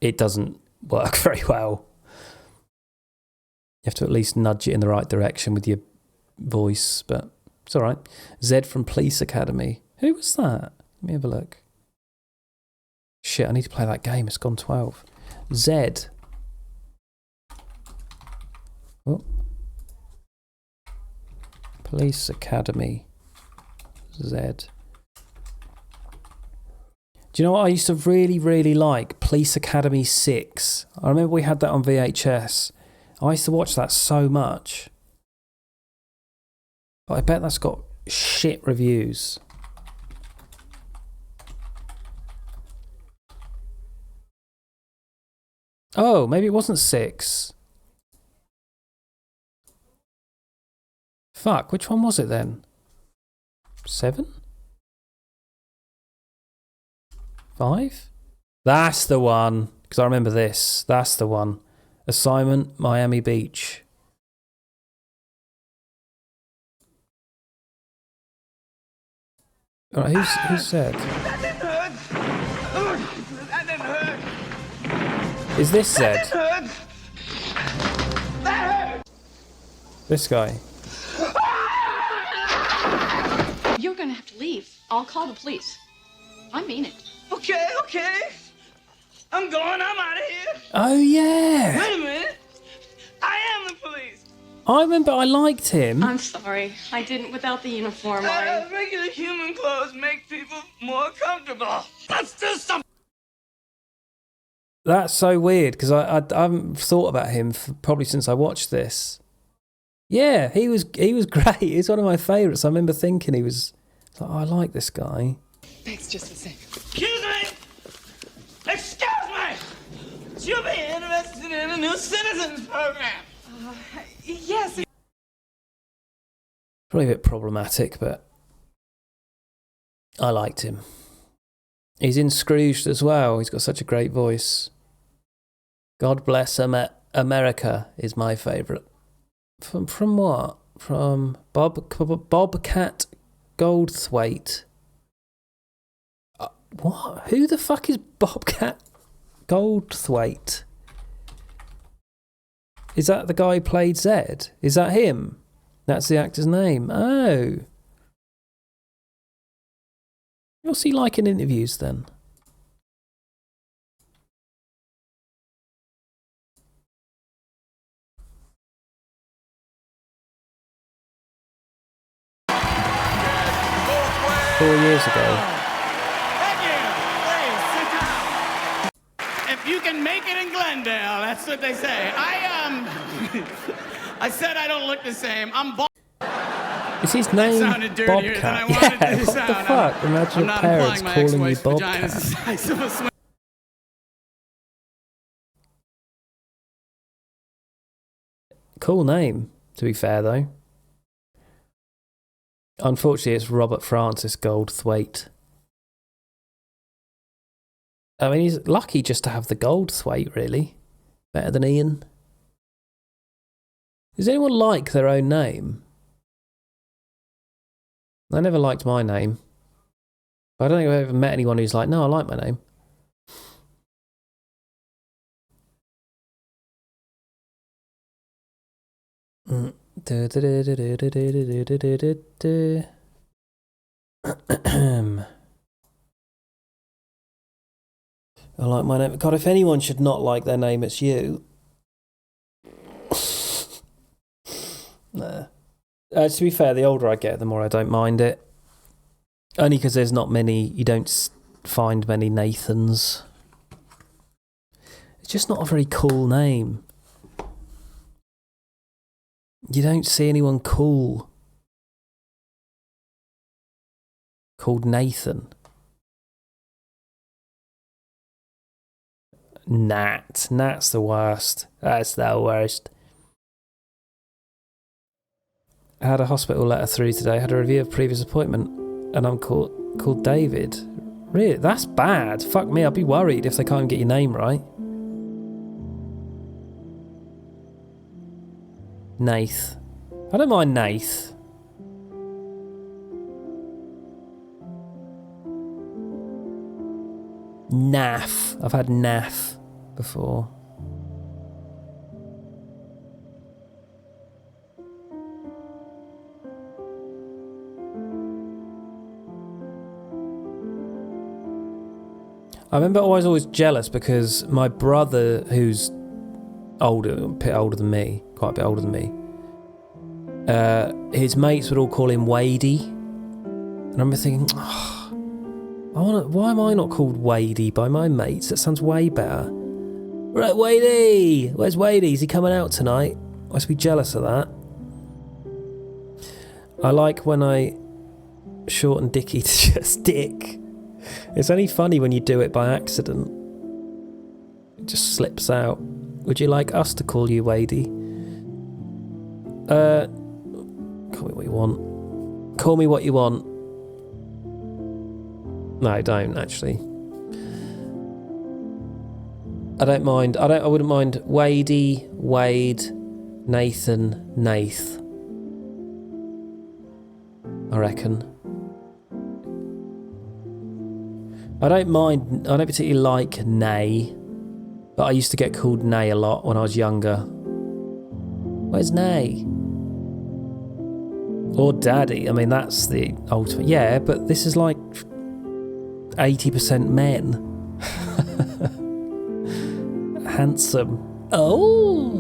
it doesn't work very well. You have to at least nudge it in the right direction with your voice, but it's all right. Zed from Police Academy. Who was that? Let me have a look. Shit, I need to play that game. It's gone 12. Zed. Oh. Police Academy. Zed. Do you know what I used to really, really like? Police Academy 6. I remember we had that on VHS. I used to watch that so much. But I bet that's got shit reviews. Oh, maybe it wasn't 6. Fuck, which one was it then? 7? 5? That's the one. Because I remember this. That's the one. Assignment, Miami Beach. Alright, who's Zed? That didn't hurt. That didn't hurt. Is this Zed? That hurt. That hurt. This guy. You're gonna have to leave. I'll call the police. I mean it. Okay. I'm going. I'm out of here. Oh, yeah. Wait a minute. I am the police. I remember I liked him. I'm sorry. I didn't without the uniform. Regular human clothes make people more comfortable. Let's do something. That's so weird, because I haven't thought about him probably since I watched this. Yeah, he was great. He's one of my favourites. I remember thinking he was... Like, oh, I like this guy. Thanks just the same. Excuse me. You'll be interested in a new citizens program. Yes. Probably a bit problematic, but I liked him. He's in Scrooged as well. He's got such a great voice. God Bless America is my favourite. From what? From Bobcat Goldthwait. What? Who the fuck is Bobcat Goldthwait? Is that the guy who played Zed? Is that him? That's the actor's name. Oh. What's he like in interviews then? Four years ago. If you can make it in Glendale, that's what they say. I said I don't look the same. I'm Is his name Bobcat? Yeah, what the fuck? Imagine your parents calling you Bobcat. Cool name, to be fair though. Unfortunately, it's Robert Francis Goldthwait. I mean, he's lucky just to have the Goldthwait, really. Better than Ian. Does anyone like their own name? I never liked my name. I don't think I've ever met anyone who's like, no, I like my name. I like my name. God, if anyone should not like their name, it's you. Nah. To be fair, the older I get, the more I don't mind it. Only because there's not many, you don't find many Nathans. It's just not a very cool name. You don't see anyone cool called Nathan. Nat's the worst. That's the worst. I had a hospital letter through today. I had a review of previous appointment, and I'm called David. Really? That's bad. Fuck me, I'd be worried if they can't even get your name right. Nath. I don't mind Nath. Naff. I've had Naff before. I remember I was always jealous because my brother, who's older, a bit older than me, quite a bit older than me, his mates would all call him Wadey. And I remember thinking, why am I not called Wadey by my mates? That sounds way better. Right, Wadey! Where's Wadey? Is he coming out tonight? I must be jealous of that. I like when I shorten Dickie to just Dick. It's only funny when you do it by accident. It just slips out. Would you like us to call you Wadey? Call me Call me what you want. No, don't actually. I don't mind. I wouldn't mind Wadey, Wade, Nathan, Nath. I reckon. I don't mind. I don't particularly like Nay, but I used to get called Nay a lot when I was younger. Where's Nay? Or Daddy. I mean, that's the ultimate. Yeah, but this is like 80% men. Handsome. Oh!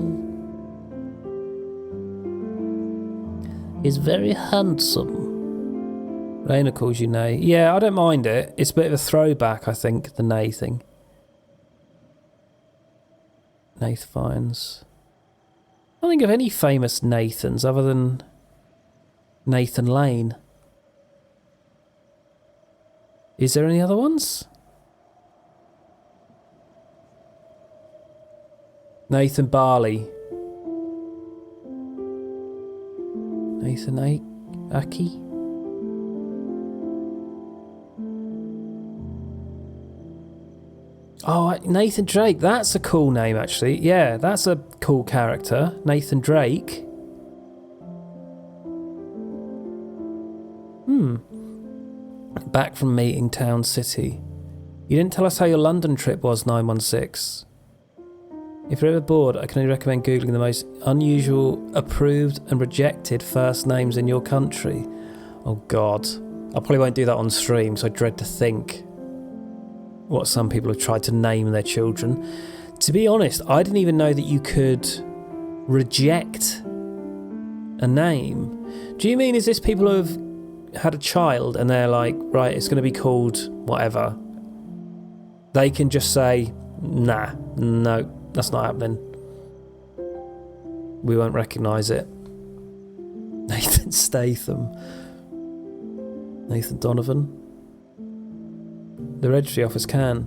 He's very handsome. Raina calls you Nay. Yeah, I don't mind it. It's a bit of a throwback, I think, the Nay thing. Nath Fiennes. I don't think of any famous Nathans other than Nathan Lane. Is there any other ones? Nathan Barley. Nathan Aki. Oh, Nathan Drake. That's a cool name, actually. Yeah, that's a cool character. Nathan Drake. Back from meeting Town City. You didn't tell us how your London trip was, 916. If you're ever bored, I can only recommend Googling the most unusual, approved and rejected first names in your country. Oh God. I probably won't do that on stream, so I dread to think what some people have tried to name their children. To be honest, I didn't even know that you could reject a name. Do you mean, is this people who have had a child and they're like, right, it's going to be called whatever? They can just say, nah, no, that's not happening. We won't recognise it. Nathan Statham. Nathan Donovan. The registry office can.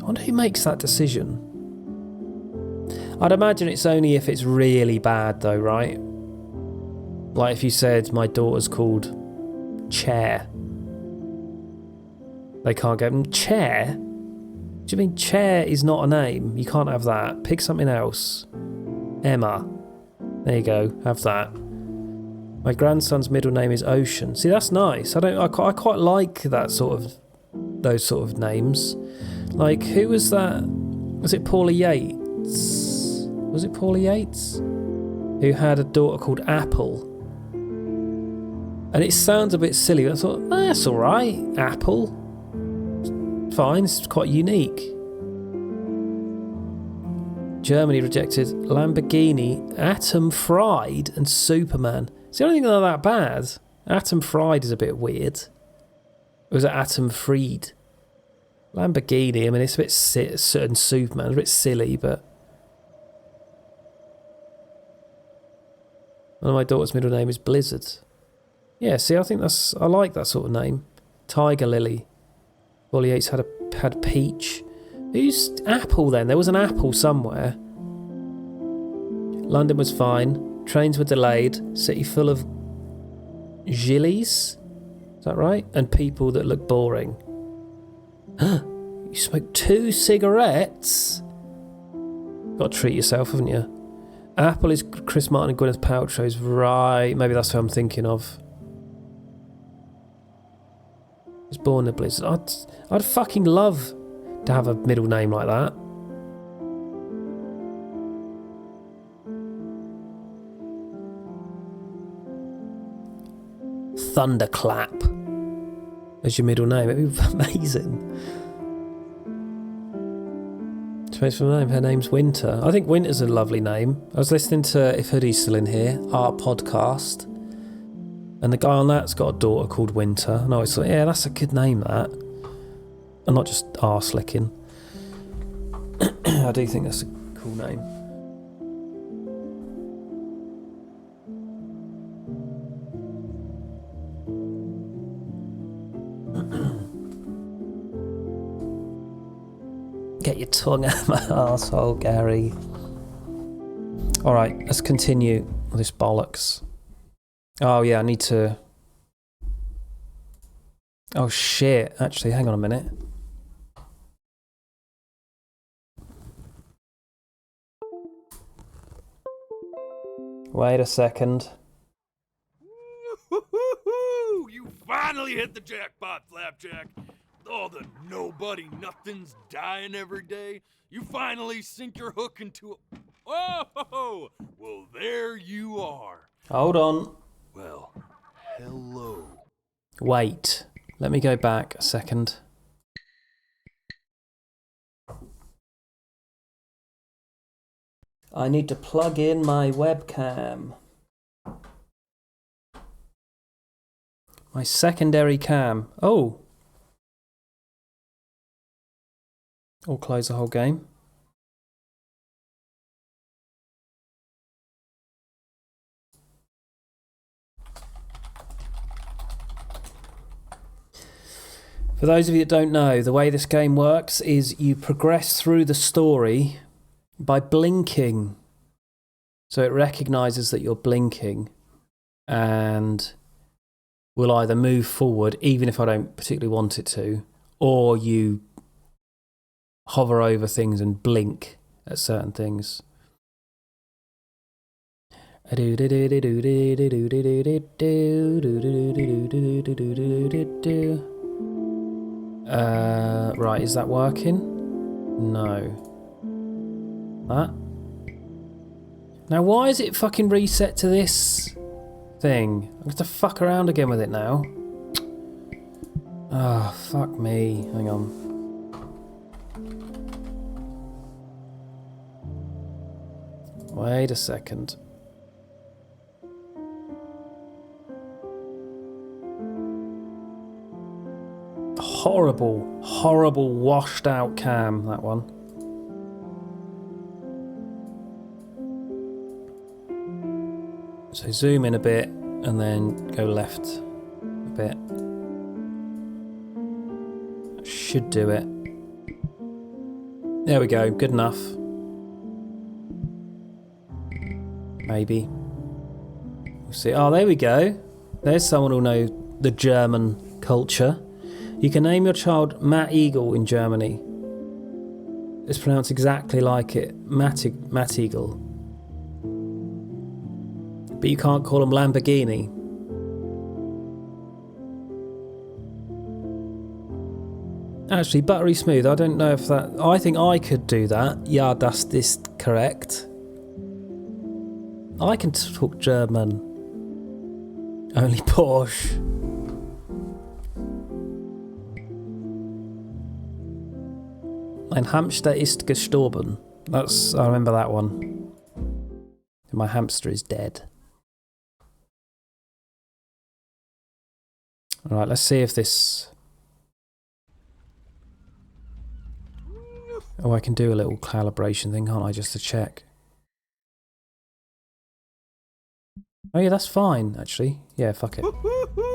I wonder who makes that decision. I'd imagine it's only if it's really bad though, right? Like if you said, my daughter's called Chair. They can't go, Chair? Do you mean Chair is not a name? You can't have that. Pick something else. Emma. There you go, have that. My grandson's middle name is Ocean. See, that's nice. I quite like that those sort of names. Like, who was that? Was it Paula Yates? Was it Paula Yates? Who had a daughter called Apple. And it sounds a bit silly, but I thought, that's alright, Apple. It's fine, it's quite unique. Germany rejected Lamborghini, Atom Fried and Superman. It's the only thing that's that bad. Atom Fried is a bit weird. Or was it Atom Freed? Lamborghini, I mean, it's a bit certain Superman, it's a bit silly, but... One of my daughter's middle name is Blizzard. Yeah, see, I like that sort of name. Tiger Lily. Wally Yates had Peach. Who's Apple then? There was an Apple somewhere. London was fine. Trains were delayed. City full of gillies. Is that right? And people that look boring. You smoked 2 cigarettes? Got to treat yourself, haven't you? Apple is Chris Martin and Gwyneth Paltrow's. Right, maybe that's who I'm thinking of. He was born in Blizzard. I'd fucking love to have a middle name like that. Thunderclap as your middle name. It'd be amazing. Space for the name. Her name's Winter. I think Winter's a lovely name. I was listening to If Hoodie's Still in Here, our podcast, and the guy on that's got a daughter called Winter, and I always thought, yeah, that's a good name, that. And not just arse licking. I do think that's a cool name. Get your tongue out of my arsehole, Gary. Alright, let's continue with this bollocks. Oh yeah, I need to... Oh shit, actually, hang on a minute. Wait a second. You finally hit the jackpot, Flapjack. Oh, the nobody nothings dying every day. You finally sink your hook into a... Oh, well, there you are. Hold on. Well, hello. Wait. Let me go back a second. I need to plug in my webcam. My secondary cam. Oh. Or close the whole game. For those of you that don't know, the way this game works is you progress through the story by blinking. So it recognises that you're blinking and will either move forward, even if I don't particularly want it to, or you hover over things and blink at certain things. Right, is that working? No. That? Now why is it fucking reset to this thing? I have to fuck around again with it now. Ah, oh, fuck me. Hang on. Wait a second. Horrible, horrible washed out cam, that one. So zoom in a bit and then go left a bit. Should do it. There we go, good enough. Maybe. We'll see. Oh, there we go. There's someone who'll know the German culture. You can name your child Matt Eagle in Germany. It's pronounced exactly like it. Matt Eagle. But you can't call him Lamborghini. Actually, buttery smooth, I don't know if that... I think I could do that. Ja, das ist correct. I can talk German. Only Porsche. Mein Hamster ist gestorben. I remember that one. My hamster is dead. Alright, let's see if this... Oh, I can do a little calibration thing, can't I, just to check? Oh yeah, that's fine, actually. Yeah, fuck it.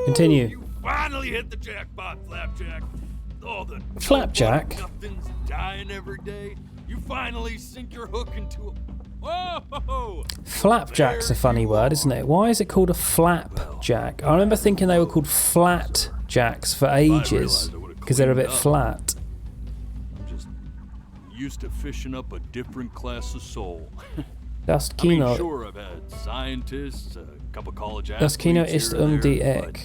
Continue. You finally hit the jackpot, Flapjack. Oh, the Flapjack? Nothing's dying every day. You finally sink your hook into a... Oh! Flapjack's a funny word, isn't it? Why is it called a flapjack? I remember thinking they were called flat jacks for ages, because they're a bit flat. I'm just used to fishing up a different class of soul. Das I mean, Kino. sure, I've had scientists, a couple college athletes. Das Kino ist here die there, Eck.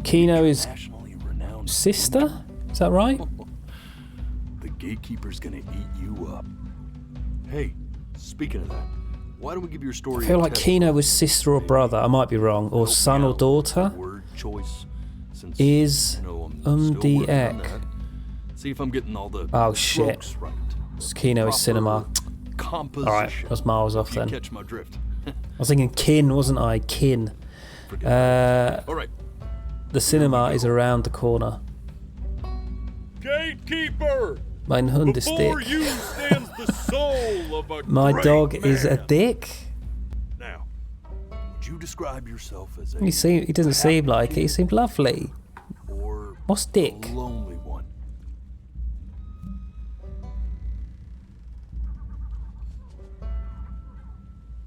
Kino is sister? Is that right? The gatekeeper's gonna eat you up. Hey, speaking of that, why don't we give your story I feel a like test? Kino was sister or brother. I might be wrong. Or son or daughter. Word choice, since, Is you know, I'm still die working on Eck. that. See if I'm getting all the Oh shit. strokes right. Kino is cinema. Alright, I was miles off If you then. catch my drift. I was thinking kin, wasn't I? Kin. All right. The cinema is around the corner. Gatekeeper! Mein Hund ist Before dick. you stands the soul of a My great dog is a man. dick? Now, would you describe yourself as a He doesn't seem like it. He seemed lovely. or What's dick? a lonely one?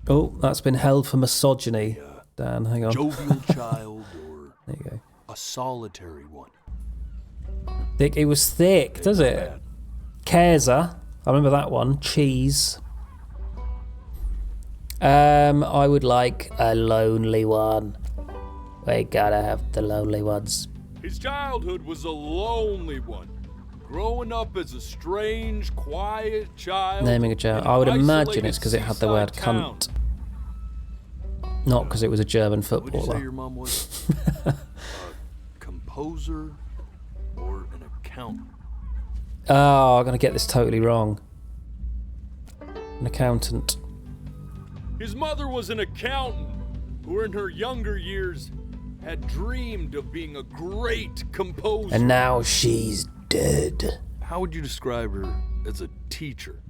Oh, that's been held for misogyny. Dan, hang on. Jovial child or There you go. a solitary one? Thick. It was thick, does it? Kaiser. I remember that one. Cheese. I would like a lonely one. We gotta have the lonely ones. His childhood was a lonely one. Growing up as a strange, quiet child. Naming a German. in I would an imagine it's because it had the word seaside town. cunt. Not because it was a German What did you say footballer. your mom was? A composer or an accountant? Oh, I'm going to get this totally wrong. An accountant. His mother was an accountant who in her younger years had dreamed of being a great composer. And now she's dead. How would you describe her as a teacher?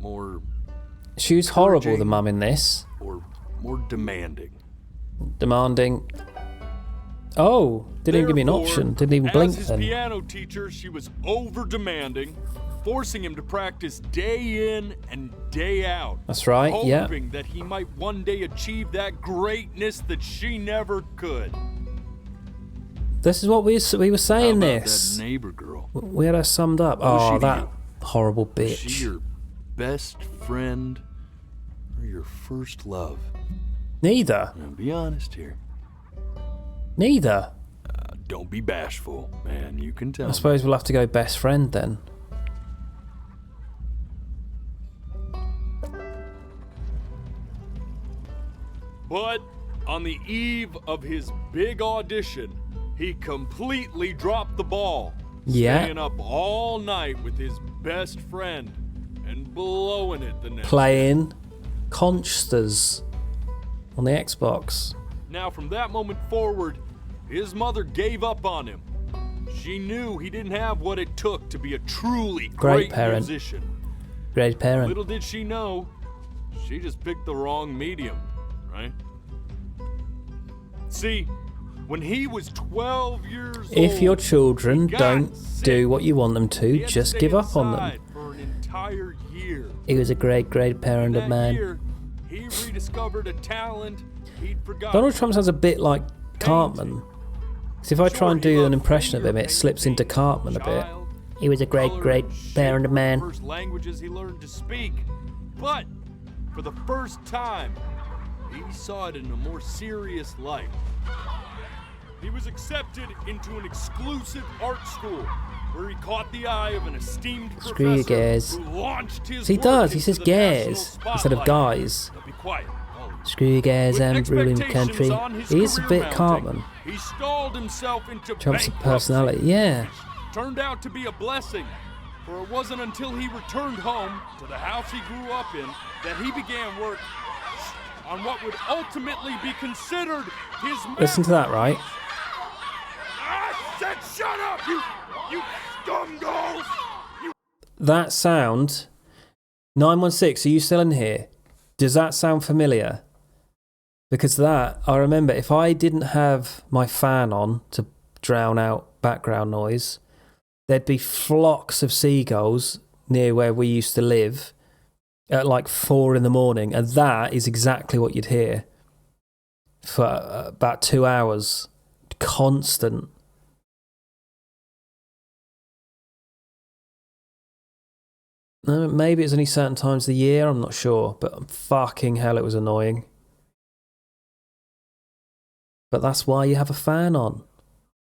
More She was horrible, the encouraging mum in this. or more demanding? Demanding. Oh, didn't even give me an Therefore, option. Didn't even blink As his then. piano teacher, she was over-demanding, forcing him to practice day in and day out. That's right, yeah. Hoping that he might one day achieve that greatness that she never could. This is what we were saying. How about This that neighbor girl? we had her summed up. What was Oh, she to that you? horrible Was she bitch. your best friend or your first love? Neither. Now, be honest here. Neither. Don't be bashful, man. You can tell I me. suppose we'll have to go best friend then. But on the eve of his big audition, he completely dropped the ball. Yeah. Staying up all night with his best friend and blowing it the next. Playing Consters on the Xbox. Now, from that moment forward, his mother gave up on him. She knew he didn't have what it took to be a truly great parent. musician. Great parent. Little did she know, she just picked the wrong medium, right? See, when he was 12 years old, If your children he got don't sick. do what you want them He to, had just stay give up on inside them. For an entire year. He was a great parent of That man. year, he rediscovered a talent he'd forgotten. Donald Trump sounds a bit like Cartman. Because if I try and do an impression of him, it slips into Cartman a bit. He was a great parent of man. First languages he learned to speak, but for the first time, he saw it in a more serious light. He was accepted into an exclusive art school where he caught the eye of an esteemed Screw you, professor guys. who launched his He work does. He into says the national gays instead of spotlight. guys. Now be quiet. Screw you guys, With I'm ruling the expectations country. on his He is a career bit mounting, Cartman. He stalled himself into Trump's bankruptcy, personality. Yeah. turned out to be a blessing, for it wasn't until he returned home to the house he grew up in that he began work on what would ultimately be considered his Listen to that, right? I said shut up, you scumballs! That sound. 916, are you still in here? Does that sound familiar? Because that, I remember if I didn't have my fan on to drown out background noise, there'd be flocks of seagulls near where we used to live at like 4 a.m, and that is exactly what you'd hear for about 2 hours. Constant. No, maybe it's only certain times of the year, I'm not sure, but fucking hell, it was annoying. But that's why you have a fan on.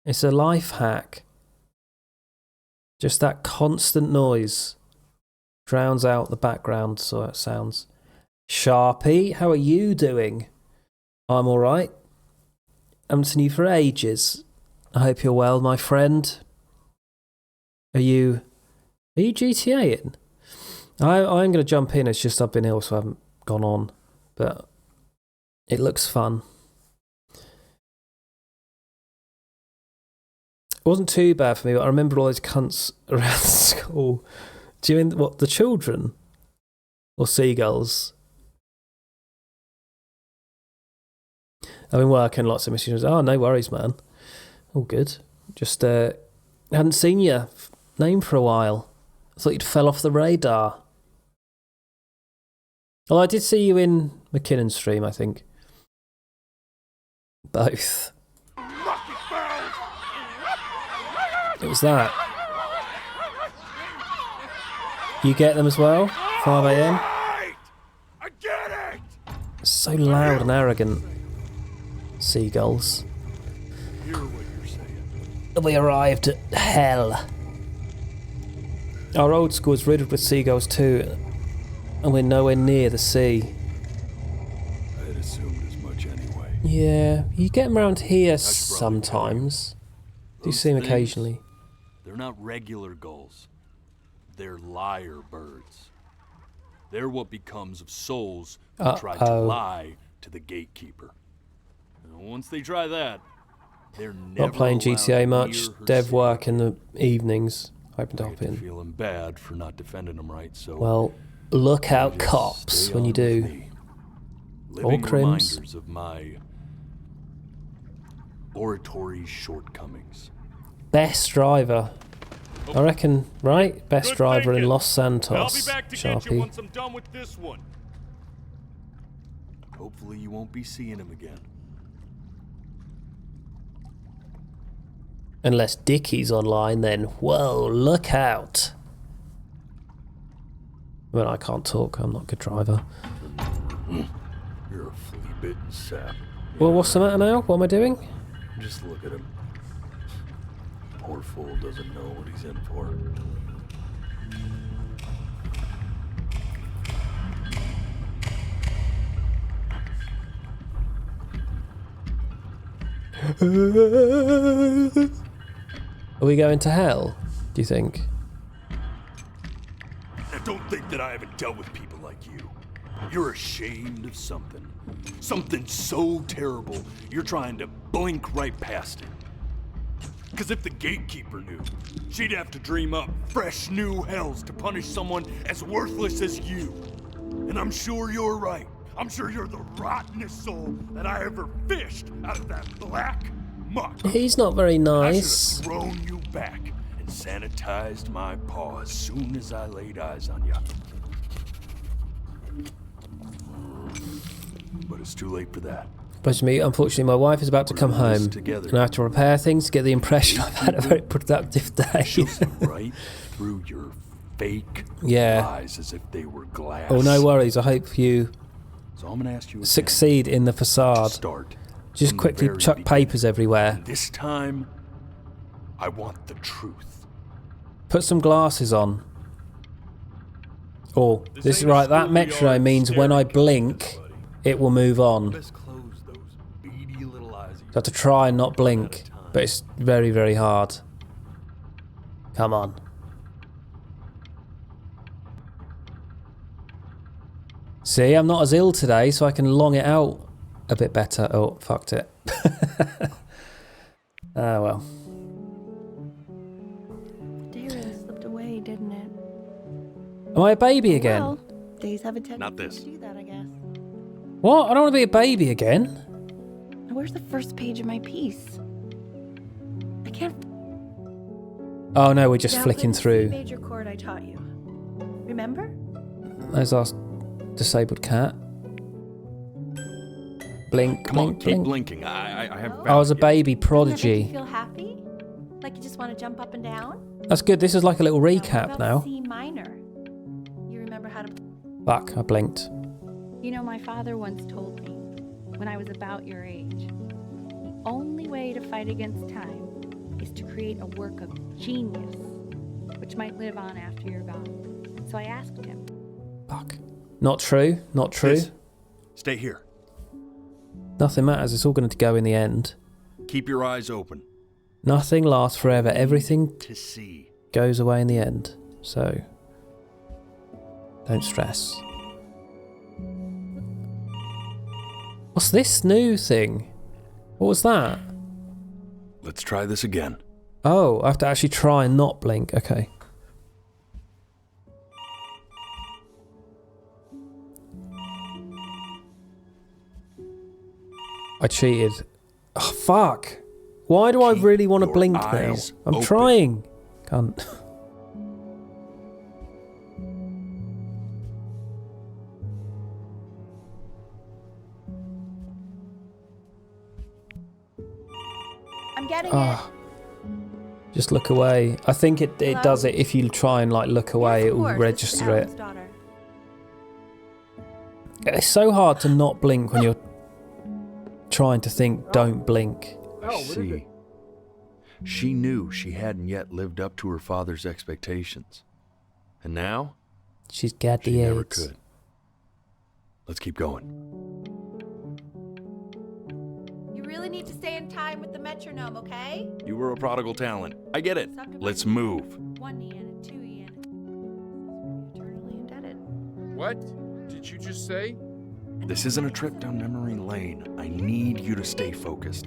It's a life hack. Just that constant noise drowns out the background sounds. Sharpie, how are you doing? I'm alright. I haven't seen you for ages. I hope you're well, my friend. Are you GTAing? I'm going to jump in. It's just I've been ill, so I haven't gone on. But it looks fun. It wasn't too bad for me, but I remember all those cunts around school. Do you mean what, the children? Or seagulls? I've been working lots of missions. Oh, no worries, man. All good. Just hadn't seen your name for a while. I thought you'd fell off the radar. Well, I did see you in McKinnon stream, I think. Both. It was that. You get them as well? 5 AM? I get it! So loud and arrogant. Seagulls. Hear what you're saying. We arrived at hell. Our old school is riddled with seagulls too, and we're nowhere near the sea. I had assumed as much anyway. Yeah, you get them around here sometimes. Do see them occasionally. They're not regular gulls. They're liar birds. They're what becomes of souls who try to lie to the gatekeeper. And once they try that, they're never Not playing GTA much. Dev city. work in the evenings. Hoping to hop in. Feeling bad for not defending them right, so Well, look out, cops, when you do. Or living crims. reminders of my oratory shortcomings. Best driver. I reckon, right? Best driver in Los Santos. I'll be back to get you Sharpie. once I'm done with this one. Hopefully you won't be seeing him again. Unless Dickie's online, then whoa, look out. Well, I can't talk. I'm not a good driver. You're a flea-bitten sap. Well, what's the matter now? What am I doing? Just look at him. Poor fool doesn't know what he's in for. Are we going to hell, do you think? Now, don't think that I haven't dealt with people like you. You're ashamed of something. Something so terrible, you're trying to blink right past it. Because if the gatekeeper knew, she'd have to dream up fresh new hells to punish someone as worthless as you. And I'm sure you're right. I'm sure you're the rottenest soul that I ever fished out of that black muck. He's not very I nice. should have thrown you back and sanitized my paw as soon as I laid eyes on you. But it's too late for that. Pleasure to meet you. Unfortunately, my wife is about to come home, and I have to repair things to get the impression I've had a very productive day. Right through your fake Yeah. eyes as if they were glass. Oh, no worries. I hope you So I'm gonna ask you again. succeed in the facade. Start Just from the quickly very chuck beginning. papers everywhere. This time, I want the truth. Put some glasses on. Oh, this is right. That metronome means when I blink, it will move on. Best close those beady little eyes. So I have to try and not blink, but it's very, very hard. Come on. See, I'm not as ill today, so I can long it out a bit better. Oh, fucked it. Ah, well. Day really slipped away, didn't it? Am I a baby again? Well, days have a tendency Not this. to do that, I guess. What? I don't want to be a baby again. Now, where's the first page of my piece? I can't. Oh no, we're just Now flicking play the C through. major chord I taught you. Remember? There's our disabled cat. Blink, Come on, blink, keep blink. blinking. I haven't. I was a baby Doesn't that make prodigy. you feel happy? Like you just want to jump up and down? That's good. This is like a little What recap about now. C minor. You remember how to? Fuck, I blinked. You know, my father once told me, when I was about your age, the only way to fight against time is to create a work of genius, which might live on after you're gone. So I asked him. Fuck. Not true. Not true. Sis, stay here. Nothing matters. It's all going to go in the end. Keep your eyes open. Nothing lasts forever. Everything To see. goes away in the end. So, don't stress. What's this new thing? What was that? Let's try this again. Oh, I have to actually try and not blink. Okay. I cheated. Oh, fuck. Why do I really want to your blink now? eyes I'm open. trying. Can't. I'm getting Oh. Just look away. I think it Hello? does it if you try and like look away, Yes, it of will course. This is register it. Alan's daughter. It's so hard to not blink when you're trying to think, don't blink. I see. She knew she hadn't yet lived up to her father's expectations. And now? She's got she the never AIDS. could. Let's keep going. You really need to stay in time with the metronome, okay? You were a prodigal talent. I get it. Let's move. 1 E and a 2 E and eternally indebted. What did you just say? This isn't a trip down memory lane. I need you to stay focused.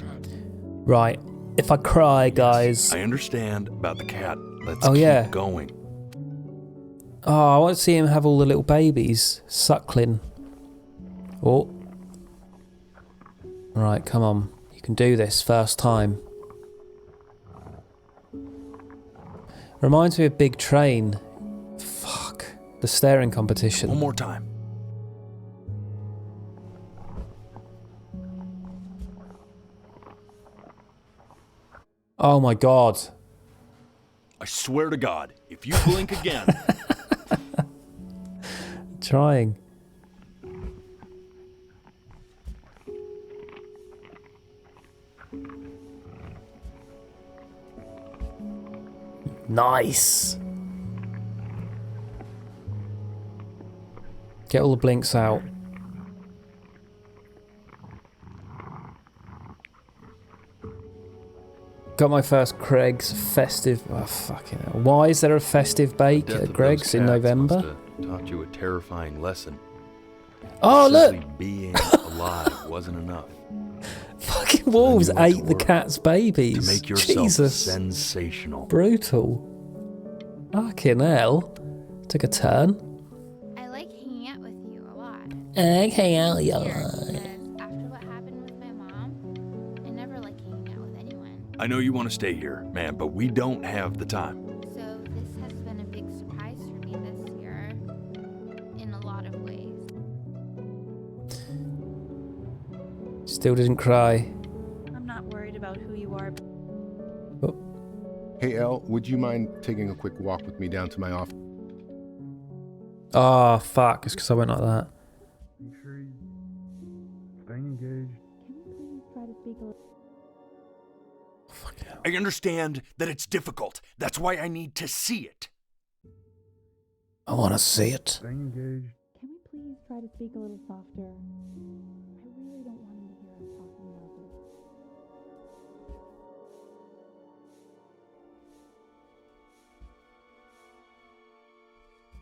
Right. If I cry, guys. I understand about the cat. Let's Oh, keep yeah. going. Oh, I want to see him have all the little babies suckling. Oh. Right, come on. You can do this first time. Reminds me of Big Train. Fuck. The staring competition. One more time. Oh my god. I swear to God, if you blink again. Trying. Nice. Get all the blinks out. Got my first Greg's festive. Oh, fucking hell. Why is there a festive bake Death at of Greg's those in cats November? must have taught you a terrifying lesson. Oh, look! Simply being alive wasn't enough. Fucking wolves Then you went to ate the work cat's babies. To make yourself Jesus. sensational. Brutal. Fucking hell. Took a turn. I like hanging out with you a lot. Okay, out Weird, your because after what happened with my mom, I never like hanging out with anyone. I know you want to stay here, man, but we don't have the time. So this has been a big surprise for me this year, in a lot of ways. Still didn't cry. I'm not worried about who you are. Hey, Elle, would you mind taking a quick walk with me down to my office? Oh, fuck. It's because I went like that. Make sure you stay engaged. Try to speak a little. I understand that it's difficult. That's why I need to see it. I want to see it. Stay engaged. Can we please try to speak a little softer? I really don't want him to hear us talking about this.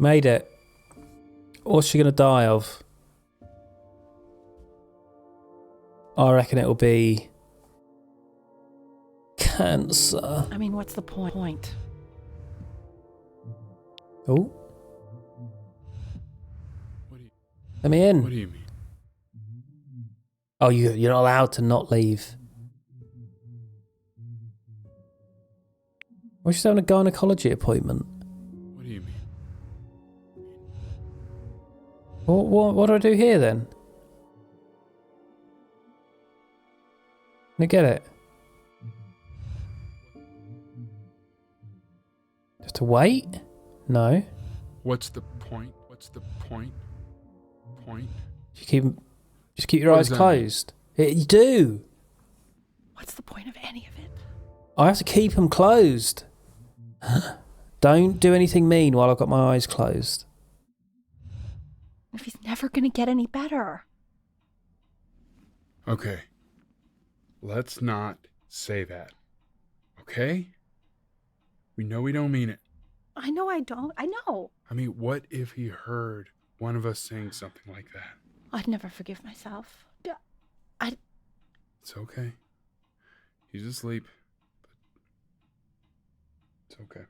Made it. What's she gonna die of? I reckon it'll be cancer. I mean, what's the point? Oh. Let me in. What do you mean? Oh, you're not allowed to not leave. Why she's having a gynecology appointment? What do you mean? What do I do here then? Let me get it. Just to wait? No. What's the point? What's the point? Just keep your What eyes does that mean? closed. You do. What's the point of any of it? I have to keep them closed. Don't do anything mean while I've got my eyes closed. If he's never gonna get any better. Okay. Let's not say that. Okay? We know we don't mean it. I know I don't. I know. I mean, what if he heard one of us saying something like that? I'd never forgive myself. It's okay. He's asleep. But it's okay.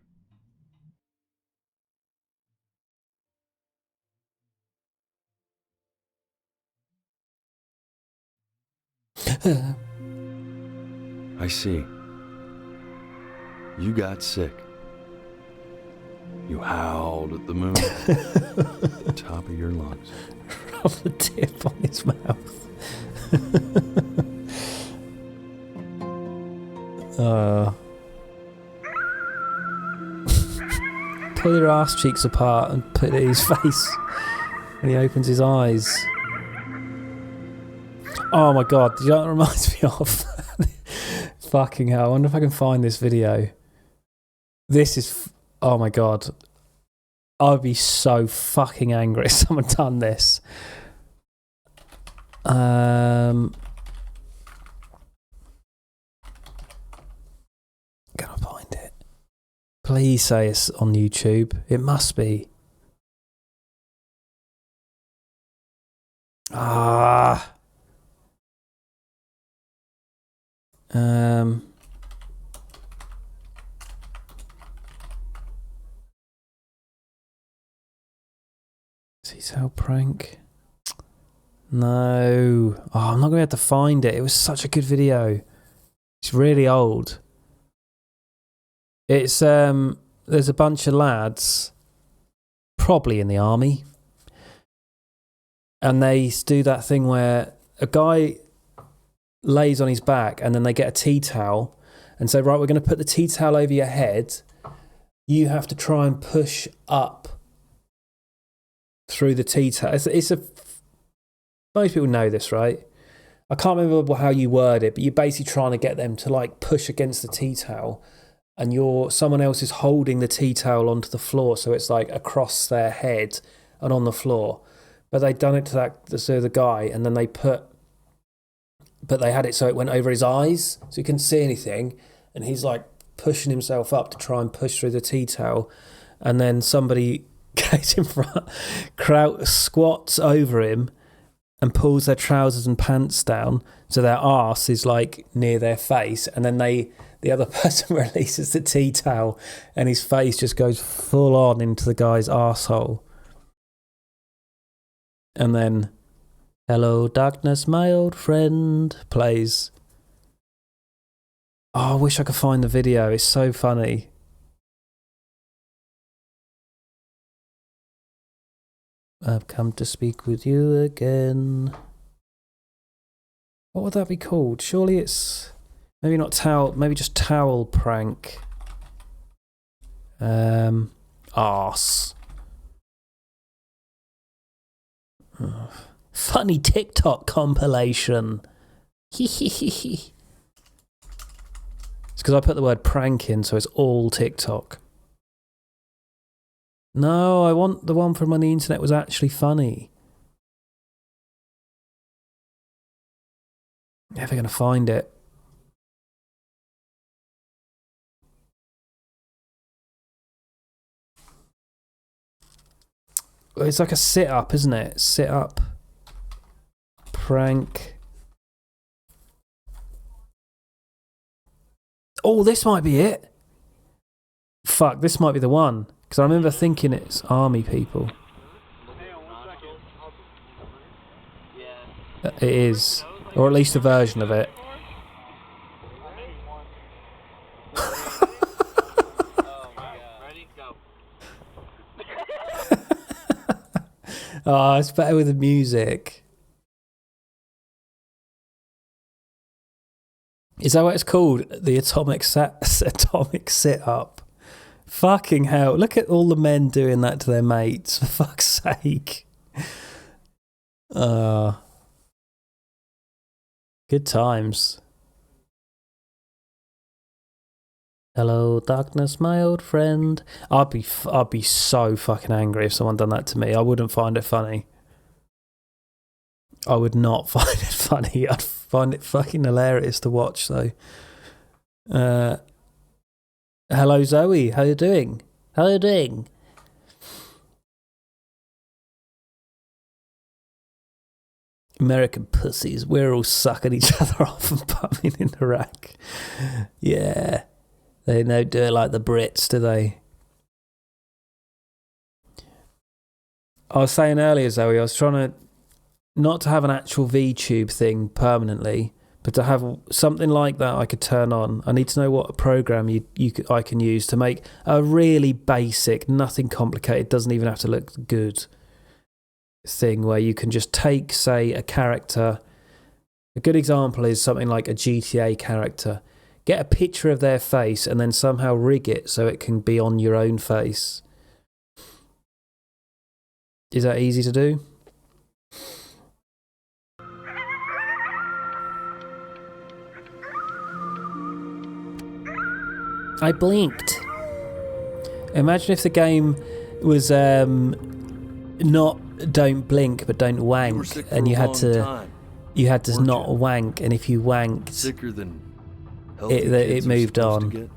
I see. You got sick. You howled at the moon at the top of your lungs. Rub the tip on his mouth. Pull your ass cheeks apart and put it in his face when he opens his eyes. Oh my god, do you know what it reminds me of? Fucking hell, I wonder if I can find this video. This is... oh my god. I would be so fucking angry if someone done this. Can I find it? Please say it's on YouTube. It must be. Ah. Detail prank. No. Oh, I'm not going to have to find it. It was such a good video. It's really old. It's there's a bunch of lads, probably in the army, and they do that thing where a guy lays on his back and then they get a tea towel and say, right, we're going to put the tea towel over your head. You have to try and push up through the tea towel. Most people know this, right? I can't remember how you word it, but you're basically trying to get them to like push against the tea towel, and someone else is holding the tea towel onto the floor, so it's like across their head and on the floor. But they'd done it to the guy, and then but they had it so it went over his eyes, so he couldn't see anything, and he's like pushing himself up to try and push through the tea towel, and then somebody goes in front, squats over him and pulls their trousers and pants down so their arse is like near their face, and then the other person releases the tea towel and his face just goes full on into the guy's arsehole. And then Hello Darkness, My Old Friend plays. Oh, I wish I could find the video. It's so funny. I've come to speak with you again. What would that be called? Surely it's... maybe not towel, maybe just towel prank. Arse. Oh. Funny TikTok compilation. It's because I put the word prank in, so it's all TikTok. No, I want the one from when the internet was actually funny. Never gonna find it. It's like a sit-up, isn't it? Sit-up. Prank. Oh, this might be it. Fuck, this might be the one. Because I remember thinking it's army people. It is. Or at least a version of it. Oh, it's better with the music. Is that what it's called? The atomic sit-up. Fucking hell. Look at all the men doing that to their mates, for fuck's sake. Good times. Hello, darkness, my old friend. I'd be so fucking angry if someone done that to me. I wouldn't find it funny. I would not find it funny. I'd find it fucking hilarious to watch, though. Hello, Zoe. How you doing? How you doing? American pussies. We're all sucking each other off and bumming in Iraq. Yeah. They don't do it like the Brits, do they? I was saying earlier, Zoe, I was trying to not to have an actual VTube thing permanently, but to have something like that I could turn on. I need to know what program I can use to make a really basic, nothing complicated, doesn't even have to look good thing where you can just take, say, a character. A good example is something like a GTA character. get a picture of their face and then somehow rig it so it can be on your own face. Is that easy to do? I blinked. Imagine if the game was not don't blink but don't wank, and you had to not wank, and if you wanked, Sicker than it moved on.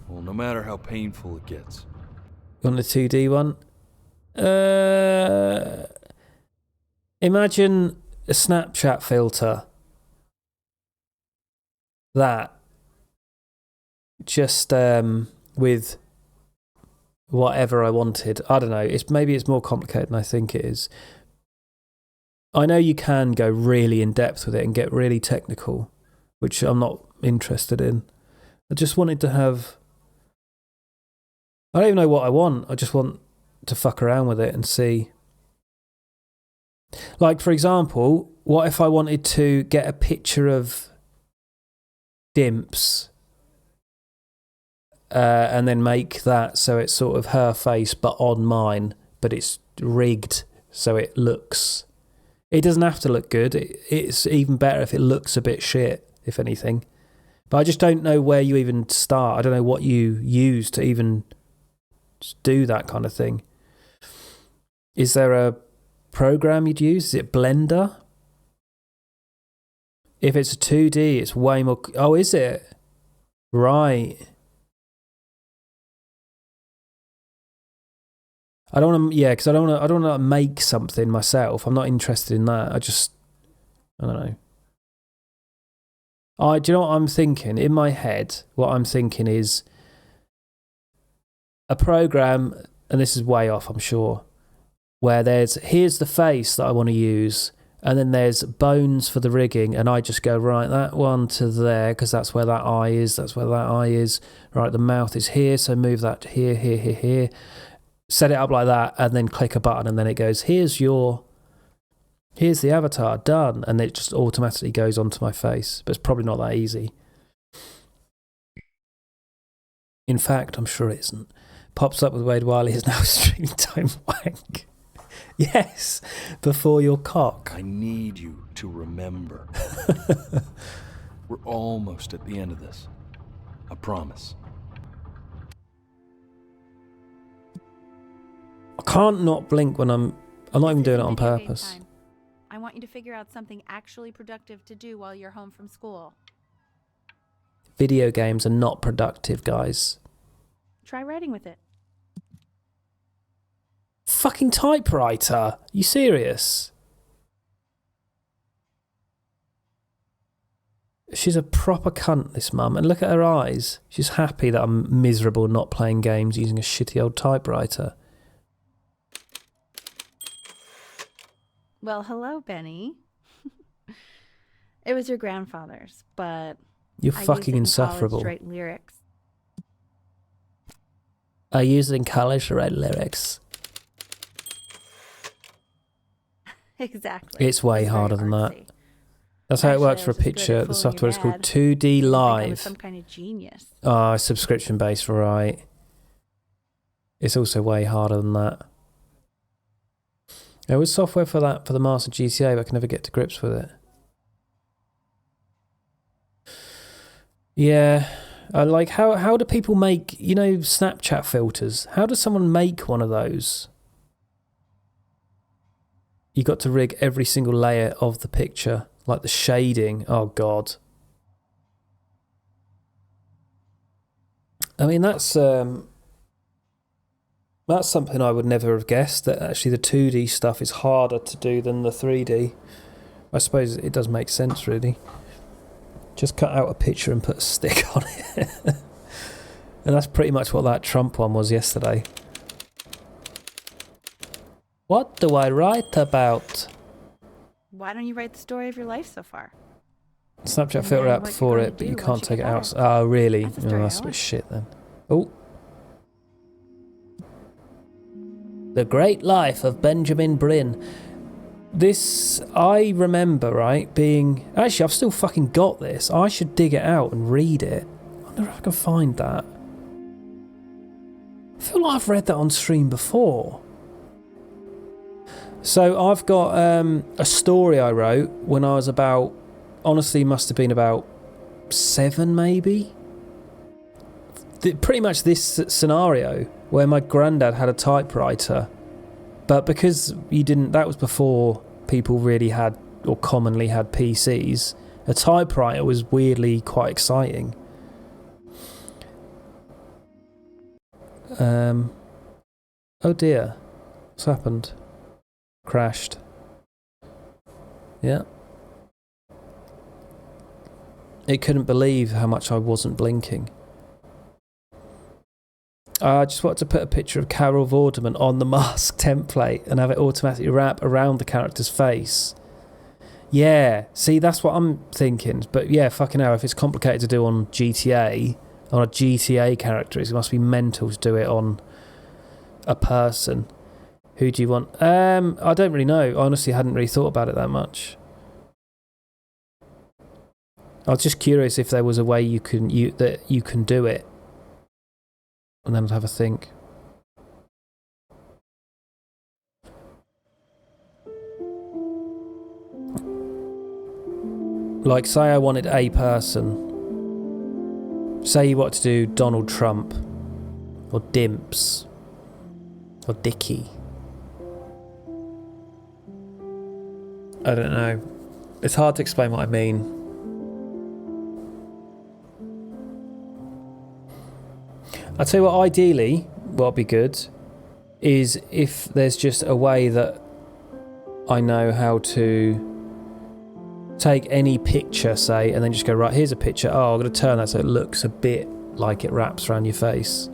Well, no matter how painful it gets. You want a 2D one? Imagine a Snapchat filter. That. Just with whatever I wanted. I don't know. Maybe it's more complicated than I think it is. I know you can go really in depth with it and get really technical, which I'm not interested in. I just wanted to have... I don't even know what I want. I just want to fuck around with it and see. Like, for example, what if I wanted to get a picture of Dimps and then make that so it's sort of her face but on mine, but it's rigged so it looks... It doesn't have to look good. It's even better if it looks a bit shit, if anything. But I just don't know where you even start. I don't know what you use to even do that kind of thing. Is there a program you'd use? Is it Blender? If it's a 2D, it's way more... Oh, is it? Right. I don't want to... Yeah, because I don't want to make something myself. I'm not interested in that. I don't know. Do you know what I'm thinking? In my head, what I'm thinking is a program, and this is way off, I'm sure, where here's the face that I want to use, and then there's bones for the rigging, and I just go, right, that one to there, because that's where that eye is, that's where that eye is. Right, the mouth is here, so move that here, here, here, here. Set it up like that, and then click a button, and then it goes, here's the avatar, done, and it just automatically goes onto my face. But it's probably not that easy. In fact, I'm sure it isn't. Pops up with Wade Wiley is now streaming time wank. Yes, before your cock. I need you to remember. We're almost at the end of this. I promise. I can't not blink when I'm not even doing it on purpose. I want you to figure out something actually productive to do while you're home from school. Video games are not productive, guys. Try writing with it. Fucking typewriter. You serious? She's a proper cunt, this mum. And look at her eyes. She's happy that I'm miserable not playing games using a shitty old typewriter. Well, hello, Benny. It was your grandfather's, but you're I fucking used it in insufferable. college to write lyrics. I used it in college to write lyrics. Exactly. It's way harder than that. That's how it works for a picture. The software is called 2D Live. Some kind of genius. Oh, subscription based, right? It's also way harder than that. There was software for that for the Master GTA, but I can never get to grips with it. Yeah, like how do people make, you know, Snapchat filters? How does someone make one of those? You got to rig every single layer of the picture, like the shading. Oh God. I mean, that's something I would never have guessed, that actually the 2D stuff is harder to do than the 3D. I suppose it does make sense, really. Just cut out a picture and put a stick on it. And that's pretty much what that Trump one was yesterday. What do I write about? Why don't you write the story of your life so far? Snapchat filter out before it, but you can't take it out. Oh, really? That's a bit shit then. Oh. The Great Life of Benjamin Brin. This, I remember, right, being... Actually, I've still fucking got this. I should dig it out and read it. I wonder if I can find that. I feel like I've read that on stream before. So I've got a story I wrote when I was about... Honestly, must have been about 7, maybe? Pretty much this scenario, where my granddad had a typewriter. But because you didn't... That was before people really had, or commonly had PCs. A typewriter was weirdly quite exciting. Oh dear. What's happened? Crashed. Yeah. It couldn't believe how much I wasn't blinking. I just wanted to put a picture of Carol Vorderman on the mask template and have it automatically wrap around the character's face. Yeah, see, that's what I'm thinking. But yeah, fucking hell, if it's complicated to do on GTA, on a GTA character, it must be mental to do it on a person. Who do you want? I don't really know. I honestly hadn't really thought about it that much. I was just curious if there was a way you can do it. And then I'd have a think. Like, say I wanted a person. Say you wanted to do Donald Trump. Or Dimps. Or Dickie. I don't know. It's hard to explain what I mean. I'll tell you what, ideally, what'd be good is if there's just a way that I know how to take any picture, say, and then just go, right, here's a picture. Oh, I'm going to turn that so it looks a bit like it wraps around your face.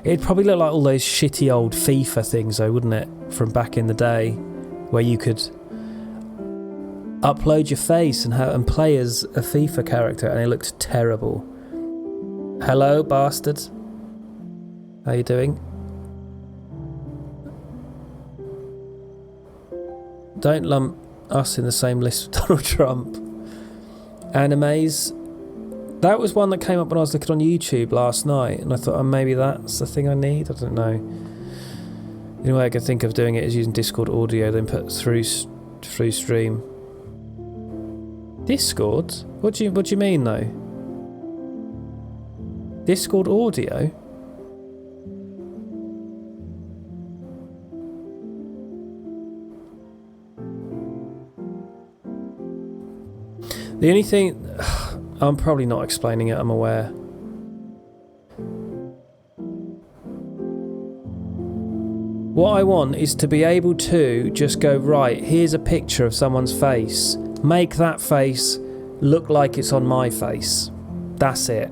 It'd probably look like all those shitty old FIFA things, though, wouldn't it? From back in the day, where you could upload your face and play as a FIFA character, and it looked terrible. Hello, bastard. How you doing? Don't lump us in the same list with Donald Trump. Animes. That was one that came up when I was looking on YouTube last night, and I thought, oh, maybe that's the thing I need. I don't know. The only way I can think of doing it is using Discord audio, then put through stream. Discord? What do you mean, though? Discord audio? The only thing... I'm probably not explaining it, I'm aware. What I want is to be able to just go, right, here's a picture of someone's face. Make that face look like it's on my face. That's it.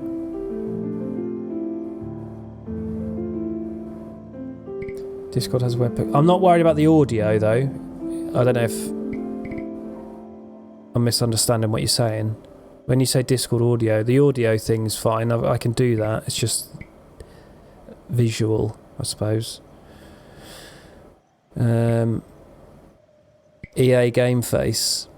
Discord has a webpack. I'm not worried about the audio, though. I don't know if I'm misunderstanding what you're saying. When you say Discord audio, the audio thing's fine. I can do that. It's just visual, I suppose. EA Game Face.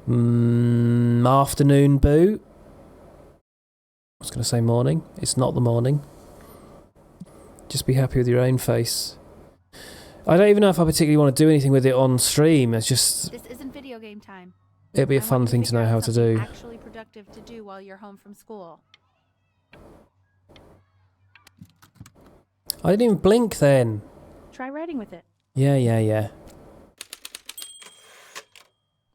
Afternoon boot. I was going to say morning. It's not the morning. Just be happy with your own face. I don't even know if I particularly want to do anything with it on stream. It's just... This isn't video game time. It'd be a fun thing to know how to do. Actually productive to do while you're home from school. I didn't even blink then. Try writing with it. Yeah.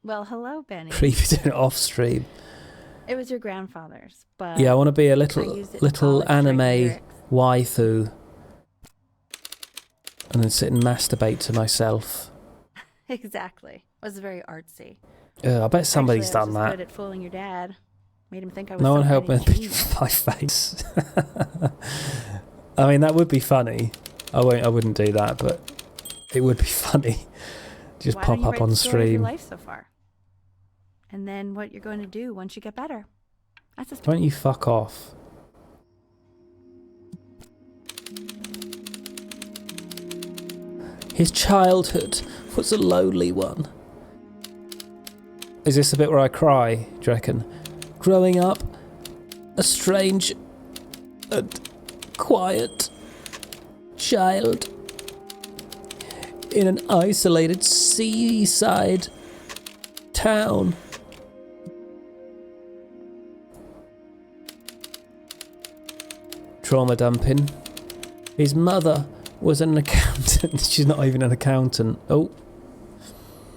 Well, hello, Benny. Creepy doing it off stream. It was your grandfather's, but yeah, I want to be a little anime waifu. And then sit and masturbate to myself. Exactly. It was very artsy. I bet somebody's done that. Good at fooling your dad. Made him think I was. No one helped me with my face. I mean, that would be funny. I wouldn't do that, but it would be funny. Just Why pop don't you up write on the story of your stream. life so far? And then what you're going to do once you get better. That's a Don't you fuck off. His childhood was a lonely one. Is this the bit where I cry, do you reckon? Growing up, a strange and quiet child in an isolated seaside town. Trauma dumping. His mother was an accountant. She's not even an accountant. Oh.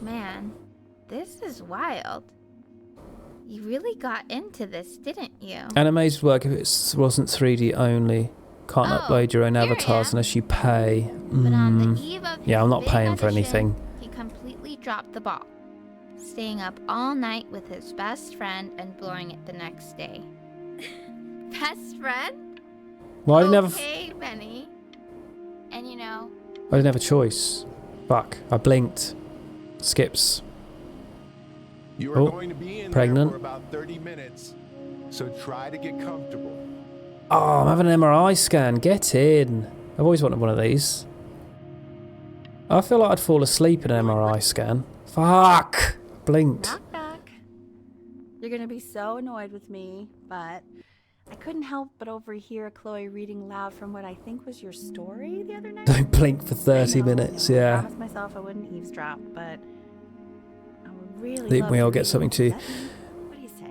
Man, this is wild. You really got into this, didn't you? Animated work if it wasn't 3D only. Can't upload your own avatars unless you pay. But on the eve of Yeah, I'm his not big paying for audition, anything. He completely dropped the ball, staying up all night with his best friend and blowing it the next day. Best friend? Well, I didn't have Okay, Benny. And you know, I didn't have a choice. Fuck, I blinked. Skips. You are going to be in pregnant. there for about 30 minutes, so try to get comfortable. Oh, I'm having an MRI scan. Get in. I've always wanted one of these. I feel like I'd fall asleep in an MRI scan. Fuck! Blinked. Knock, knock. You're gonna be so annoyed with me, but I couldn't help but overhear Chloe reading loud from what I think was your story the other night. Don't blink for 30 minutes, I yeah. promised myself I wouldn't eavesdrop, but I would really Think love we to all read get something it. to.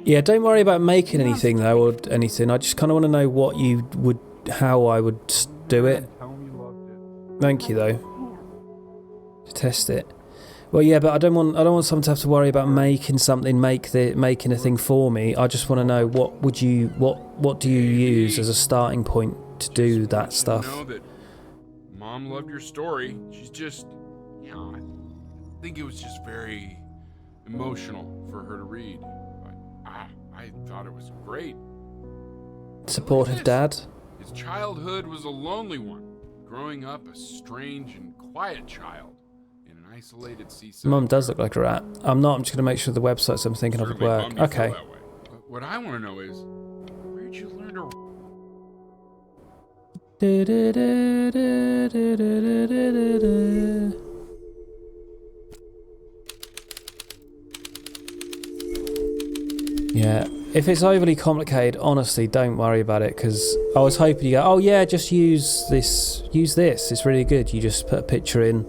Yeah, don't worry about making anything though, or anything. I just kind of want to know what you would, how I would do it. Thank you though. To test it. Well, yeah, but I don't want someone to have to worry about making something, making a thing for me. I just want to know what do you use as a starting point to do that stuff. Know that Mom loved your story. She's just, I think it was just very emotional for her to read. I thought it was great. Supportive dad. His childhood was a lonely one, growing up a strange and quiet child in an isolated seaside. Mum does look like a rat. I'm not. I'm just going to make sure the websites I'm thinking of would work. Bummed you feel Okay. that way. But what I want to know is, where'd you learn to? Yeah, if it's overly complicated, honestly, don't worry about it, because I was hoping you go, oh yeah, just use this, it's really good. You just put a picture in,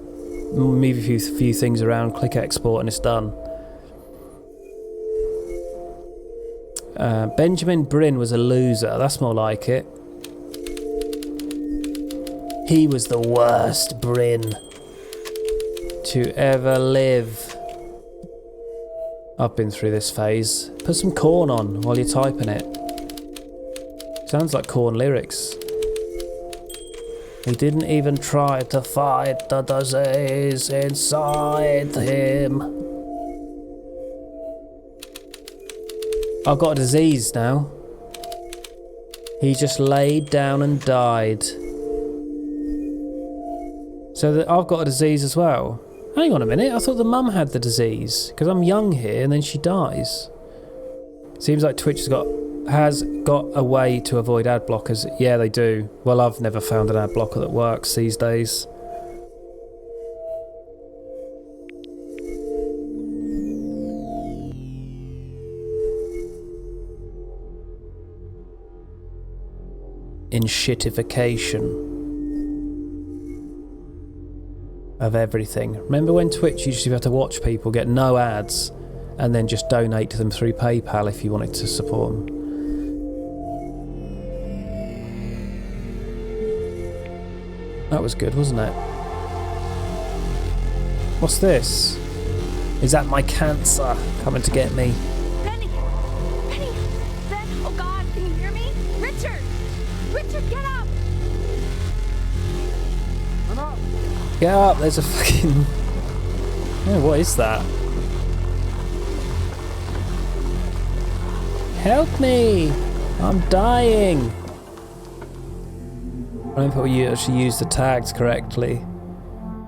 move a few things around, click export, and it's done. Benjamin Brin was a loser, that's more like it. He was the worst Brin to ever live. I've been through this phase. Put some Korn on while you're typing it. Sounds like Korn lyrics. He didn't even try to fight the disease inside him. I've got a disease now. He just laid down and died. So I've got a disease as well. Hang on a minute, I thought the mum had the disease, because I'm young here and then she dies. Seems like Twitch has got a way to avoid ad blockers. Yeah, they do. Well, I've never found an ad blocker that works these days. Inshitification of everything. Remember when Twitch used to have to watch people get no ads and then just donate to them through PayPal if you wanted to support them? That was good, wasn't it? What's this? Is that my cancer coming to get me? Benny! Benny! Ben! Oh God, can you hear me? Richard! Richard, get up! I'm up! Get up, there's a fucking... Yeah, what is that? Help me! I'm dying! I don't think you actually use the tags correctly.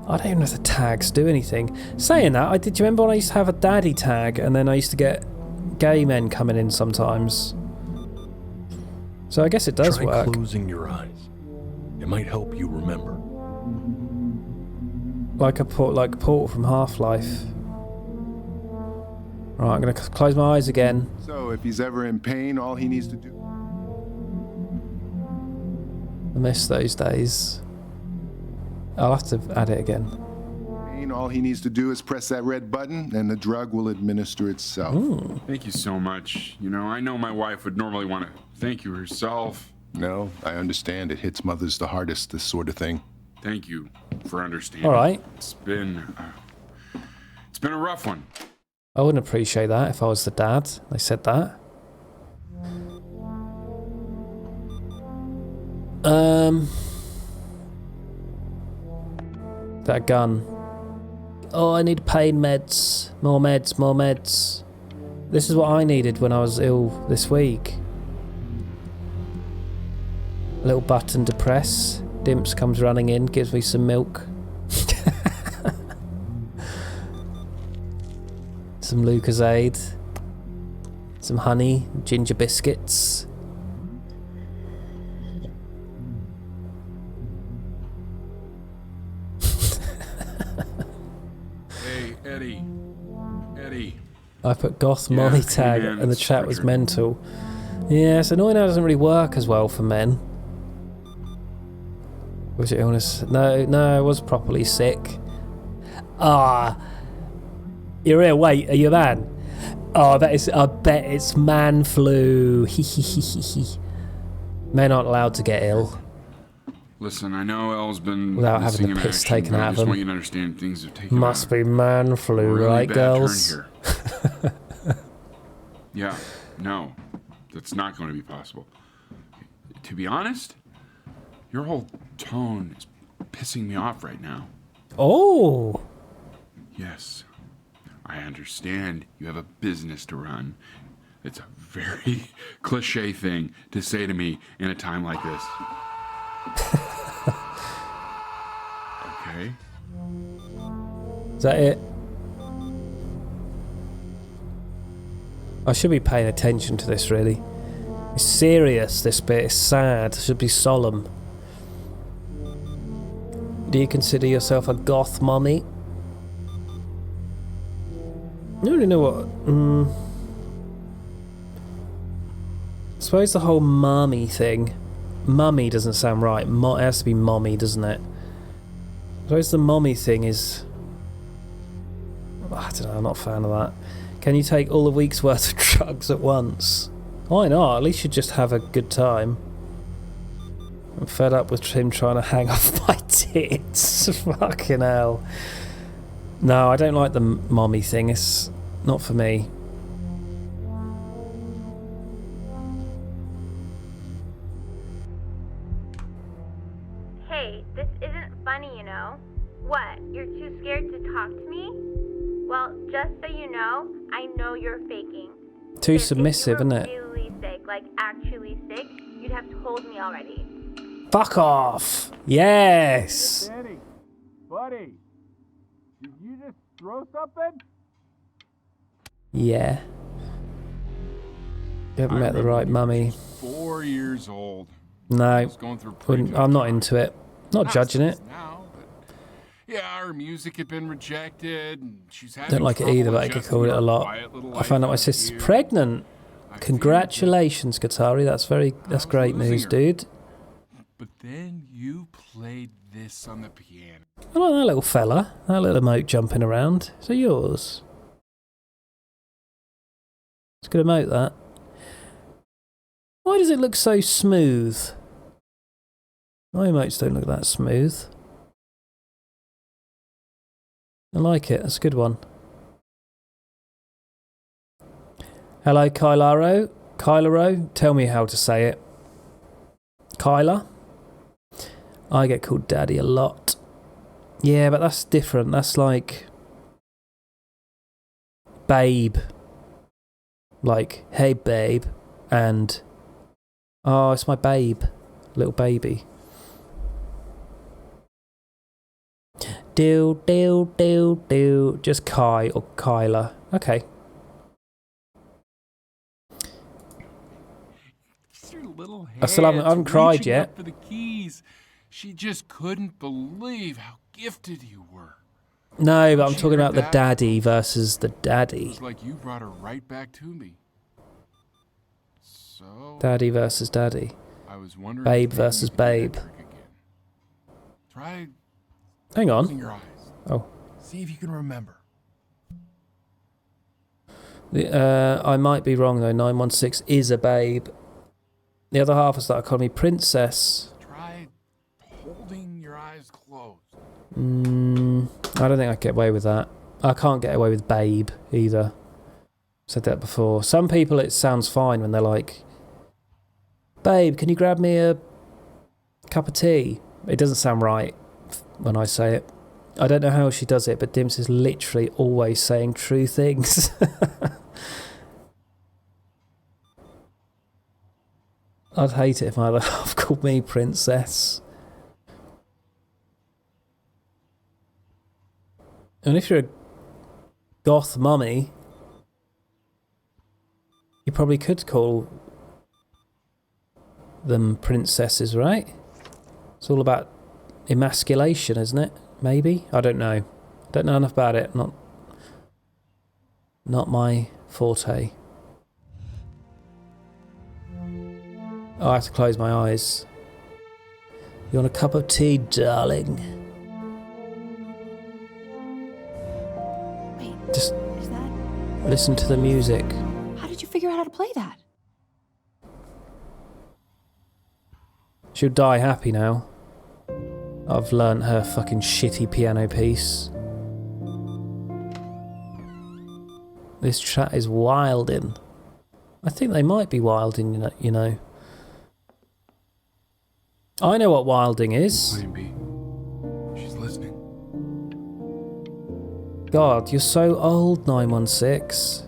I don't even know if the tags do anything. Saying that, do you remember when I used to have a daddy tag and then I used to get gay men coming in sometimes? So I guess it does Try work. Try closing your eyes. It might help you remember. Like a Portal from Half-Life. Right, I'm gonna close my eyes again. So if he's ever in pain, all he needs to do... I miss those days. I'll have to add it again. All he needs to do is press that red button, and the drug will administer itself. Ooh. Thank you so much. You know, I know my wife would normally want to thank you herself. No, I understand. It hits mothers the hardest, this sort of thing. Thank you for understanding. All right. It's been a rough one. I wouldn't appreciate that if I was the dad. They said that. That gun. Oh, I need pain meds. More meds, more meds. This is what I needed when I was ill this week. A little button to press. Dimps comes running in, gives me some milk. Some Lucozade. Some honey, ginger biscuits. Hey, Eddie. I put goth mommy tag man, and the chat was mental. Yeah, it's annoying how it doesn't really work as well for men. Was it illness? No, I was properly sick. Ah, you're here. Wait, are you a man? Oh, I bet it's man flu. Men aren't allowed to get ill. Listen, I know Elle's been without missing having the in piss action, taken but out I of just them. want you to understand things have taken Must be man flu, a really right, bad girls? turn here. Yeah, no, that's not going to be possible. To be honest, your whole tone is pissing me off right now. Oh. Yes, I understand you have a business to run. It's a very cliche thing to say to me in a time like this. Okay. Is that it? I should be paying attention to this, really. It's serious, this bit. It's sad. It should be solemn. Do you consider yourself a goth mommy? I don't really know what... I suppose the whole mummy thing... Mummy doesn't sound right. It has to be mommy, doesn't it? I suppose the mommy thing is... I don't know, I'm not a fan of that. Can you take all a week's worth of drugs at once? Why not? At least you just have a good time. I'm fed up with him trying to hang off my tits. Fucking hell. No, I don't like the mommy thing. It's not for me. Hey, this isn't funny, you know. What? You're too scared to talk to me? Well, just so you know, I know you're faking. Too submissive, isn't it? If you were really sick, like actually sick, you'd have told me already. Fuck off! Yes! Danny, buddy, did you just throw something? Yeah. You haven't met the right mummy. 4 years old. No. Going through a pretty Wouldn't, I'm not into it. Not judging it. Now, but yeah, her music had been rejected, and she's having Don't like it either, but I get called it a lot. I found out my sister's pregnant. Congratulations, Katari. That's great news, dude. But then you played this on the piano. I like that little fella. That little emote jumping around. Is that yours? It's a good emote, that. Why does it look so smooth? My emotes don't look that smooth. I like it. That's a good one. Hello, Kylaro. Kylaro, tell me how to say it. Kyla? I get called Daddy a lot. Yeah, but that's different. That's like... Babe. Like, hey, babe. And... Oh, it's my babe. Little baby. Do. Just Kai or Kyla. Okay. I still haven't cried yet. For the keys. She just couldn't believe how gifted you were. No, but I'm talking about the daddy versus the daddy. It's like you brought her right back to me. So. Daddy versus daddy. I was wondering. Babe versus babe. Try. Hang on. Closing your eyes. Oh. See if you can remember. I might be wrong though. 916 is a babe. The other half is that calling me princess. Try holding your eyes closed. I don't think I can get away with that. I can't get away with babe either. Said that before. Some people it sounds fine when they're like, babe, can you grab me a cup of tea? It doesn't sound right when I say it. I don't know how she does it, but Dims is literally always saying true things. I'd hate it if my other half called me princess. And if you're a goth mummy, you probably could call them princesses, right? It's all about emasculation, isn't it? Maybe? I don't know. Don't know enough about it. Not my forte. Oh, I have to close my eyes. You want a cup of tea, darling? Wait, just is that... listen to the music. How did you figure out how to play that? She'll die happy now. I've learnt her fucking shitty piano piece. This chat is wilding. I think they might be wilding, you know. I know what wilding is. She's listening. God, you're so old, 916.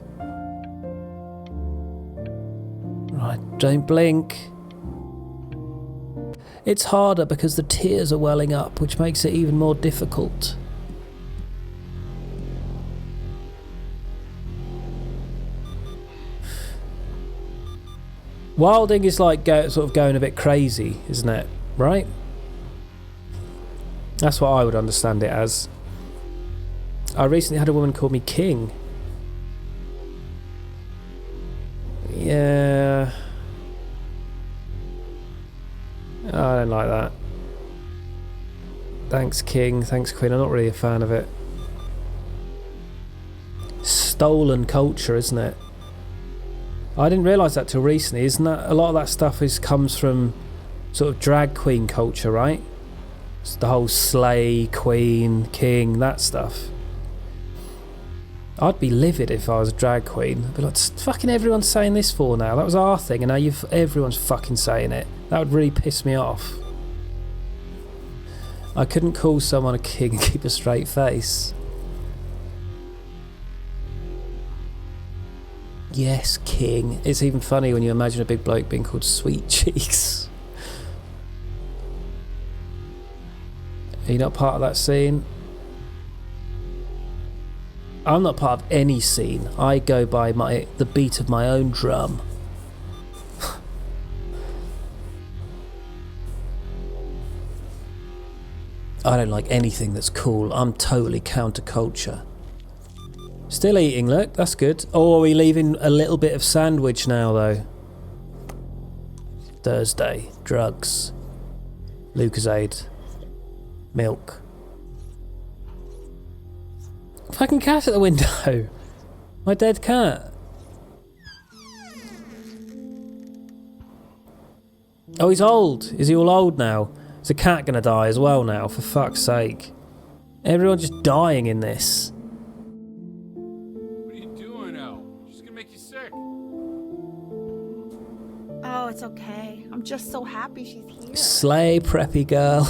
Right, don't blink. It's harder because the tears are welling up, which makes it even more difficult. Wilding is like sort of going a bit crazy, isn't it? Right? That's what I would understand it as. I recently had a woman call me King. Yeah. I don't like that. Thanks, King. Thanks, Queen. I'm not really a fan of it. Stolen culture, isn't it? I didn't realise that till recently. Isn't that a lot of that stuff comes from sort of drag queen culture, right? It's the whole slay, queen, king, that stuff. I'd be livid if I was a drag queen. I'd be like, fucking everyone's saying this for now. That was our thing, and now everyone's fucking saying it. That would really piss me off. I couldn't call someone a king and keep a straight face. Yes, king. It's even funny when you imagine a big bloke being called Sweet Cheeks. Are you not part of that scene? I'm not part of any scene. I go by the beat of my own drum. I don't like anything that's cool. I'm totally counterculture. Still eating, look, that's good. Oh, are we leaving a little bit of sandwich now, though? Thursday, drugs, Lucozade, milk. Fucking cat at the window. My dead cat. Oh, he's old. Is he all old now? Is the cat gonna die as well now, for fuck's sake? Everyone's just dying in this. Oh, it's okay. I'm just so happy she's here. Slay, preppy girl.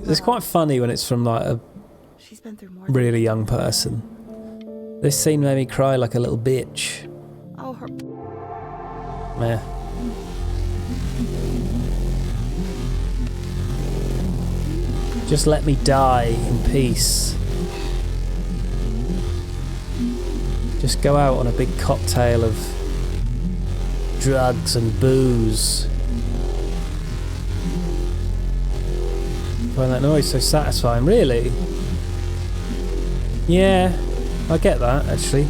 It's quite funny when it's from like a really young person. This scene made me cry like a little bitch. Oh, her. Meh. Just let me die in peace. Just go out on a big cocktail of drugs and booze. I find that noise so satisfying, really. Yeah, I get that, actually.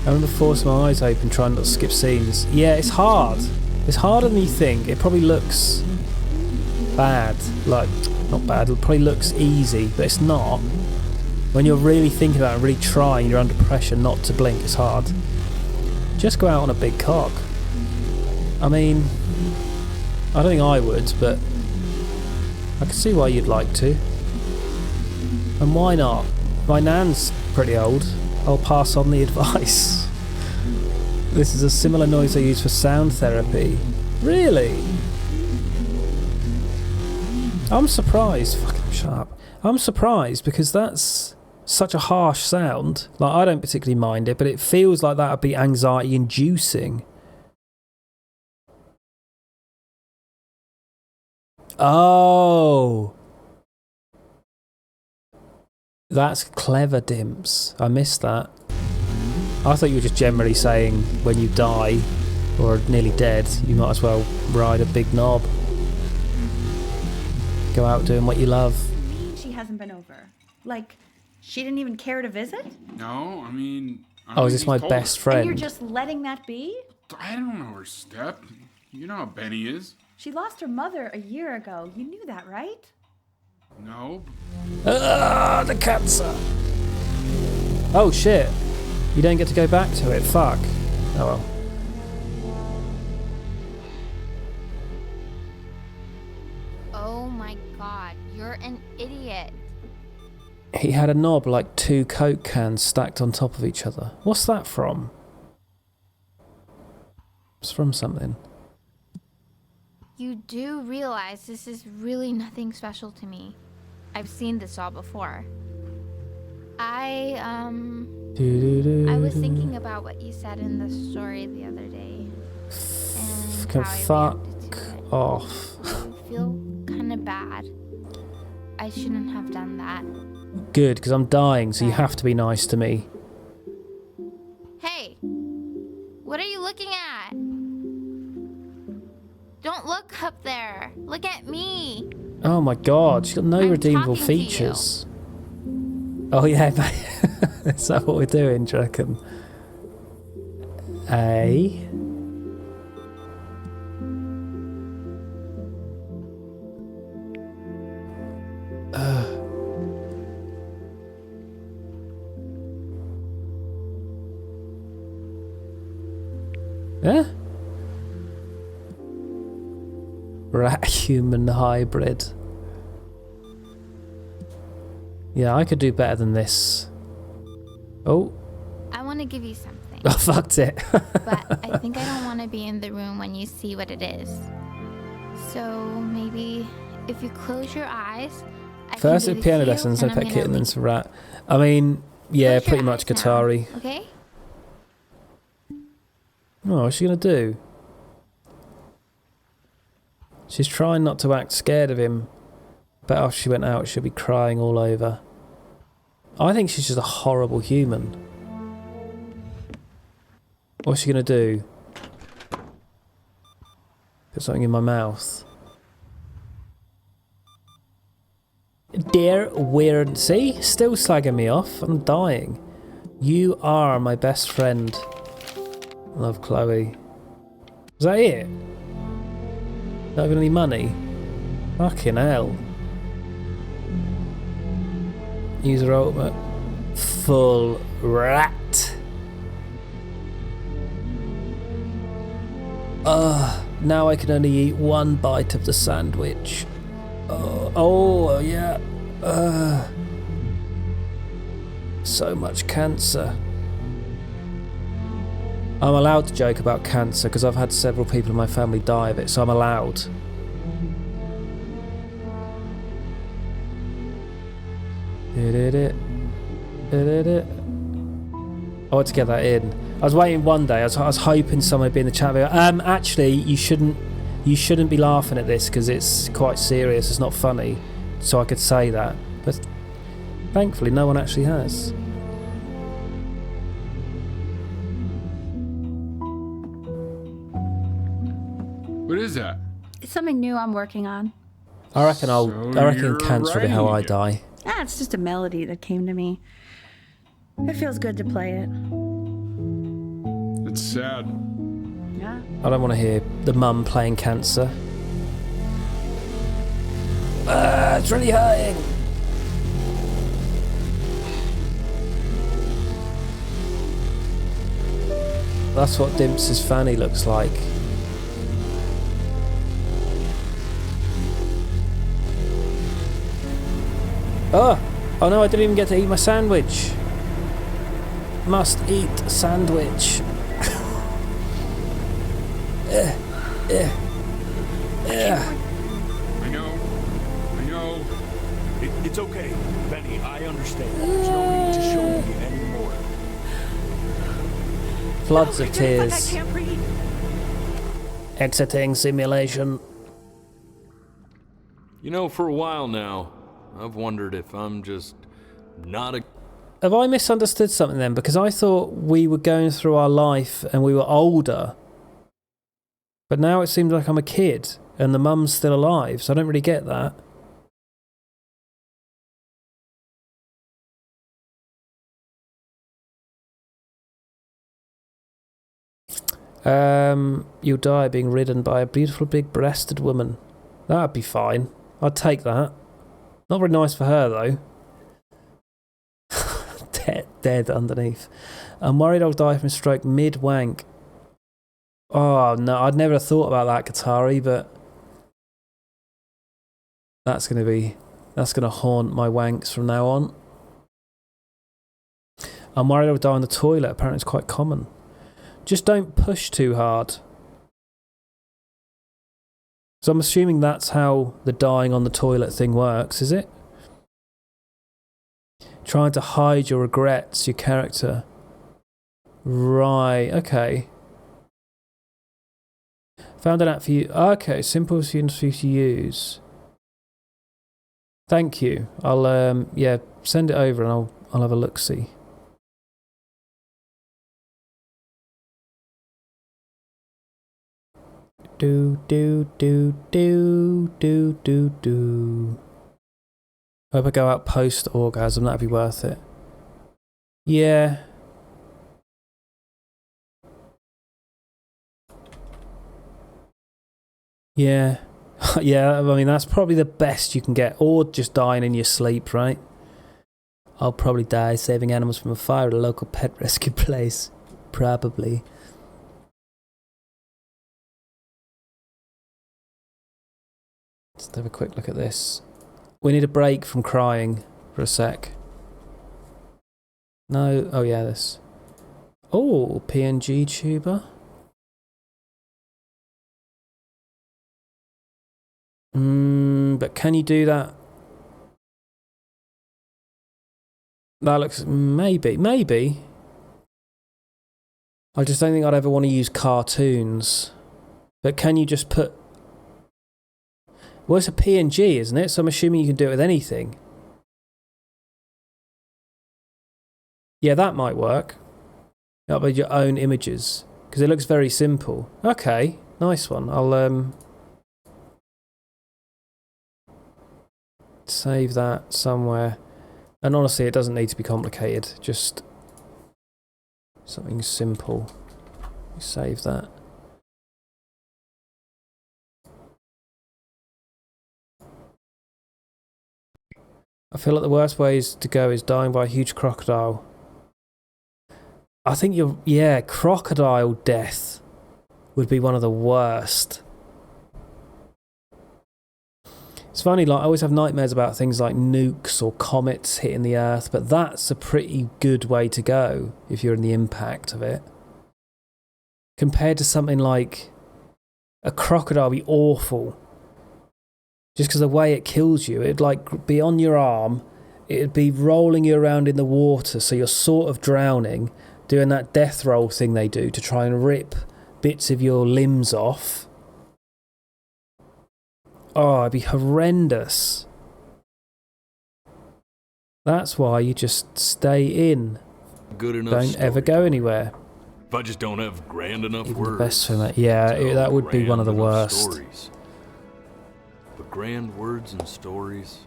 I remember forcing my eyes open, trying not to skip scenes. Yeah, it's hard. It's harder than you think. It probably looks bad. Like, not bad, it probably looks easy, but it's not. When you're really thinking about it, really trying, you're under pressure not to blink, it's hard. Just go out on a big cock. I mean, I don't think I would, but I can see why you'd like to. And why not? My nan's pretty old. I'll pass on the advice. This is a similar noise I use for sound therapy. Really? I'm surprised. Fucking shut up. I'm surprised because that's such a harsh sound. Like, I don't particularly mind it, but it feels like that would be anxiety inducing. Oh. That's clever, Dimps. I missed that. I thought you were just generally saying when you die or are nearly dead, you might as well ride a big knob. Go out doing what you love. She hasn't been over. Like, she didn't even care to visit? No, I mean... Oh, is this my best friend? And you're just letting that be? I don't know her step. You know how Benny is. She lost her mother a year ago. You knew that, right? No. Ah, the cancer. Oh shit. You don't get to go back to it. Fuck. Oh well. Oh my god, you're an idiot. He had a knob like 2 Coke cans stacked on top of each other. What's that from? It's from something. You do realize this is really nothing special to me. I've seen this all before. I was thinking about what you said in the story the other day. And Can how fuck off. I feel kind of bad. I shouldn't have done that. Good, because I'm dying, so you have to be nice to me. Hey! What are you looking at? Don't look up there. Look at me. Oh my god, she's got no redeemable features. Oh yeah, mate. Is that what we're doing, do you reckon? Yeah? Rat human hybrid. Yeah, I could do better than this. Oh. I want to give you something. I fucked it. But I think I don't want to be in the room when you see what it is. So maybe if you close your eyes. First with piano lessons, then pet kitten, then some rat. I mean, yeah, pretty much Qatari. Okay? Oh, what's she gonna do? She's trying not to act scared of him, but after she went out, she'll be crying all over. I think she's just a horrible human. What's she gonna do? Put something in my mouth. Dear weird. See? Still slagging me off. I'm dying. You are my best friend. Love, Chloe. Was that it? Not even any money? Fucking hell. User ultimate. Full rat. Now I can only eat 1 bite of the sandwich. Oh yeah. So much cancer. I'm allowed to joke about cancer because I've had several people in my family die of it, so I'm allowed. I want to get that in. I was waiting one day. I was hoping someone would be in the chat video. Actually, you shouldn't be laughing at this because it's quite serious. It's not funny. So I could say that, but thankfully, no one actually has. What is that? It's something new I'm working on. I reckon cancer will be how I die. It's just a melody that came to me. It feels good to play it. It's sad. Yeah. I don't want to hear the mum playing Cancer. It's really hurting. That's what Dimps' fanny looks like. Oh no, I didn't even get to eat my sandwich. Must eat sandwich. I know. It's okay, Benny. I understand. There's no need to show me anymore. Floods of tears. I can't breathe. Exiting simulation. You know, for a while now, I've wondered if I'm just not a... Have I misunderstood something then? Because I thought we were going through our life and we were older. But now it seems like I'm a kid and the mum's still alive, so I don't really get that. You'll die being ridden by a beautiful big-breasted woman. That'd be fine. I'd take that. Not very nice for her, though. Dead underneath. I'm worried I'll die from a stroke mid-wank. Oh, no, I'd never have thought about that, Katari, but... That's going to haunt my wanks from now on. I'm worried I'll die on the toilet. Apparently it's quite common. Just don't push too hard. So I'm assuming that's how the dying on the toilet thing works, is it? Trying to hide your regrets, your character. Right, okay. Found an app for you. Okay, simple for you to use. Thank you. I'll yeah, send it over and I'll have a look-see. Do. Hope I go out post-orgasm, that'd be worth it. Yeah. Yeah. Yeah, I mean, that's probably the best you can get. Or just dying in your sleep, right? I'll probably die saving animals from a fire at a local pet rescue place. Probably. Let's have a quick look at this. We need a break from crying for a sec. No, oh yeah, this. Oh, PNG tuber. But can you do that? That looks, maybe. I just don't think I'd ever want to use cartoons. But can you just put... Well, it's a PNG, isn't it? So I'm assuming you can do it with anything. Yeah, that might work. Upload your own images. Because it looks very simple. Okay, nice one. I'll save that somewhere. And honestly, it doesn't need to be complicated. Just something simple. Save that. I feel like the worst ways to go is dying by a huge crocodile. I think yeah, crocodile death would be one of the worst. It's funny, like, I always have nightmares about things like nukes or comets hitting the Earth, but that's a pretty good way to go if you're in the impact of it. Compared to something like a crocodile would be awful. Just because the way it kills you, it'd like be on your arm, it'd be rolling you around in the water, so you're sort of drowning, doing that death roll thing they do to try and rip bits of your limbs off. Oh, it'd be horrendous. That's why you just stay in. Good enough. Don't ever go anywhere. If I just don't have grand enough Even words. the best for that. Yeah, that would be one of the worst. Stories. But grand words and stories,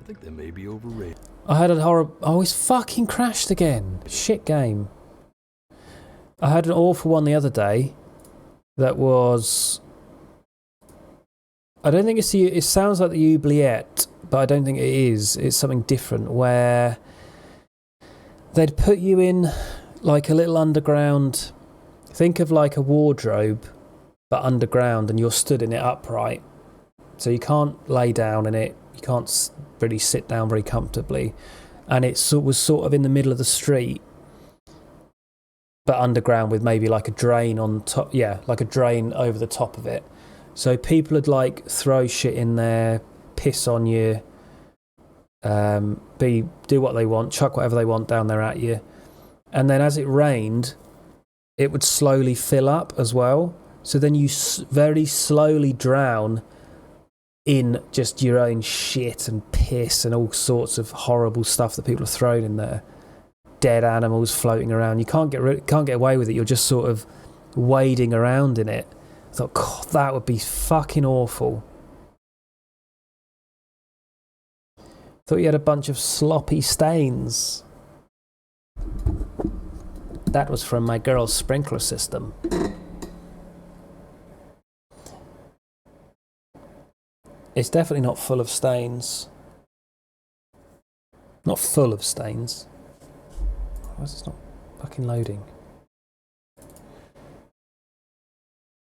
it think they may be overrated. I had a horror. Oh, it's fucking crashed again. Shit game. I had an awful one the other day that was... I don't think it's the... It sounds like the oubliette, but I don't think it is. It's something different where they'd put you in like a little underground... Think of like a wardrobe, but underground, and you're stood in it upright. So you can't lay down in it. You can't really sit down very comfortably. And it was sort of in the middle of the street, but underground with maybe like a drain on top. Yeah, like a drain over the top of it. So people would like throw shit in there, piss on you, do what they want, chuck whatever they want down there at you. And then as it rained, it would slowly fill up as well. So then you very slowly drown in just your own shit and piss and all sorts of horrible stuff that people have thrown in there. Dead animals floating around. You can't get away with it. You're just sort of wading around in it. I thought, God, that would be fucking awful. Thought you had a bunch of sloppy stains. That was from my girl's sprinkler system. It's definitely not full of stains. Not full of stains. Why is this not fucking loading?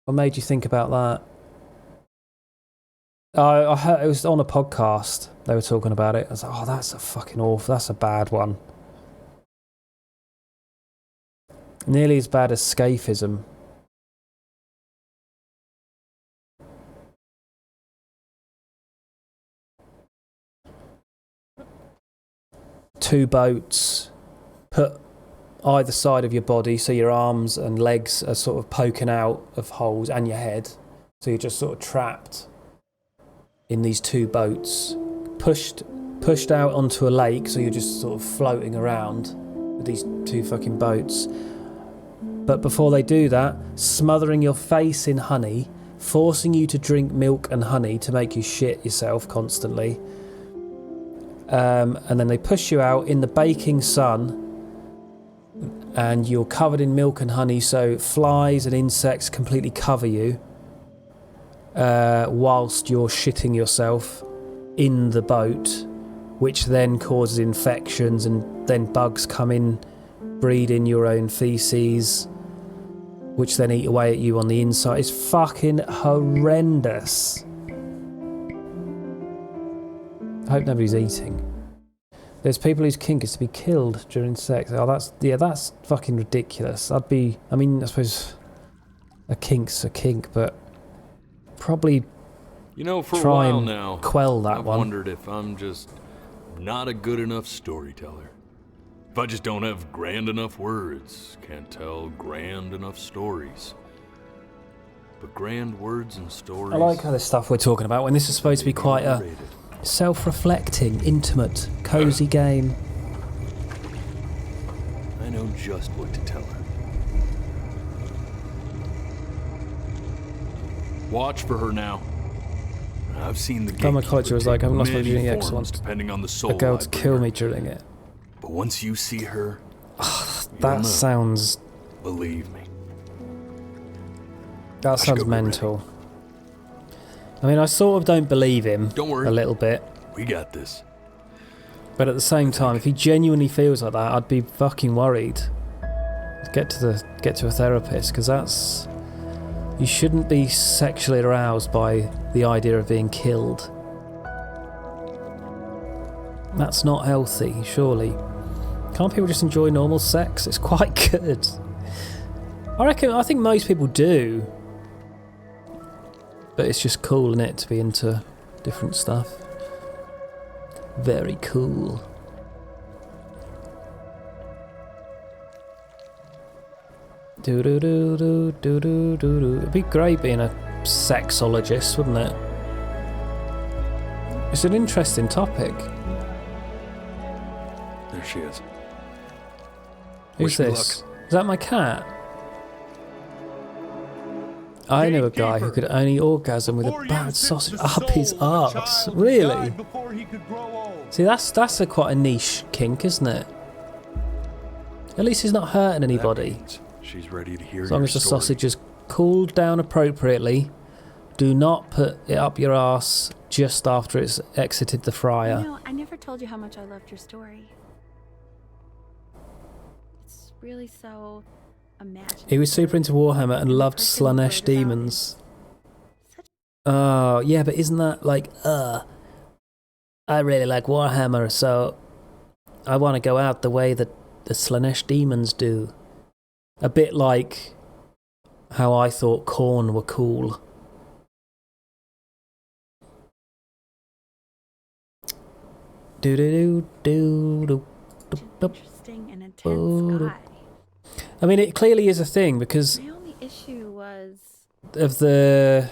What made you think about that? I heard it was on a podcast. They were talking about it. I was like, oh, that's a fucking awful. That's a bad one. Nearly as bad as scaphism. Two boats put either side of your body, so your arms and legs are sort of poking out of holes, and your head, so you're just sort of trapped in these two boats, pushed out onto a lake, so you're just sort of floating around with these two fucking boats. But before they do that, smothering your face in honey, forcing you to drink milk and honey to make you shit yourself constantly. And then they push you out in the baking sun, and you're covered in milk and honey, so flies and insects completely cover you whilst you're shitting yourself in the boat, which then causes infections, and then bugs come in, breed in your own feces, which then eat away at you on the inside. It's fucking horrendous. I hope nobody's eating. There's people whose kink is to be killed during sex. Oh, that's fucking ridiculous. I suppose a kink's a kink, but probably for try a while and now, quell that I've one. wondered if I'm just not a good enough storyteller. If I just don't have grand enough words, can't tell grand enough stories. But grand words and stories... I like how this stuff we're talking about, when this is supposed to be quite a self-reflecting, intimate, cosy game. I know just what to tell her. Watch for her now. I've seen the Gamma culture was like, I'm not supposed to be doing forms, excellent. depending on the soul A girl I to bring kill her. me during it. But once you see her, That you'll know. sounds... Believe me. That sounds mental. I mean, I sort of don't believe him. Don't worry. A little bit. We got this. But at the same time, if he genuinely feels like that, I'd be fucking worried. Get to a therapist, because that's... You shouldn't be sexually aroused by the idea of being killed. That's not healthy, surely. Can't people just enjoy normal sex? It's quite good. I think most people do. But it's just cool, isn't it, to be into different stuff. Very cool. Do-do-do-do-do-do-do-do. It'd be great being a sexologist, wouldn't it? It's an interesting topic. There she is. Who's Wish me this? Is that my cat? I knew a guy who could only orgasm with a bad sausage up his arse. Really? See, that's a quite a niche kink, isn't it? At least he's not hurting anybody. She's ready to hear As long your as the story. sausage is cooled down appropriately. Do not put it up your arse just after it's exited the fryer. You know, I never told you how much I loved your story. It's really so imaginative. He was super into Warhammer and loved Slaanesh demons. Oh, yeah, but isn't that like, I really like Warhammer, so I want to go out the way that the Slaanesh demons do. A bit like how I thought Khorne were cool. Interesting and intense guy. I mean, it clearly is a thing because My only issue was, of the...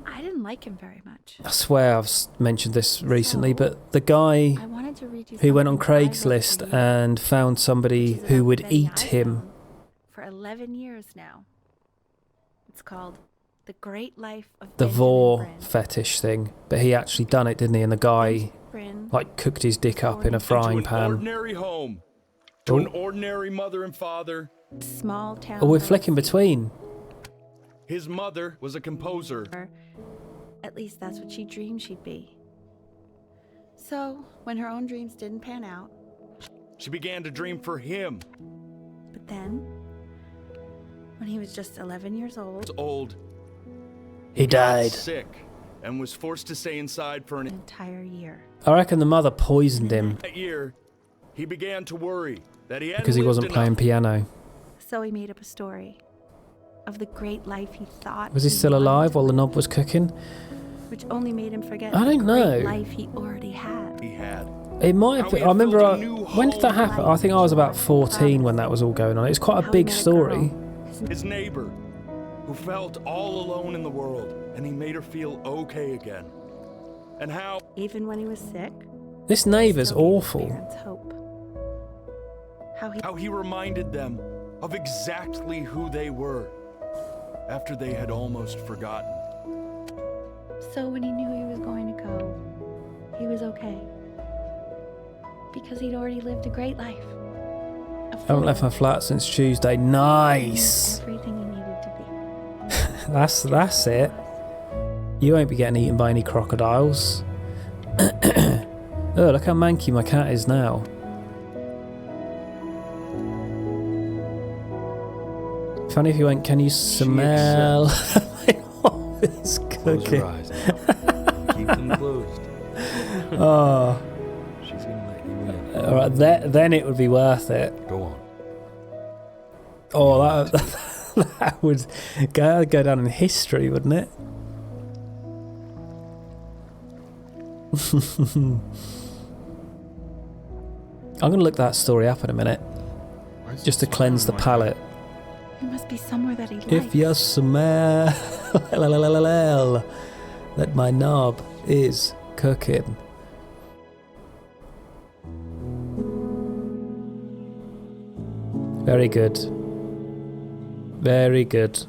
I didn't like him very much. I swear I've mentioned this recently, but the guy I wanted to read you who went on something that I wrote Craigslist for you, and found somebody which is who about would Benny eat him. Isom for 11 years now. It's called The Great Life of The Benjamin vor Brin. fetish thing, but he actually done it, didn't he? And the guy Brin. like cooked his dick up in a frying Into an pan. ordinary home. To an ordinary mother and father. Small town. Oh, we're flicking between. His mother was a composer. At least that's what she dreamed she'd be. So, when her own dreams didn't pan out, She began to dream for him. but then, when he was just 11 years old, Old. He died. Sick and was forced to stay inside for an entire year. I reckon the mother poisoned him That year, he began to worry that he hadn't because he lived wasn't playing enough. piano. So he made up a story of the great life he thought. Was he still wanted, alive while the knob was cooking? which only made him forget I the don't great know. life he already had. He had. It might have been. I remember. When did that happen? I think I was about 14 when that was all going on. It's quite a big story. His neighbor, who felt all alone in the world, and he made her feel okay again. And how, Even when he was sick, This neighbour's awful. parents' hope. how he reminded them of exactly who they were after they had almost forgotten. So when he knew he was going to go, he was okay. Because he'd already lived a great life. A Haven't full left my flat since Tuesday. Nice. everything he needed to be. That's it. You won't be getting eaten by any crocodiles. Oh, look how manky my cat is now. Funny if you went, can you smell what is Close cooking? your eyes now. Keep them closed. Oh. She's gonna let you in. Alright, then it would be worth it. Go on. Oh, that would go down in history, wouldn't it? I'm going to look that story up in a minute. Just to cleanse the palate. It must be somewhere that he likes. If you smell that my knob is cooking. Very good. Very good.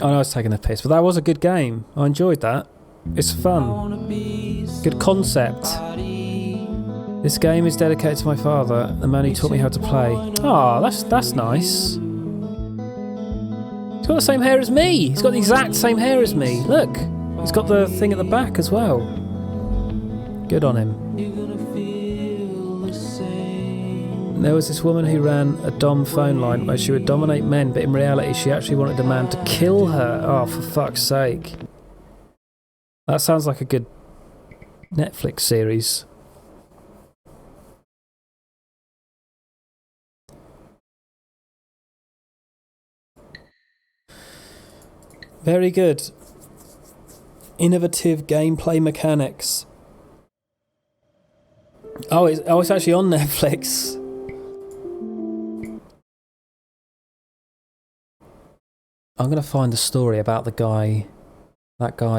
I know I was taking the piss, but that was a good game. I enjoyed that. It's fun. Good concept. This game is dedicated to my father, the man who taught me how to play. Ah, that's nice. He's got the same hair as me. He's got the exact same hair as me. Look, he's got the thing at the back as well. Good on him. There was this woman who ran a dom phone line where she would dominate men, but in reality she actually wanted a man to kill her. Oh, for fuck's sake. That sounds like a good Netflix series. Very good. Innovative gameplay mechanics. Oh, it's actually on Netflix. I'm going to find the story about that guy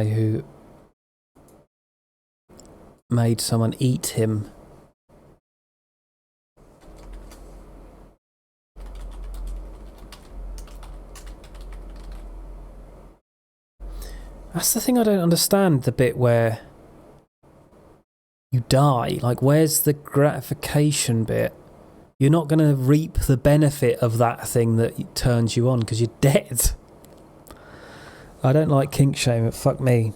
who made someone eat him. That's the thing I don't understand, the bit where you die. Like, where's the gratification bit? You're not going to reap the benefit of that thing that turns you on because you're dead. I don't like kink shame. Fuck me.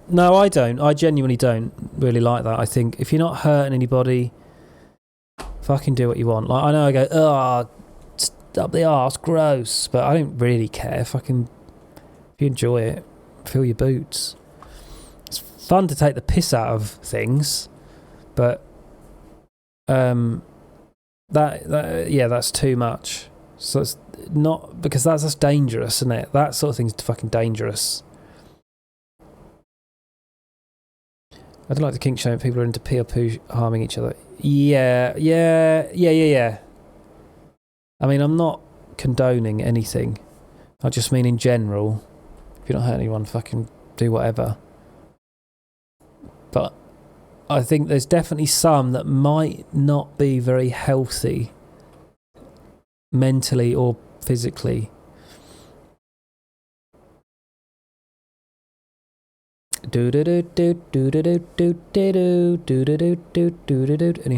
No, I don't. I genuinely don't really like that. I think if you're not hurting anybody, fucking do what you want. Like, I know I go, oh, up the arse, gross. But I don't really care. Fucking, if you enjoy it, fill your boots. It's fun to take the piss out of things, but that's too much. So it's not, because that's just dangerous, isn't it? That sort of thing's fucking dangerous. I don't like the kink shame. People are into pee or poo harming each other. Yeah. I mean, I'm not condoning anything. I just mean in general. If you're not hurting anyone, fucking do whatever. But I think there's definitely some that might not be very healthy, mentally or physically. Any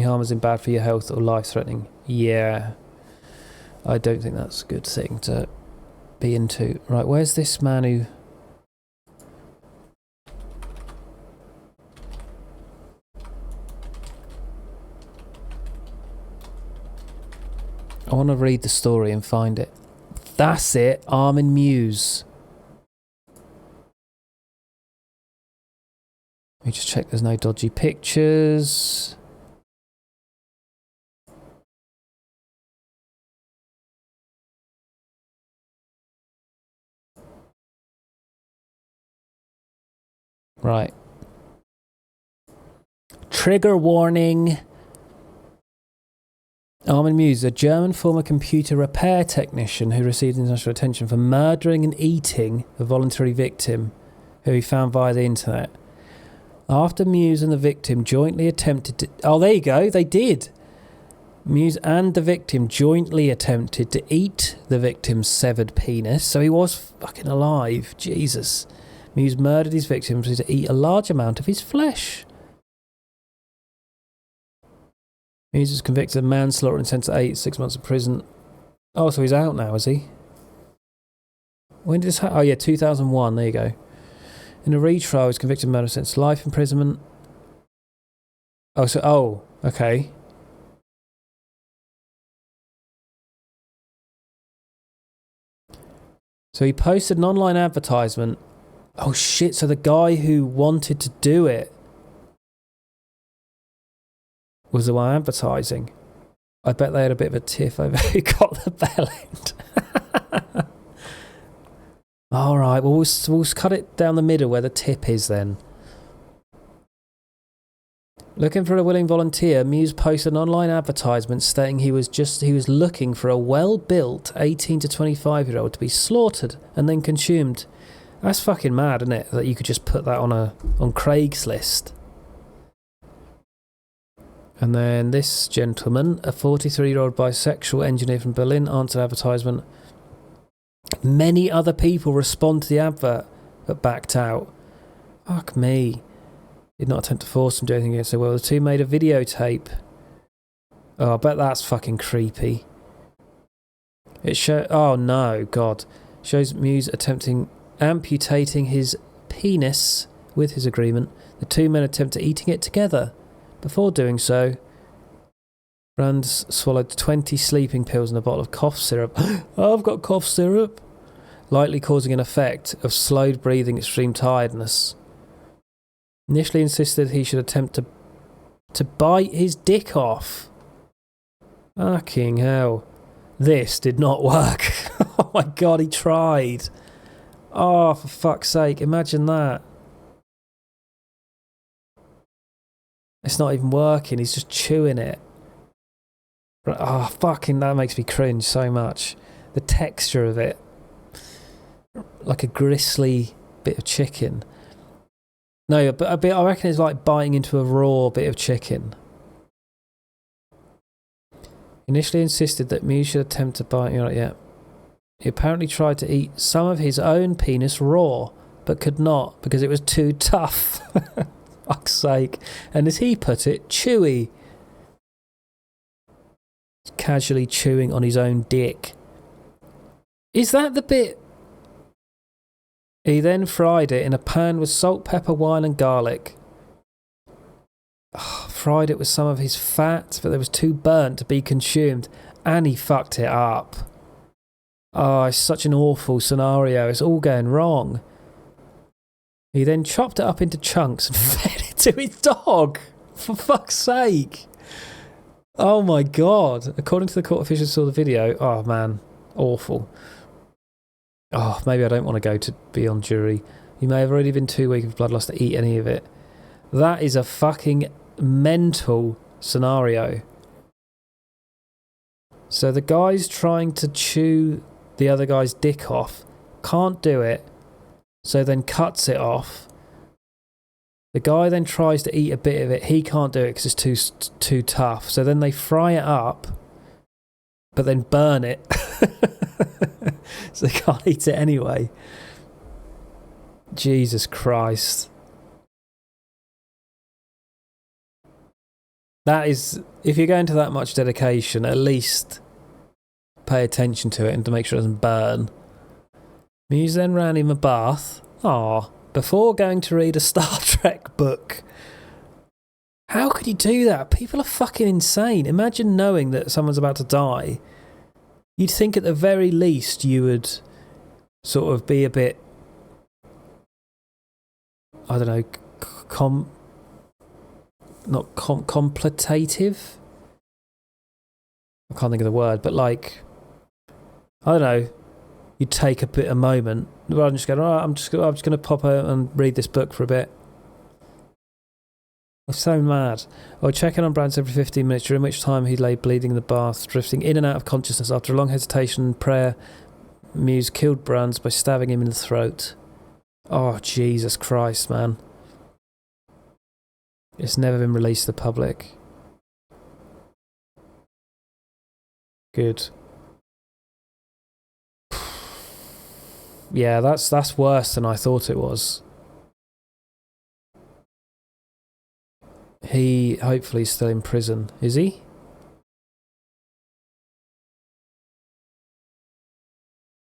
harm isn't bad for your health or life-threatening. Yeah, I don't think that's a good thing to be into. Right, where's this man who... I want to read the story and find it. That's it, Armin Muse. Let me just check there's no dodgy pictures. Right. Trigger warning. Armin Muse, a German former computer repair technician who received international attention for murdering and eating a voluntary victim who he found via the internet. After Muse and the victim jointly attempted to... Oh, there you go, they did. Muse and the victim jointly attempted to eat the victim's severed penis, so he was fucking alive. Jesus. Muse murdered his victim to eat a large amount of his flesh. Muse was convicted of manslaughter and sentenced to 6 months in prison. Oh, so he's out now, is he? When did this happen? Oh, yeah, 2001. There you go. In a retrial, he was convicted of murder, sentenced to life imprisonment. Oh, okay. So he posted an online advertisement. Oh, shit. So the guy who wanted to do it was the one advertising. I bet they had a bit of a tiff over who got the bell end. Alright, well, we'll cut it down the middle where the tip is then. Looking for a willing volunteer, Muse posted an online advertisement stating he was looking for a well-built 18 to 25-year-old to be slaughtered and then consumed. That's fucking mad, isn't it? That you could just put that on Craigslist. And then this gentleman, a 43-year-old bisexual engineer from Berlin, answered advertisement. Many other people respond to the advert, but backed out. Fuck me. Did not attempt to force them to do anything against their will. The two made a videotape. Oh, I bet that's fucking creepy. Oh no, God. Shows Muse amputating his penis with his agreement. The two men attempted eating it together. Before doing so, Brands swallowed 20 sleeping pills and a bottle of cough syrup. Oh, I've got cough syrup. Likely causing an effect of slowed breathing, extreme tiredness. Initially insisted he should attempt to bite his dick off. Fucking hell. This did not work. Oh my God, he tried. Oh, for fuck's sake, imagine that. It's not even working, he's just chewing it. Oh, fucking, that makes me cringe so much. The texture of it. Like a gristly bit of chicken. No, but I reckon it's like biting into a raw bit of chicken. Initially insisted that Mew should attempt to bite. You're like, yeah. He apparently tried to eat some of his own penis raw, but could not because it was too tough. Fuck's sake. And as he put it, chewy. Casually chewing on his own dick. Is that the bit? He then fried it in a pan with salt, pepper, wine and garlic. Oh, fried it with some of his fat, but it was too burnt to be consumed. And he fucked it up. Oh, it's such an awful scenario. It's all going wrong. He then chopped it up into chunks and fed it to his dog. For fuck's sake. Oh my god. According to the court officials who saw the video, oh man, awful. Oh, maybe I don't want to go to be on jury. You may have already been too weak of blood loss to eat any of it. That is a fucking mental scenario. So the guy's trying to chew the other guy's dick off, can't do it, so then cuts it off. The guy then tries to eat a bit of it, he can't do it because it's too tough. So then they fry it up, but then burn it. So they can't eat it anyway. Jesus Christ. That is, if you're going to that much dedication, at least pay attention to it and to make sure it doesn't burn. Muse then ran him a bath. Before going to read a Star Trek book. How could you do that? People are fucking insane. Imagine knowing that someone's about to die. You'd think at the very least you would sort of be a bit, I don't know, contemplative? I can't think of the word, but like, I don't know, you'd take a moment rather than just going, alright, I'm just going to pop out and read this book for a bit. It's so mad. I would check in on Brands every 15 minutes, during which time he lay bleeding in the bath, drifting in and out of consciousness. After a long hesitation and prayer, Muse killed Brands by stabbing him in the throat. Oh, Jesus Christ, man. It's never been released to the public. Good. Yeah, that's worse than I thought it was. He hopefully is still in prison. Is he?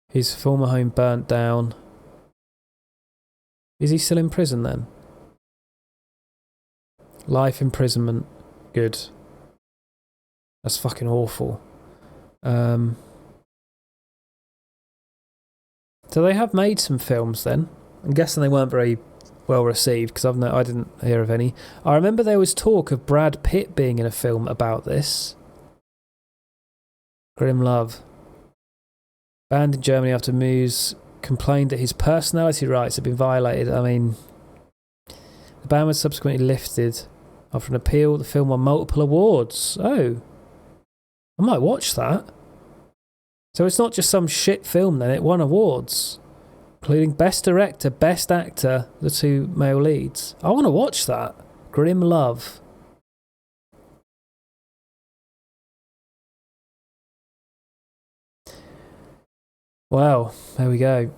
His former home burnt down. Is he still in prison then? Life imprisonment. Good. That's fucking awful. So they have made some films then. I'm guessing they weren't very well received because I didn't hear of any. I remember there was talk of Brad Pitt being in a film about this. Grim Love. Banned in Germany after Muse complained that his personality rights had been violated. I mean, the ban was subsequently lifted after an appeal. The film won multiple awards. Oh, I might watch that. So it's not just some shit film then, it won awards. Including Best Director, Best Actor, the two male leads. I want to watch that. Grim Love. Well, there we go.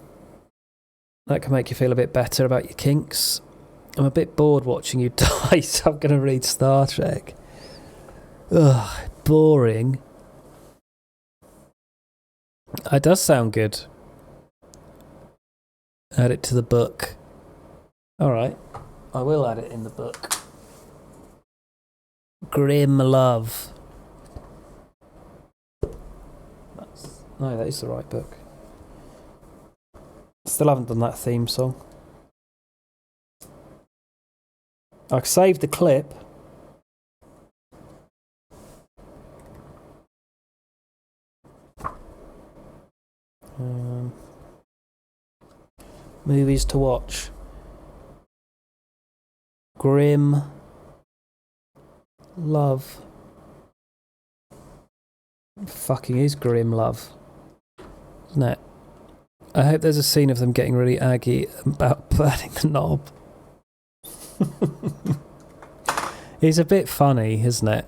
That can make you feel a bit better about your kinks. I'm a bit bored watching you die, so I'm going to read Star Trek. Ugh, boring. It does sound good. Add it to the book. Alright. I will add it in the book. Grim Love. No, that is the right book. Still haven't done that theme song. I saved the clip. Movies to watch. Grim Love. Fucking is Grim Love, isn't it? I hope there's a scene of them getting really aggy about burning the knob. It's a bit funny, isn't it?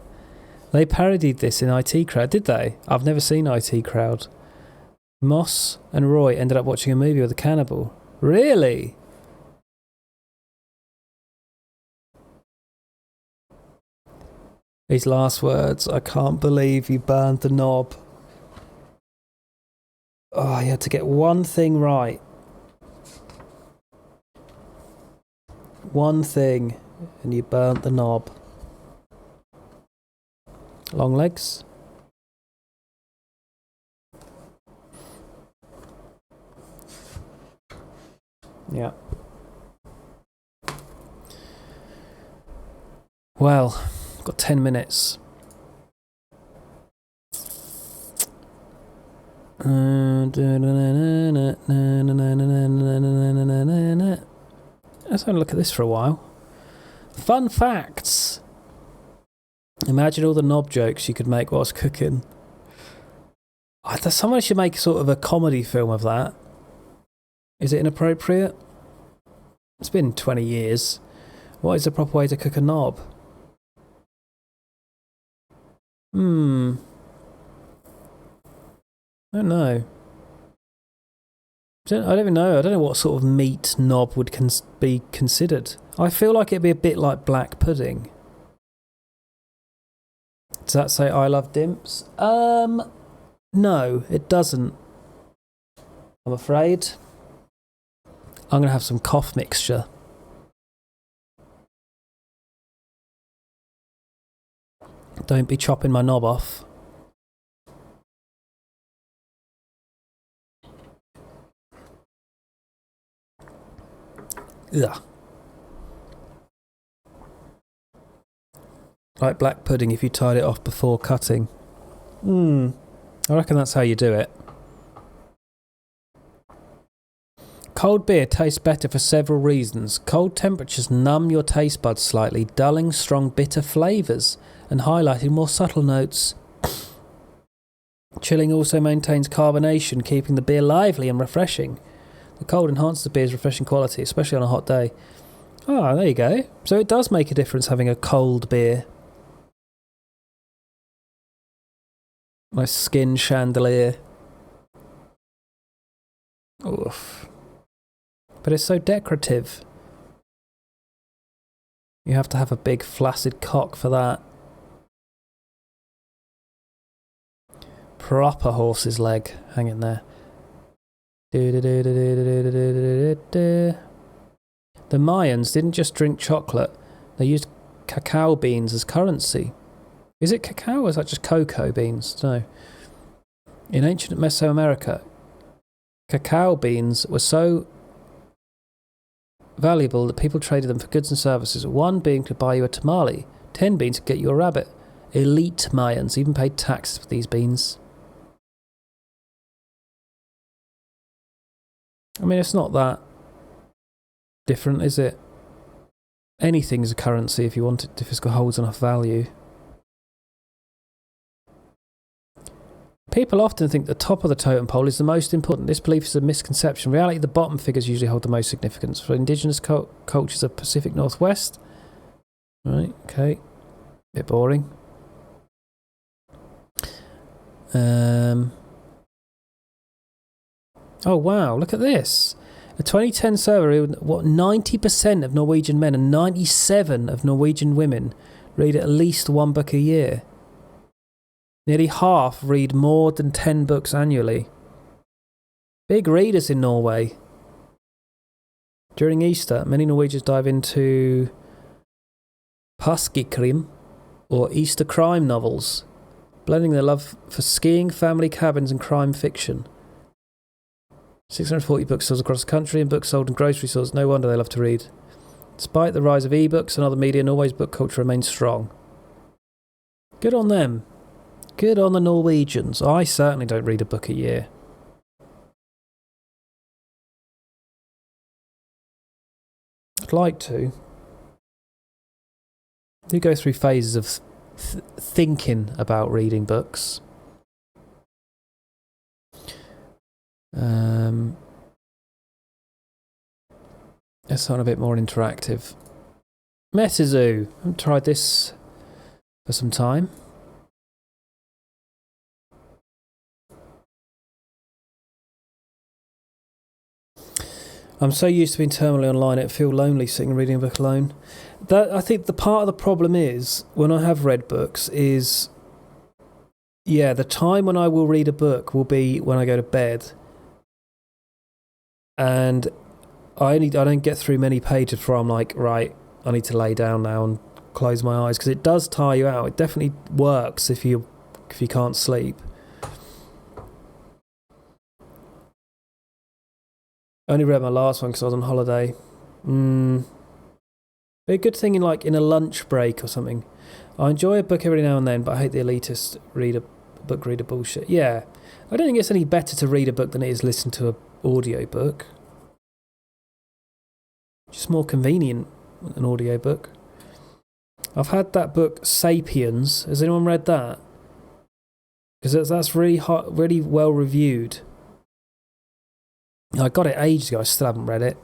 They parodied this in IT Crowd, did they? I've never seen IT Crowd. Moss and Roy ended up watching a movie with a cannibal. Really? His last words, I can't believe you burned the knob. Oh, you had to get one thing right. One thing, and you burnt the knob. Long legs. Yeah. Well, got 10 minutes. Let's have a look at this for a while. Fun facts. Imagine all the knob jokes you could make whilst cooking. Someone should make sort of a comedy film of that. Is it inappropriate? It's been 20 years. What is the proper way to cook a knob? I don't know. I don't even know. I don't know what sort of meat knob would be considered. I feel like it'd be a bit like black pudding. Does that say I love dimps? No, it doesn't. I'm afraid. I'm going to have some cough mixture. Don't be chopping my knob off. Ugh. Like black pudding if you tied it off before cutting. I reckon that's how you do it. Cold beer tastes better for several reasons. Cold temperatures numb your taste buds slightly, dulling strong bitter flavours and highlighting more subtle notes. Chilling also maintains carbonation, keeping the beer lively and refreshing. The cold enhances the beer's refreshing quality, especially on a hot day. Ah, there you go. So it does make a difference having a cold beer. My skin chandelier. Oof. But it's so decorative. You have to have a big flaccid cock for that. Proper horse's leg. Hang in there. The Mayans didn't just drink chocolate. They used cacao beans as currency. Is it cacao or is that just cocoa beans? No. In ancient Mesoamerica, cacao beans were so valuable that people traded them for goods and services. 1 bean could buy you a tamale, 10 beans could get you a rabbit. Elite Mayans even paid taxes for these beans. I mean, it's not that different, is it? Anything's a currency if you want it, if it holds enough value. People often think the top of the totem pole is the most important. This belief is a misconception. In reality, the bottom figures usually hold the most significance. For indigenous cultures of Pacific Northwest. Right, okay. Bit boring. Oh wow, look at this. A 2010 survey, what 90% of Norwegian men and 97% of Norwegian women read at least 1 book a year. Nearly half read more than 10 books annually. Big readers in Norway. During Easter, many Norwegians dive into påskekrim, or Easter crime novels, blending their love for skiing, family cabins and crime fiction. 640 bookstores across the country and books sold in grocery stores. No wonder they love to read. Despite the rise of ebooks and other media, Norway's book culture remains strong. Good on them. Good on the Norwegians. I certainly don't read a book a year. I'd like to. I do go through phases of thinking about reading books. It's something a bit more interactive. Metazoo. I haven't tried this for some time. I'm so used to being terminally online, it feels lonely sitting and reading a book alone. I think the part of the problem is, when I have read books, is... Yeah, the time when I will read a book will be when I go to bed. And I don't get through many pages before I'm like, right, I need to lay down now and close my eyes, because it does tire you out. It definitely works if you can't sleep. I only read my last one because I was on holiday. Be a good thing in a lunch break or something. I enjoy a book every now and then, but I hate the elitist book reader bullshit. Yeah, I don't think it's any better to read a book than it is listen to an audio book. Just more convenient, an audio book. I've had that book Sapiens. Has anyone read that? Because that's really hot, really well reviewed. I got it ages ago. I still haven't read it.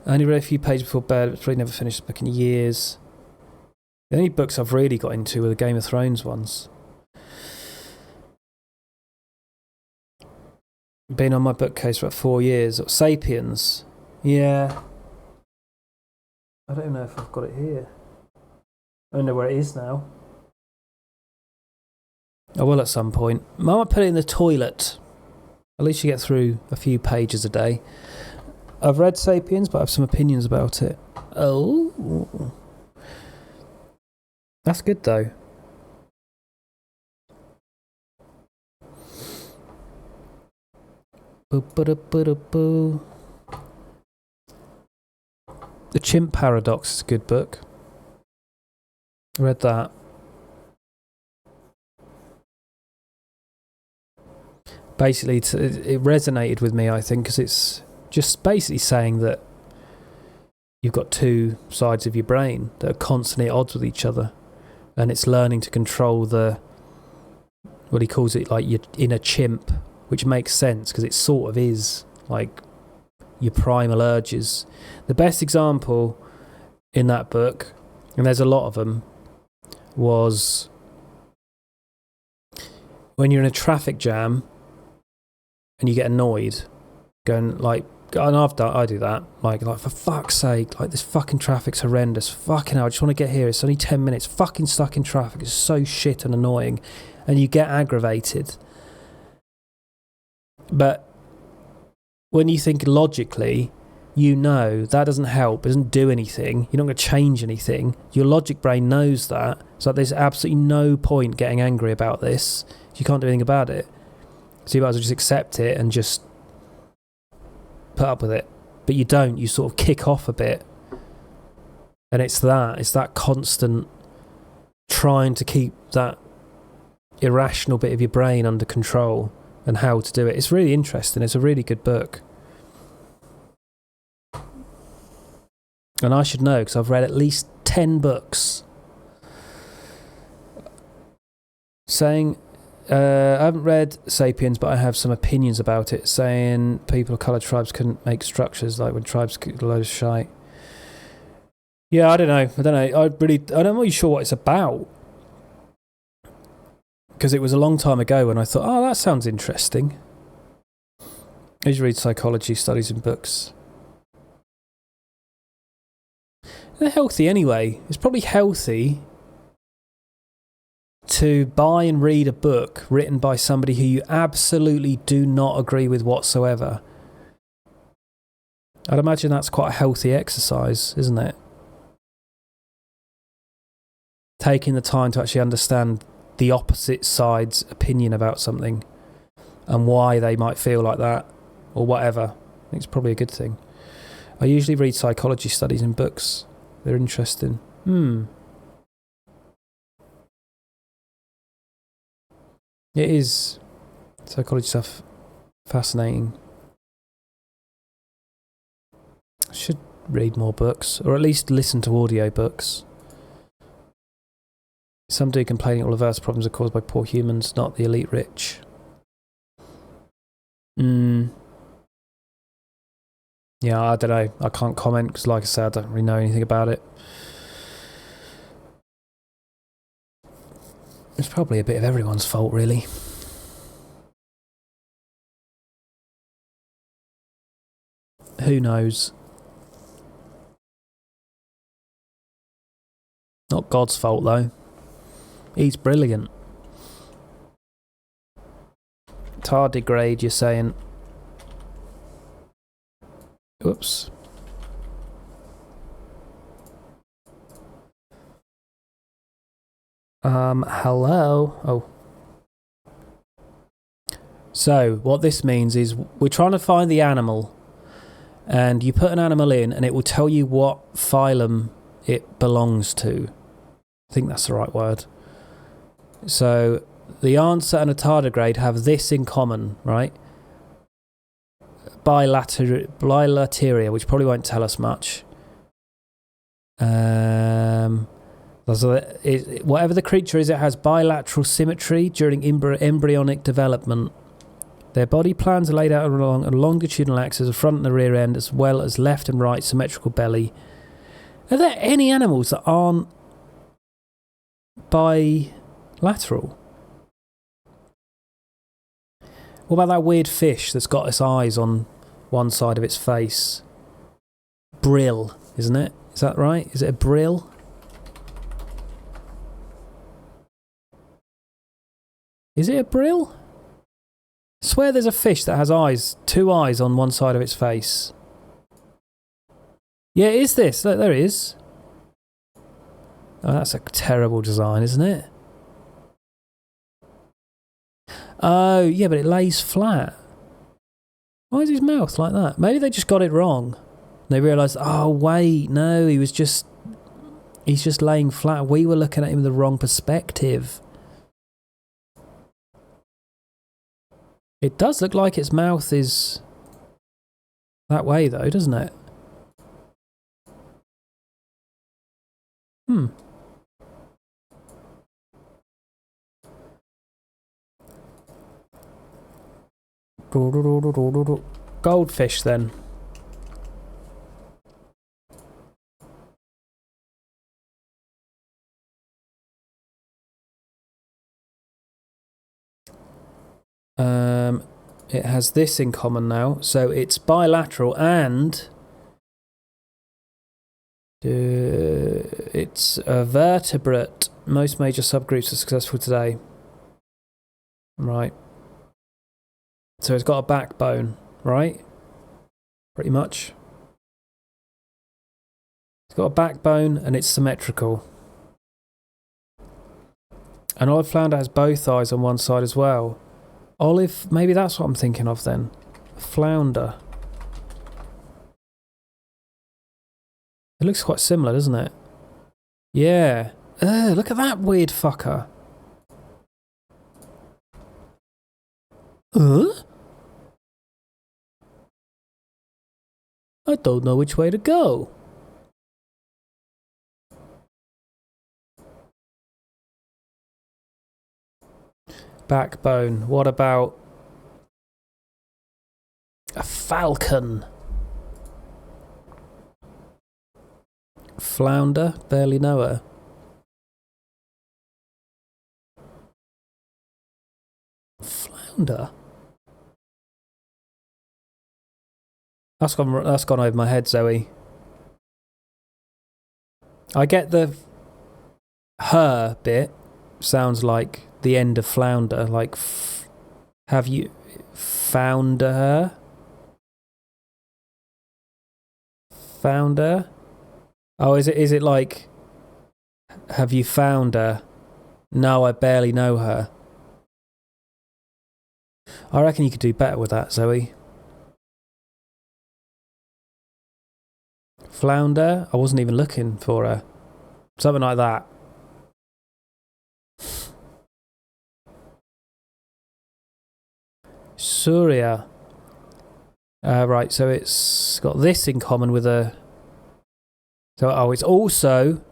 I only read a few pages before bed. I've probably never finished the book in years. The only books I've really got into were the Game of Thrones ones. Been on my bookcase for about 4 years. Sapiens. Yeah. I don't know if I've got it here. I don't know where it is now. I will at some point. I might put it in the toilet. At least you get through a few pages a day. I've read Sapiens, but I have some opinions about it. Oh. That's good, though. The Chimp Paradox is a good book. I read that. Basically, it resonated with me, I think, because it's just basically saying that you've got two sides of your brain that are constantly at odds with each other, and it's learning to control what he calls it, like your inner chimp, which makes sense because it sort of is like your primal urges. The best example in that book, and there's a lot of them, was when you're in a traffic jam and you get annoyed, going like, and I do that, like for fuck's sake, like this fucking traffic's horrendous, fucking hell, I just want to get here, it's only 10 minutes, fucking stuck in traffic, it's so shit and annoying, and you get aggravated. But when you think logically, you know that doesn't help, it doesn't do anything, you're not going to change anything, your logic brain knows that, so there's absolutely no point getting angry about this, you can't do anything about it. So you might as well just accept it and just put up with it. But you don't, you sort of kick off a bit. And it's that constant trying to keep that irrational bit of your brain under control and how to do it. It's really interesting. It's a really good book. And I should know because I've read at least 10 books saying... I haven't read Sapiens, but I have some opinions about it, saying people of colour tribes couldn't make structures like when tribes could a load of shite. Yeah, I don't know. I'm not really sure what it's about. Because it was a long time ago when I thought, oh, that sounds interesting. I used to read psychology studies in books. They're healthy anyway. It's probably healthy to buy and read a book written by somebody who you absolutely do not agree with whatsoever. I'd imagine that's quite a healthy exercise, isn't it? Taking the time to actually understand the opposite side's opinion about something and why they might feel like that or whatever. I think it's probably a good thing. I usually read psychology studies in books. They're interesting. It is psychology stuff fascinating. I should read more books, or at least listen to audio books. Some dude complaining all of Earth's problems are caused by poor humans, not the elite rich. Yeah, I don't know. I can't comment because, like I said, I don't really know anything about it. It's probably a bit of everyone's fault, really. Who knows? Not God's fault, though. He's brilliant. Tardigrade, you're saying? Whoops. Hello? Oh. So, what this means is we're trying to find the animal, and you put an animal in, and it will tell you what phylum it belongs to. I think that's the right word. So, the answer and a tardigrade have this in common, right? Bilateria, which probably won't tell us much. Whatever the creature is, it has bilateral symmetry during embryonic development. Their body plans are laid out along a longitudinal axis, the front and the rear end, as well as left and right symmetrical belly. Are there any animals that aren't bilateral? What about that weird fish that's got its eyes on one side of its face? Brill, isn't it? Is that right? Is it a brill? Is it a brill? I swear there's a fish that has eyes, 2 eyes on one side of its face. Yeah, it is this. Look, there it is. Oh, that's a terrible design, isn't it? Oh, yeah, but it lays flat. Why is his mouth like that? Maybe they just got it wrong. They realised, oh, wait, no, he's just laying flat. We were looking at him in the wrong perspective. It does look like its mouth is that way, though, doesn't it? Goldfish, then. It has this in common now, so it's bilateral and it's a vertebrate. Most major subgroups are successful today. Right. So it's got a backbone, right? Pretty much. It's got a backbone and it's symmetrical. And Olive flounder has both eyes on one side as well. Olive, maybe that's what I'm thinking of then. Flounder. It looks quite similar, doesn't it? Yeah. Look at that weird fucker. I don't know which way to go. Backbone. What about a falcon? Flounder? Barely know her. Flounder? That's gone over my head, Zoe. I get the her bit. Sounds like the end of flounder. Like, have you found her? Found her? Oh, is it like, have you found her? No, I barely know her. I reckon you could do better with that, Zoe. Flounder? I wasn't even looking for her. Something like that. Surya. Right, so it's got this in common with a... So, it's also...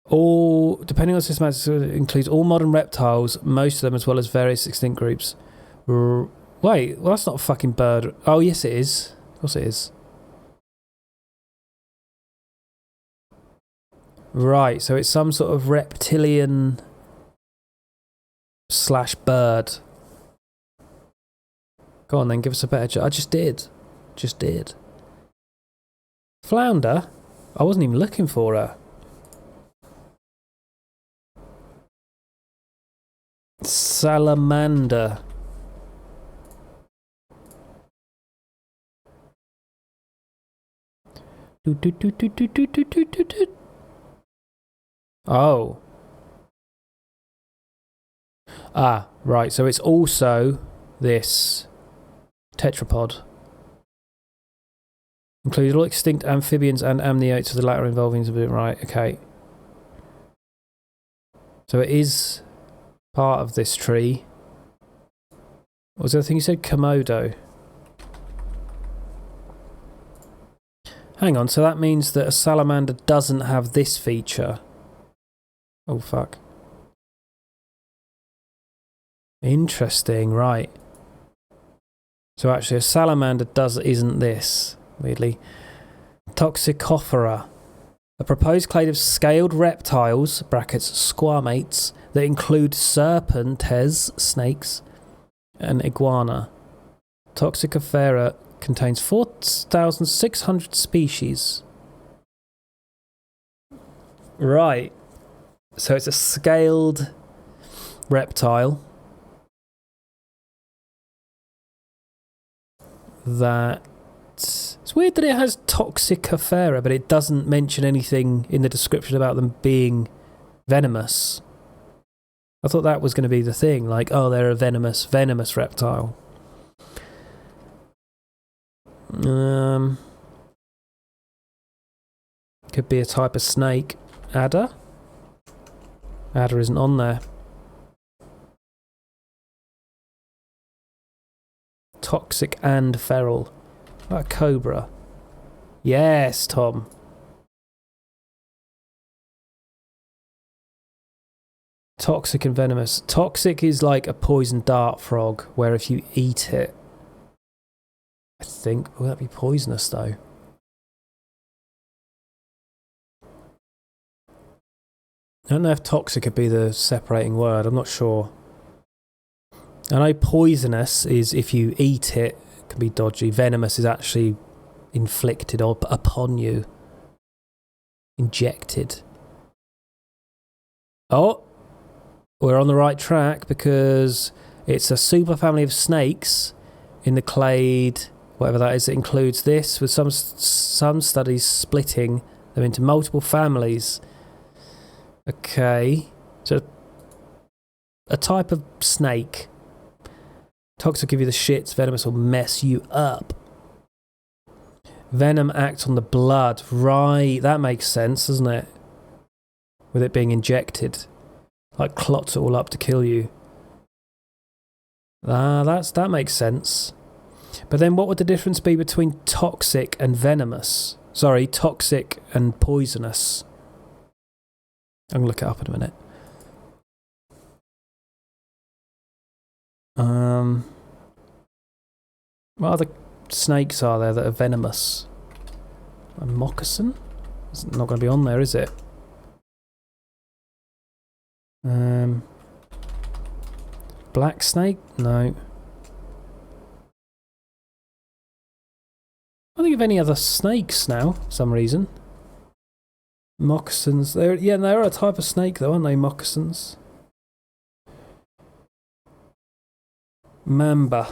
all, depending on systematic, includes all modern reptiles, most of them, as well as various extinct groups. What Wait, well that's not a fucking bird. Oh yes it is. Of course it is. Right, so it's some sort of reptilian / bird. Go on then, give us a better I just did. Just did. Flounder? I wasn't even looking for her. Salamander. Oh. Ah, right, so it's also this tetrapod. Included all extinct amphibians and amniotes, of the latter involving... Right, okay. So it is part of this tree. What was the other thing you said? Komodo. Hang on, so that means that a salamander doesn't have this feature. Oh, fuck. Interesting, right. So actually a salamander isn't this, weirdly. Toxicophora. A proposed clade of scaled reptiles, brackets squamates, that include serpentes, snakes, and iguana. Toxicophora contains 4,600 species. Right. So it's a scaled reptile that... It's weird that it has Toxicophora, but it doesn't mention anything in the description about them being venomous. I thought that was going to be the thing, like, oh, they're a venomous reptile. Could be a type of snake. Adder? Adder isn't on there. Toxic and feral. What about cobra? Yes, Tom. Toxic and venomous. Toxic is like a poison dart frog, where if you eat it, I think, will that be poisonous though? I don't know if toxic could be the separating word, I'm not sure. I know poisonous is if you eat it, it can be dodgy. Venomous is actually inflicted upon you. Injected. Oh! We're on the right track because it's a superfamily of snakes in the clade, whatever that is, that includes this, with some studies splitting them into multiple families. Okay, so a type of snake. Toxic will give you the shits, venomous will mess you up. Venom acts on the blood. Right, that makes sense, doesn't it? With it being injected. Like clots it all up to kill you. That makes sense. But then what would the difference be between toxic and venomous? Sorry, toxic and poisonous. I'm going to look it up in a minute. What other snakes are there that are venomous? A moccasin? It's not going to be on there, is it? Black snake? No. I don't think of any other snakes now, for some reason. Moccasins. They're a type of snake though, aren't they? Moccasins. Mamba.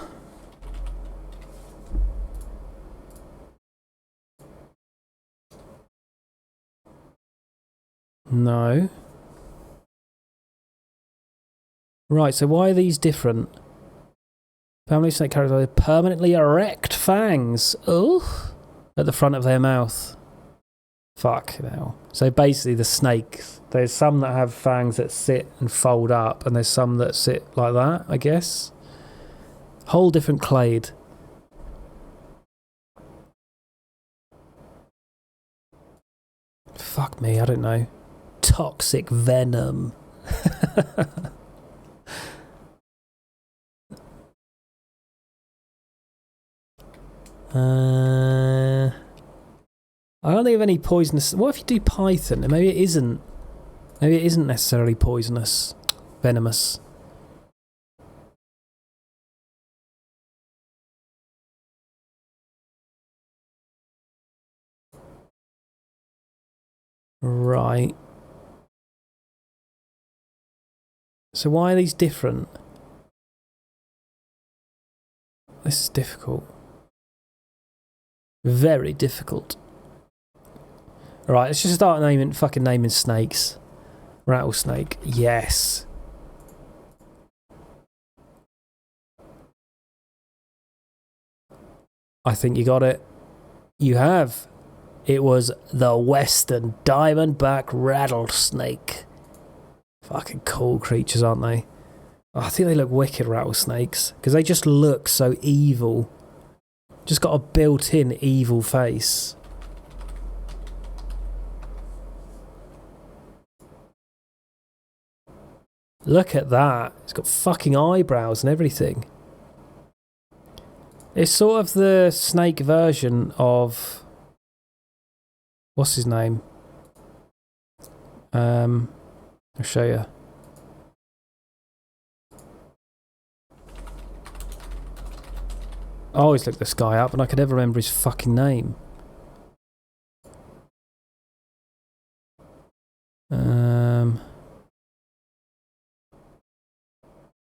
No. Right, so why are these different? Family snake characters with permanently erect fangs. Oh, at the front of their mouth. Fuck now. So basically the snakes, there's some that have fangs that sit and fold up, and there's some that sit like that, I guess. Whole different clade. Fuck me, I don't know. Toxic venom. I don't think of any poisonous... What if you do python? Maybe it isn't. Maybe it isn't necessarily poisonous. Venomous. Right. So why are these different? This is difficult. Very difficult. Alright, let's just start fucking naming snakes. Rattlesnake. Yes. I think you got it. You have. It was the Western Diamondback Rattlesnake. Fucking cool creatures, aren't they? Oh, I think they look wicked, rattlesnakes. Because they just look so evil. Just got a built-in evil face. Look at that. It's got fucking eyebrows and everything. It's sort of the snake version of... What's his name? I'll show you. I always look this guy up and I could never remember his fucking name.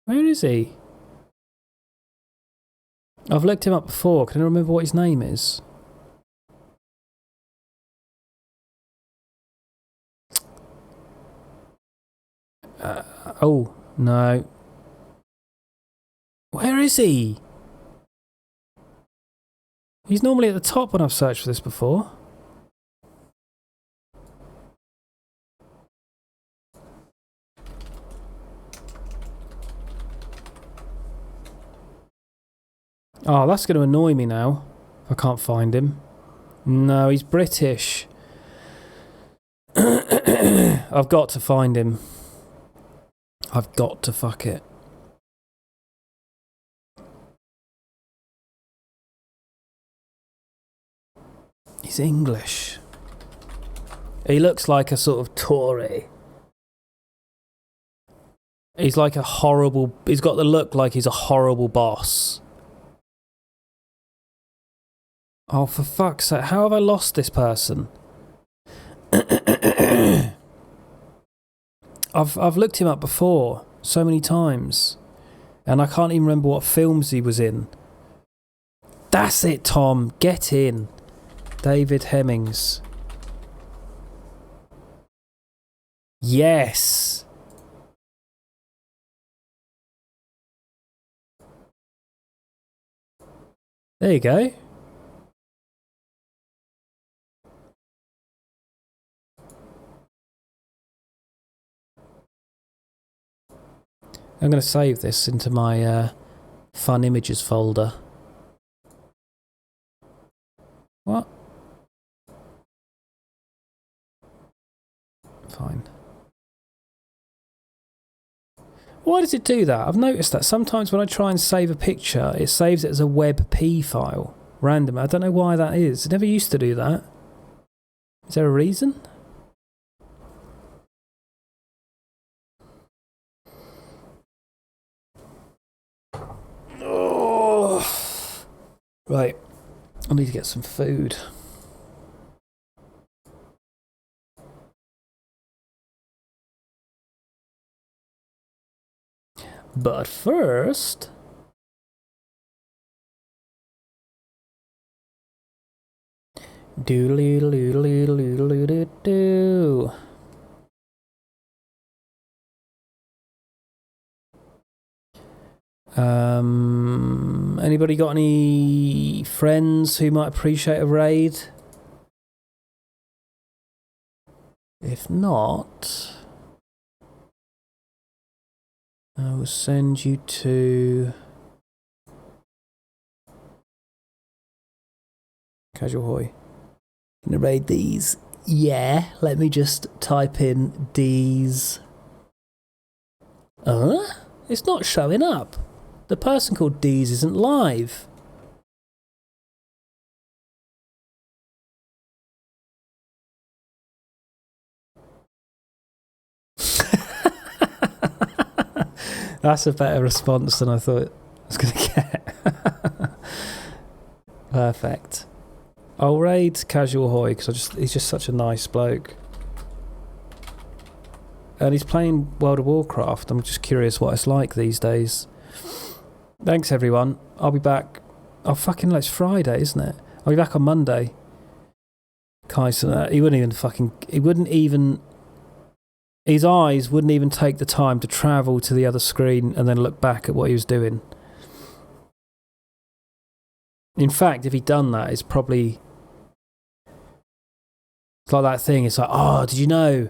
Where is he? I've looked him up before. Can I remember what his name is? Oh, no. Where is he? He's normally at the top when I've searched for this before. Oh, that's going to annoy me now. If I can't find him. No, he's British. I've got to find him. I've got to fuck it. He's English. He looks like a sort of Tory. He's like a horrible... He's got the look like he's a horrible boss. Oh, for fuck's sake. How have I lost this person? I've looked him up before so many times. And I can't even remember what films he was in. That's it, Tom. Get in. David Hemmings. Yes. There you go. I'm going to save this into my fun images folder. What? Fine. Why does it do that? I've noticed that sometimes when I try and save a picture, it saves it as a WebP file. Random. I don't know why that is. It never used to do that. Is there a reason? Oh. Right. I need to get some food. But first... do-do-do-do-do-do-do-do. Anybody got any friends who might appreciate a raid? If not, I will send you to Casual Hoy. Gonna raid these? Yeah, let me just type in these. It's not showing up. The person called Deez isn't live. That's a better response than I thought I was going to get. Perfect. I'll raid Casual Hoy because he's just such a nice bloke. And he's playing World of Warcraft. I'm just curious what it's like these days. Thanks, everyone. I'll be back. Oh, fucking, it's Friday, isn't it? I'll be back on Monday. Kyson, he wouldn't even... His eyes wouldn't even take the time to travel to the other screen and then look back at what he was doing. In fact, if he'd done that, it's probably... It's like that thing. It's like, oh, did you know...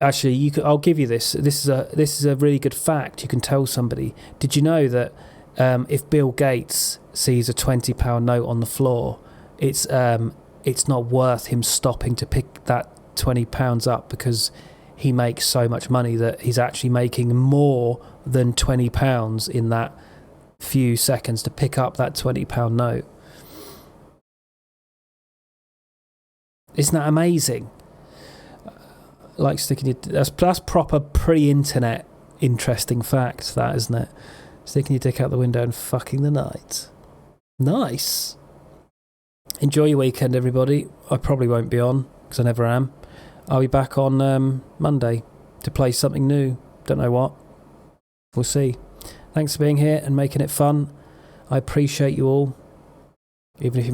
Actually, I'll give you this. This is a really good fact. You can tell somebody. Did you know that if Bill Gates sees a £20 note on the floor, it's not worth him stopping to pick that £20 up because he makes so much money that he's actually making more than £20 in that few seconds to pick up that £20 note. Isn't that amazing? Like sticking your... That's proper pre-internet interesting fact, that, isn't it? Sticking your dick out the window and fucking the night. Nice. Enjoy your weekend, everybody. I probably won't be on, because I never am. I'll be back on Monday to play something new. Don't know what. We'll see. Thanks for being here and making it fun. I appreciate you all. Even if you